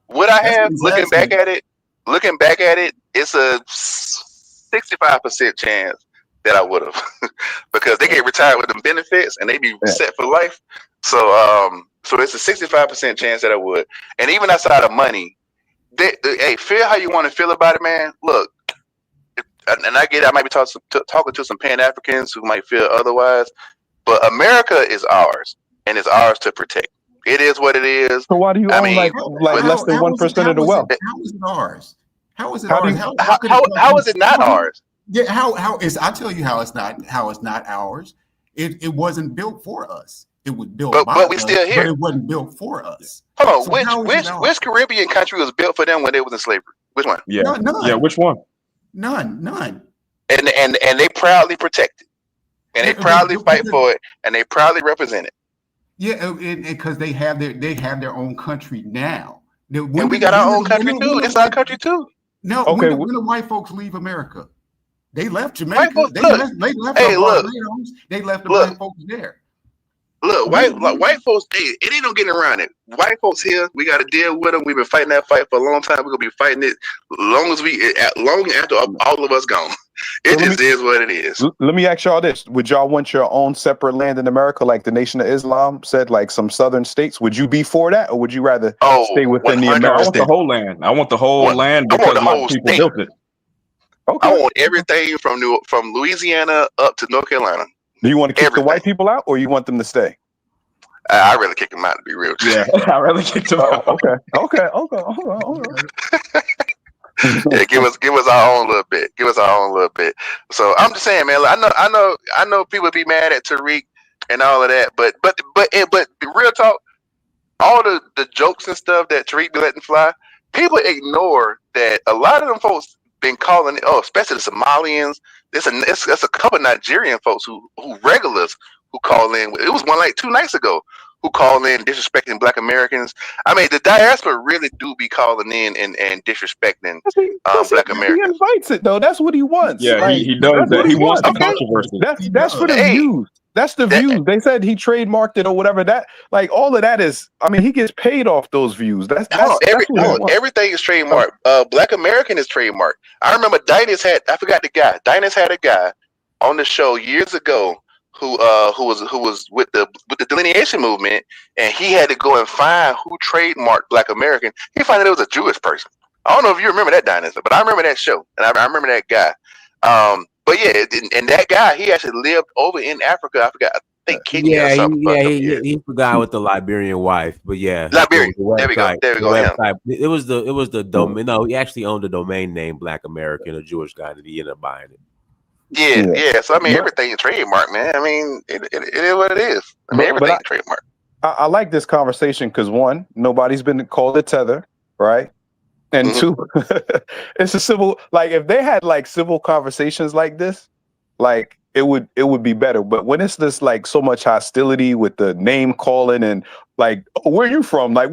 [SPEAKER 12] what I
[SPEAKER 6] That's what
[SPEAKER 12] have
[SPEAKER 6] he's
[SPEAKER 12] looking
[SPEAKER 6] asking.
[SPEAKER 12] back at it, it's a 65% chance that I would have because they get retired with them benefits and they be set for life. So so it's a 65% chance that I would. And even outside of money, hey, feel how you want to feel about it, man. Look, and I get it, I might be talking to some Pan-Africans who might feel otherwise, but America is ours and it's ours to protect. It is what it is.
[SPEAKER 10] So why do you
[SPEAKER 12] I
[SPEAKER 10] own
[SPEAKER 12] mean,
[SPEAKER 10] like less than 1% of the wealth?
[SPEAKER 6] How is it ours? How is it
[SPEAKER 10] How do
[SPEAKER 6] ours?
[SPEAKER 10] you-
[SPEAKER 12] how is it not ours?
[SPEAKER 6] Yeah, how is? I'll tell you how it's not ours. It wasn't built for us. It was built by
[SPEAKER 12] But we
[SPEAKER 6] us,
[SPEAKER 12] still here.
[SPEAKER 6] but it wasn't built for us.
[SPEAKER 12] Hold on,
[SPEAKER 6] So
[SPEAKER 12] which Caribbean country was built for them when they was in slavery? Which one?
[SPEAKER 13] Yeah,
[SPEAKER 6] None.
[SPEAKER 13] yeah. Which one?
[SPEAKER 6] None.
[SPEAKER 12] And they proudly protect it, and they proudly fight for it, and they proudly represent it.
[SPEAKER 6] Yeah, because they have their own country now.
[SPEAKER 12] And we got our own country too. It's our country too.
[SPEAKER 6] No,
[SPEAKER 10] Okay,
[SPEAKER 6] when the white folks leave America, they left
[SPEAKER 12] White
[SPEAKER 6] Jamaica.
[SPEAKER 12] folks,
[SPEAKER 6] They
[SPEAKER 12] look,
[SPEAKER 6] left
[SPEAKER 12] hey,
[SPEAKER 6] our
[SPEAKER 12] look,
[SPEAKER 6] Barbados. They left the
[SPEAKER 12] look.
[SPEAKER 6] black folks there.
[SPEAKER 12] Look, white folks, hey, it ain't no getting around it. White folks here, we got to deal with them. We've been fighting that fight for a long time. We're gonna be fighting it long after all of us gone. It
[SPEAKER 10] So
[SPEAKER 12] just is what it is.
[SPEAKER 10] Let me ask y'all this: would y'all want your own separate land in America, like the Nation of Islam said, like some southern states? Would you be for that, or would you rather stay within the
[SPEAKER 12] 100%.
[SPEAKER 13] No, I want the
[SPEAKER 10] American?
[SPEAKER 13] whole land. I want the whole land
[SPEAKER 12] I want
[SPEAKER 13] because
[SPEAKER 12] the
[SPEAKER 13] my
[SPEAKER 12] whole
[SPEAKER 13] people
[SPEAKER 12] state.
[SPEAKER 13] built it.
[SPEAKER 10] Okay.
[SPEAKER 12] I want everything from Louisiana up to North Carolina.
[SPEAKER 10] Do you want to kick
[SPEAKER 12] Everything.
[SPEAKER 10] the white people out, or you want them to stay?
[SPEAKER 12] I really kick them out, to be real.
[SPEAKER 13] Yeah, I rather kick them out.
[SPEAKER 10] Okay.
[SPEAKER 12] Yeah, give us our own little bit. Give us our own little bit. So I'm just saying, man. I know people be mad at Tariq and all of that, but real talk, all the jokes and stuff that Tariq be letting fly, people ignore that a lot of them folks been calling it. Oh, especially the Somalians. It's a couple Nigerian folks who regulars who call in. It was one like 2 nights ago who call in disrespecting Black Americans. I mean, the diaspora really do be calling in and disrespecting Black Americans.
[SPEAKER 10] He invites it though. That's what he wants.
[SPEAKER 13] Yeah,
[SPEAKER 10] like,
[SPEAKER 13] he does that. He wants the controversy.
[SPEAKER 10] That's for the views. That's the views. They said he trademarked it or whatever. That like all of that is. I mean, he gets paid off those views. That's
[SPEAKER 12] everything is trademarked. Black American is trademarked. I remember I forgot the guy. Dinus had a guy on the show years ago who was with the delineation movement, and he had to go and find who trademarked Black American. He found out it was a Jewish person. I don't know if you remember that, Dinus, but I remember that show, and I remember that guy. But yeah, and that guy, he actually lived over in Africa. I forgot. I think Kenya or something.
[SPEAKER 4] He forgot with the Liberian wife, but yeah,
[SPEAKER 12] Liberian. There we go.
[SPEAKER 4] It was the domain. No, he actually owned the domain name Black American, a Jewish guy, that he ended up buying it.
[SPEAKER 12] Yeah. So I mean, everything is trademark, man. I mean, it is what it is. I mean, everything is trademark.
[SPEAKER 10] I like this conversation because one, nobody's been called a tether, right? And two, it's a civil. Like if they had like civil conversations like this, like it would be better. But when it's this like so much hostility with the name calling and like, oh, where you from? Like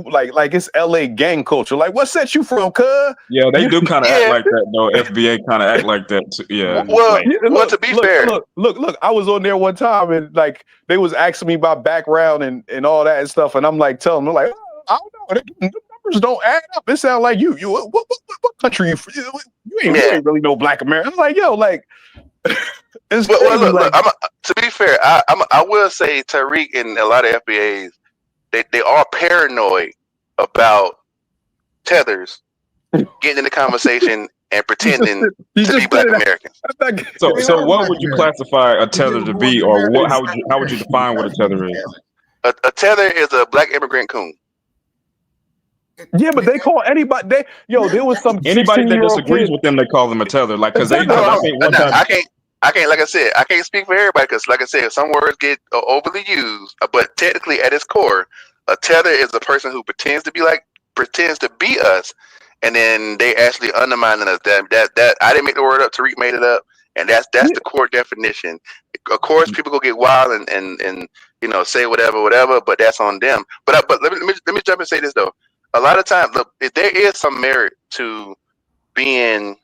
[SPEAKER 10] it's LA gang culture. Like, what set you from, cuz?
[SPEAKER 13] Yeah, they do kind of act like that though. FBA kind of act like that too. Yeah.
[SPEAKER 12] Well, to be fair,
[SPEAKER 10] look. I was on there one time and like they was asking me about background and all that and stuff, and I'm like telling them like, I don't know. Numbers don't add up. It sounds like you. What country you from? You ain't really no Black American. I'm like, yo, like.
[SPEAKER 12] Look, to be fair, I will say Tariq and a lot of FBAs, they are paranoid about tethers getting in the conversation and pretending to be Black Americans.
[SPEAKER 13] So what would you classify a tether to be, or what? How would you define what a tether is?
[SPEAKER 12] A tether is a Black immigrant coon.
[SPEAKER 10] Yeah, but they call anybody. There was some
[SPEAKER 13] anybody that disagrees with them, they call them a tether. Like because they.
[SPEAKER 12] I can't. Like I said, I can't speak for everybody because, like I said, some words get overly used. But technically, at its core, a tether is a person who pretends to be us, and then they actually undermining us. That I didn't make the word up. Tariq made it up, and that's the core definition. Of course, people go get wild and say whatever, but that's on them. But let me jump and say this though. A lot of times, look, if there is some merit to being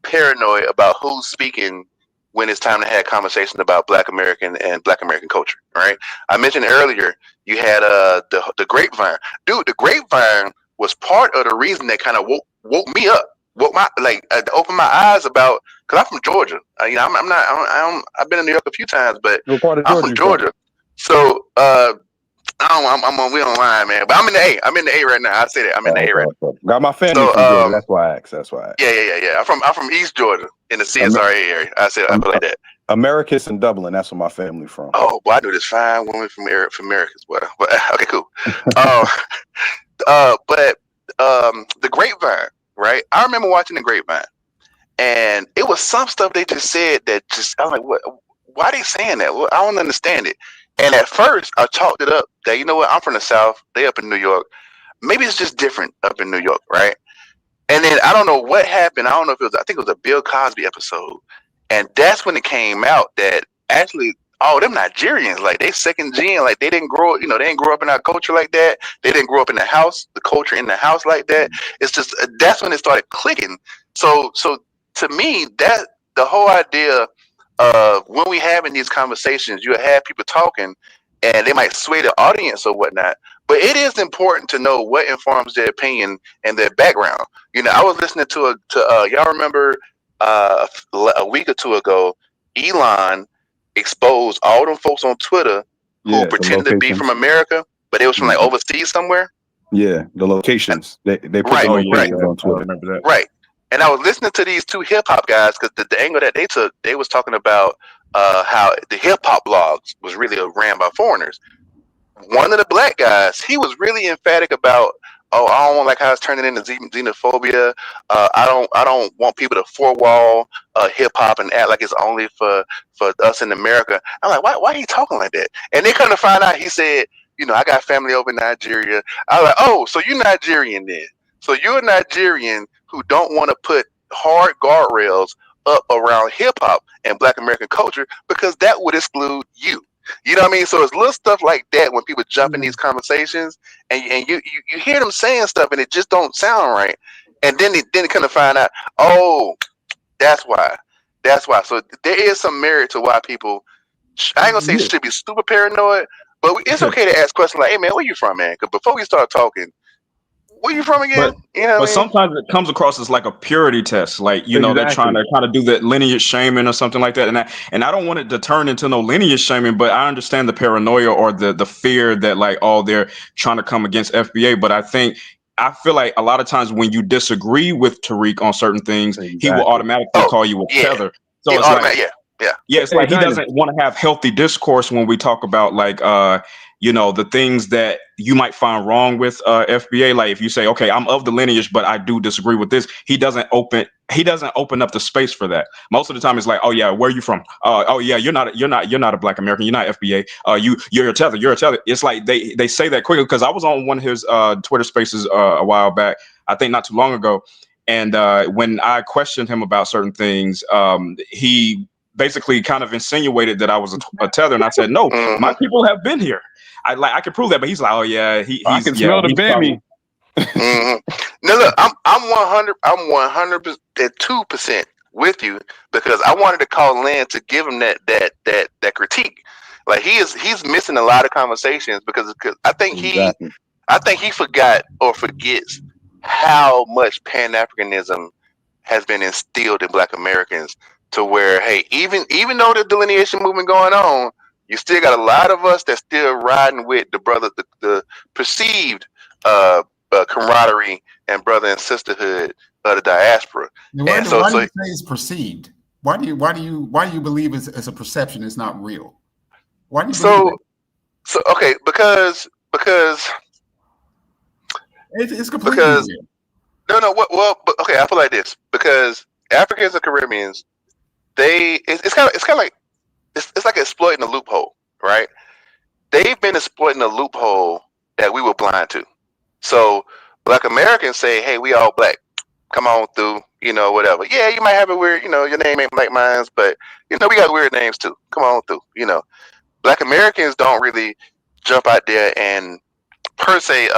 [SPEAKER 12] paranoid about who's speaking when it's time to have conversations about Black American and Black American culture. Right? I mentioned earlier you had the grapevine. Dude, the grapevine was part of the reason that kind of woke me up. Opened my eyes about, because I'm from Georgia. You know, I've been in New York a few times, but
[SPEAKER 10] What part of
[SPEAKER 12] I'm
[SPEAKER 10] Georgia
[SPEAKER 12] from
[SPEAKER 10] you
[SPEAKER 12] Georgia. So we online, man. But I'm in the A. I'm in the A right now. I say that I'm in the A right now.
[SPEAKER 10] Okay. Got my family
[SPEAKER 12] So
[SPEAKER 10] from Georgia. That's why I asked. That's why I asked.
[SPEAKER 12] yeah. I'm from East Georgia in the CSRA area. I put like that.
[SPEAKER 10] Americus in Dublin. That's where my family from.
[SPEAKER 12] Oh, boy, I knew this fine woman from Americas. But okay, cool. But the Grapevine, right? I remember watching the Grapevine, and it was some stuff they just said that just, I'm like, what? Why are they saying that? Well, I don't understand it. And at first, I chalked it up that, you know what? I'm from the South. They up in New York. Maybe it's just different up in New York, right? And then I don't know what happened. I don't know if I think it was a Bill Cosby episode. And that's when it came out that actually, them Nigerians, like, they second gen, like, they didn't grow up in our culture like that. They didn't grow up in the culture in the house like that. It's just, that's when it started clicking. So to me, that the whole idea of when we having these conversations, you have people talking and they might sway the audience or whatnot. But it is important to know what informs their opinion and their background. You know, I was listening to y'all remember a week or two ago, Elon exposed all them folks on Twitter who pretended to be from America, but they was from like overseas somewhere.
[SPEAKER 10] Yeah, the locations. They put the locations on Twitter.
[SPEAKER 13] I remember that.
[SPEAKER 12] Right. And I was listening to these two hip hop guys because the angle that they took, they was talking about how the hip hop blogs was really ran by foreigners. One of the black guys, he was really emphatic about, I don't like how it's turning into xenophobia. I don't want people to four-wall hip hop and act like it's only for us in America. I'm like, why are you talking like that? And they come to find out, he said, you know, I got family over in Nigeria. I was like, oh, so you're Nigerian then? So you're a Nigerian who don't want to put hard guardrails up around hip hop and Black American culture because that would exclude you. You know what I mean? So it's little stuff like that when people jump in these conversations and you hear them saying stuff and it just don't sound right. And then they kind of find out, oh, that's why. So there is some merit to why people, I ain't gonna say should be super paranoid, but it's okay to ask questions like, hey man, where you from, man? Because before we start talking, where you from again?
[SPEAKER 13] But sometimes it comes across as like a purity test, like, you know, they're trying to kind of do that lineage shaming or something like that, and I don't want it to turn into no lineage shaming, but I understand the paranoia or the fear that like, they're trying to come against FBA, but I feel like a lot of times when you disagree with Tariq on certain things, he will automatically call you a tether. So it's like, it's like he doesn't want to have healthy discourse when we talk about like you know, the things that you might find wrong with FBA. Like if you say, okay, I'm of the lineage, but I do disagree with this, he doesn't open up the space for that. Most of the time it's like, oh yeah, where are you from? Oh yeah, you're not a Black American, you're not FBA. You're a tether. It's like they say that quickly, because I was on one of his Twitter spaces a while back, I think not too long ago. And when I questioned him about certain things, he basically kind of insinuated that I was a tether, and I said, no, my people have been here. I could prove that, but he's like, oh yeah,
[SPEAKER 10] I can smell the Bammy.
[SPEAKER 12] No, look, I'm 102% with you, because I wanted to call Lynn to give him that critique. Like he's missing a lot of conversations because I think he forgot or forgets how much Pan-Africanism has been instilled in Black Americans, to where, hey, even though the delineation movement going on, you still got a lot of us that still riding with the perceived camaraderie and brother and sisterhood of the diaspora.
[SPEAKER 6] Why do you say it's perceived? Why do you believe it's a perception? It's not real. Why do you believe
[SPEAKER 12] so okay, because
[SPEAKER 6] it's completely real.
[SPEAKER 12] Okay, I feel like this, because Africans and Caribbeans, it's kind of like it's like exploiting a loophole, right? They've been exploiting a loophole that we were blind to. So Black Americans say, hey, we all Black, come on through, you know, whatever. Yeah, you might have a weird, you know, your name ain't like mine, but you know, we got weird names too. Come on through, you know. Black Americans don't really jump out there and per se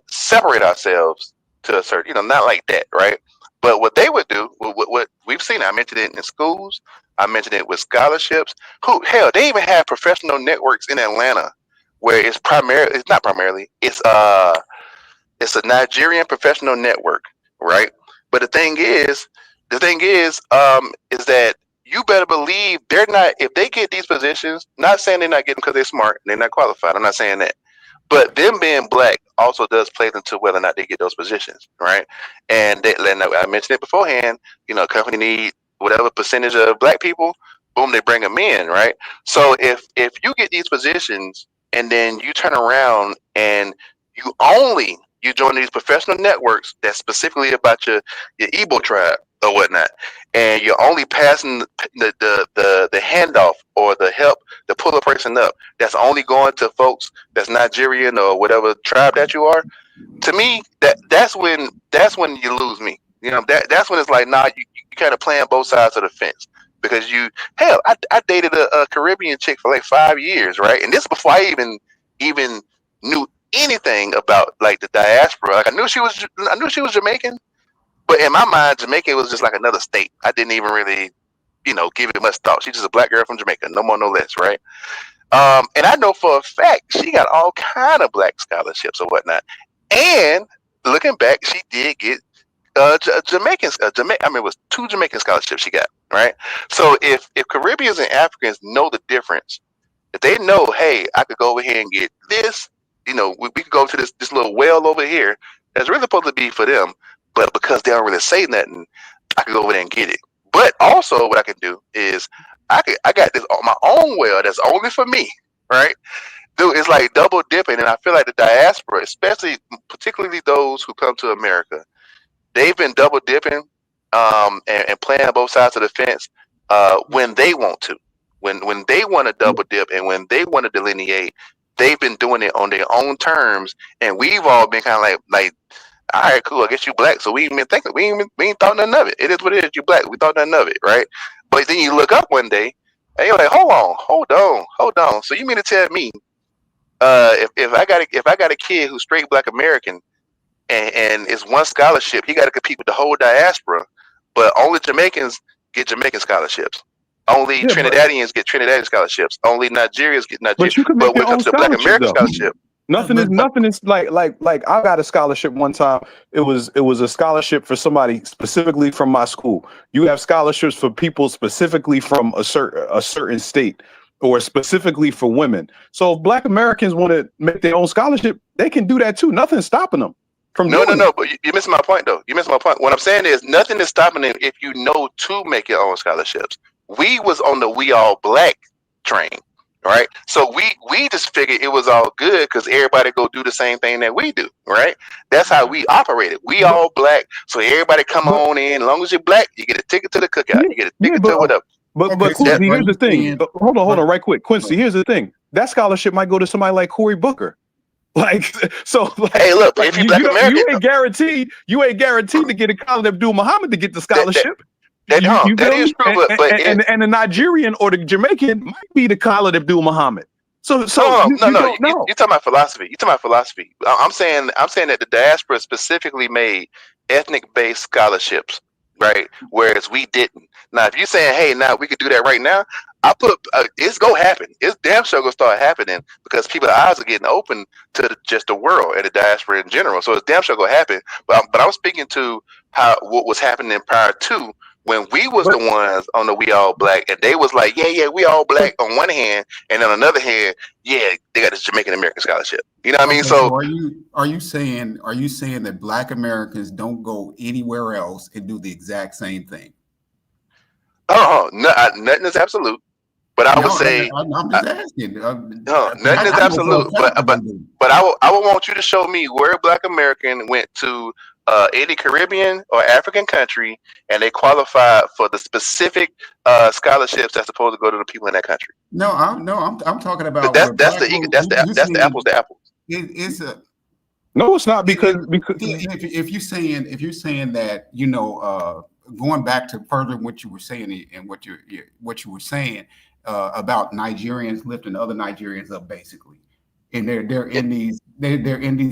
[SPEAKER 12] separate ourselves to a certain, you know, not like that, right? But what they would do, what we've seen, I mentioned it in schools, I mentioned it with scholarships. Hell, they even have professional networks in Atlanta where it's not primarily, it's a Nigerian professional network, right? But the thing is that you better believe they're not, if they get these positions, not saying they're not getting because they're smart, they're not qualified. I'm not saying that. But them being black also does play into whether or not they get those positions, right? And I mentioned it beforehand. A company need whatever percentage of black people, boom, they bring them in, right? So if you get these positions and then you turn around and you join these professional networks that's specifically about your Igbo tribe or whatnot, and you're only passing the handoff or the help to pull a person up. That's only going to folks that's Nigerian or whatever tribe that you are. To me, that's when you lose me. That's when it's like, nah, you kind of playing both sides of the fence because I dated a Caribbean chick for like 5 years, right? And this before I even knew anything about like the diaspora. Like I knew she was Jamaican, but in my mind, Jamaica was just like another state. I didn't even really, give it much thought. She's just a black girl from Jamaica, no more, no less, right? And I know for a fact she got all kind of black scholarships or whatnot. And looking back, she did get Jamaicans. I mean, it was 2 Jamaican scholarships she got, right? So if Caribbeans and Africans know the difference, if they know, hey, I could go over here and get this, we could go to this little well over here that's really supposed to be for them, but because they don't really say nothing, I could go over there and get it. But also, what I can do is I got this on my own well that's only for me, right? Dude, it's like double dipping, and I feel like the diaspora, particularly those who come to America, they've been double dipping and playing both sides of the fence when they want to. When they want to double dip and when they want to delineate, they've been doing it on their own terms, and we've all been kind of like, all right, cool. I guess you black, so we ain't been thinking. We ain't thought nothing of it. It is what it is. You black. We thought nothing of it, right? But then you look up one day, and you're like, hold on. So you mean to tell me, if I got a kid who's straight black American, and it's one scholarship, he got to compete with the whole diaspora, but only Jamaicans get Jamaican scholarships. Only Trinidadians get Trinidadian scholarships. Only Nigerians get Nigerian.
[SPEAKER 10] But you can make
[SPEAKER 12] But when
[SPEAKER 10] your
[SPEAKER 12] it
[SPEAKER 10] own
[SPEAKER 12] comes to Black American scholarship,
[SPEAKER 10] Nothing is like I got a scholarship one time. It was a scholarship for somebody specifically from my school. You have scholarships for people specifically from a certain state or specifically for women. So if Black Americans want to make their own scholarship, they can do that too. Nothing's stopping them from doing it.
[SPEAKER 12] No. But you're missing my point, though. You're missing my point. What I'm saying is nothing is stopping them if you know to make your own scholarships. We was on the We All Black train, right? So we just figured it was all good because everybody go do the same thing that we do, right? That's how we operated. We all black, so everybody come on in. As long as you're black, you get a ticket to the cookout. You get a ticket to whatever.
[SPEAKER 10] But Quincy, here's the thing. Hold on, right quick. Quincy, here's the thing. That scholarship might go to somebody like Cory Booker. Hey, look, if you're Black American, you ain't guaranteed to get a Khalid Abdul-Muhammad to get the scholarship.
[SPEAKER 12] That is true,
[SPEAKER 10] and the Nigerian or the Jamaican might be the Khalid Abdul-Muhammad. So
[SPEAKER 12] you're talking about philosophy. I'm saying that the diaspora specifically made ethnic-based scholarships, right? Whereas we didn't. Now, if you're saying, hey, now we could do that right now, it's gonna happen. It's damn sure gonna start happening because people's eyes are getting open to just the world and the diaspora in general. So it's damn sure gonna happen. But I'm speaking to what was happening prior to. When we was the ones on the We All Black, and they was like, yeah, we all black on one hand, and on another hand, yeah, they got this Jamaican American scholarship. You know what I mean? So
[SPEAKER 6] are you saying that Black Americans don't go anywhere else and do the exact same thing?
[SPEAKER 12] Nothing is absolute. But I would say
[SPEAKER 6] I'm just asking.
[SPEAKER 12] Nothing is absolute. But I would want you to show me where a Black American went to any Caribbean or African country and they qualified for the specific scholarships that's supposed to go to the people in that country.
[SPEAKER 6] I'm talking about
[SPEAKER 12] that's the apples to apples.
[SPEAKER 10] No, it's not because
[SPEAKER 6] if you're saying that going back to further what you were saying and what you were saying about Nigerians lifting other Nigerians up, basically, and they're in these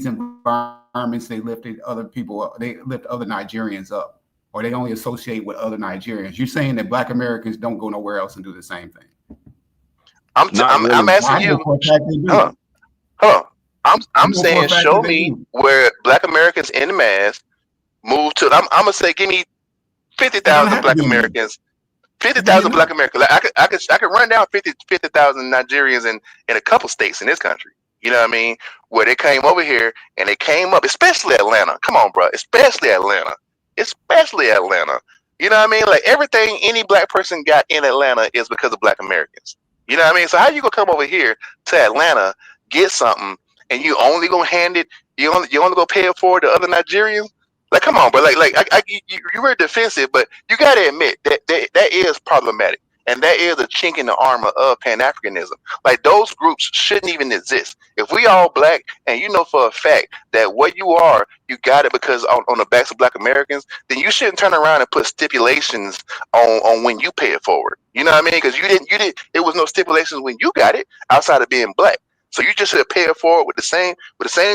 [SPEAKER 6] environments. They lifted other people. They lift other Nigerians up. or they only associate with other Nigerians. You're saying that Black Americans don't go nowhere else and do the same thing.
[SPEAKER 12] I'm asking you. I'm saying, show me where Black Americans in mass move to. I'm gonna say, give me 50,000 Black Americans. 50,000 Black Americans. Like I could run down 50,000 Nigerians in a couple states in this country. You know what I mean? Where they came over here and they came up, especially Atlanta. Come on, bro. Especially Atlanta. You know what I mean? Like everything any Black person got in Atlanta is because of Black Americans. You know what I mean? So how you gonna come over here to Atlanta, get something, and you only gonna hand it? You only gonna pay it forward to other Nigerians? Like, come on, bro. You were defensive, but you gotta admit that is problematic, and that is a chink in the armor of Pan-Africanism. Like those groups shouldn't even exist. If we all Black, and you know for a fact that what you are, you got it because on the backs of Black Americans, then you shouldn't turn around and put stipulations on when you pay it forward. You know what I mean? Because you didn't. It was no stipulations when you got it outside of being Black. So you just should pay it forward with the same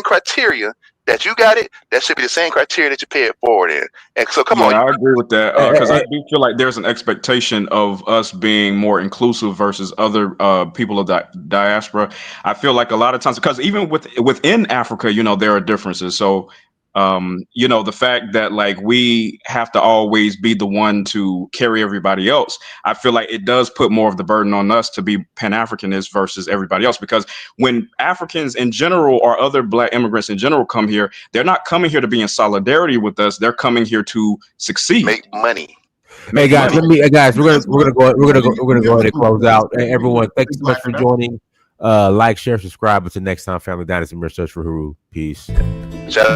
[SPEAKER 12] criteria that you got it. That should be the same criteria that you pay it forward in. And so come on.
[SPEAKER 13] I agree with that because I do feel like there's an expectation of us being more inclusive versus other people of diaspora. I feel like a lot of times, because even within Africa, you know, there are differences. So you know, the fact that like we have to always be the one to carry everybody else, I feel like it does put more of the burden on us to be Pan-Africanists versus everybody else. Because when Africans in general or other Black immigrants in general come here, they're not coming here to be in solidarity with us. They're coming here to succeed,
[SPEAKER 12] make money.
[SPEAKER 4] Hey guys, we're gonna go ahead and close out. Hey, everyone, thank you so much for joining. Like, share, subscribe. Until next time, Family Dynasty, search for Huru. Peace.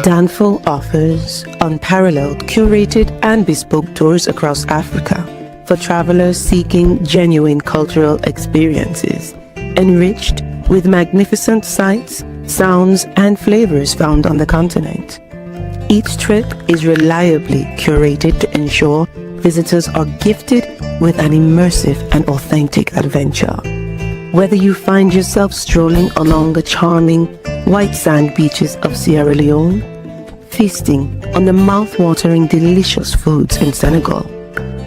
[SPEAKER 1] Danful offers unparalleled, curated, and bespoke tours across Africa for travelers seeking genuine cultural experiences, enriched with magnificent sights, sounds, and flavors found on the continent. Each trip is reliably curated to ensure visitors are gifted with an immersive and authentic adventure. Whether you find yourself strolling along the charming white sand beaches of Sierra Leone, feasting on the mouth-watering delicious foods in Senegal,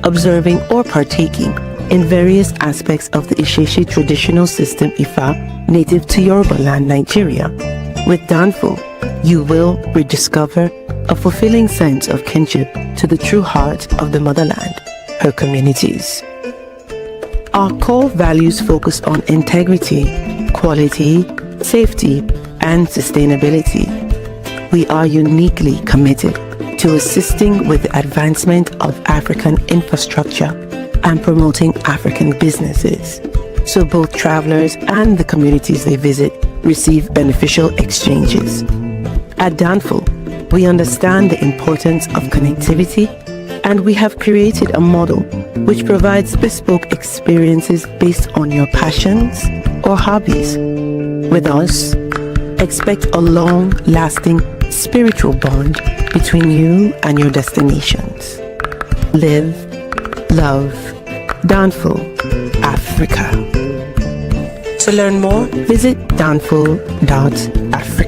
[SPEAKER 1] observing or partaking in various aspects of the Isheshe traditional system Ifa native to Yoruba land, Nigeria, with Danful, you will rediscover a fulfilling sense of kinship to the true heart of the motherland, her communities. Our core values focus on integrity, quality, safety, and sustainability. We are uniquely committed to assisting with the advancement of African infrastructure and promoting African businesses, so both travelers and the communities they visit receive beneficial exchanges. At Danful, we understand the importance of connectivity, and we have created a model which provides bespoke experiences based on your passions or hobbies. With us, expect a long-lasting spiritual bond between you and your destinations. Live, love, Danful, Africa. To learn more, visit danful.africa.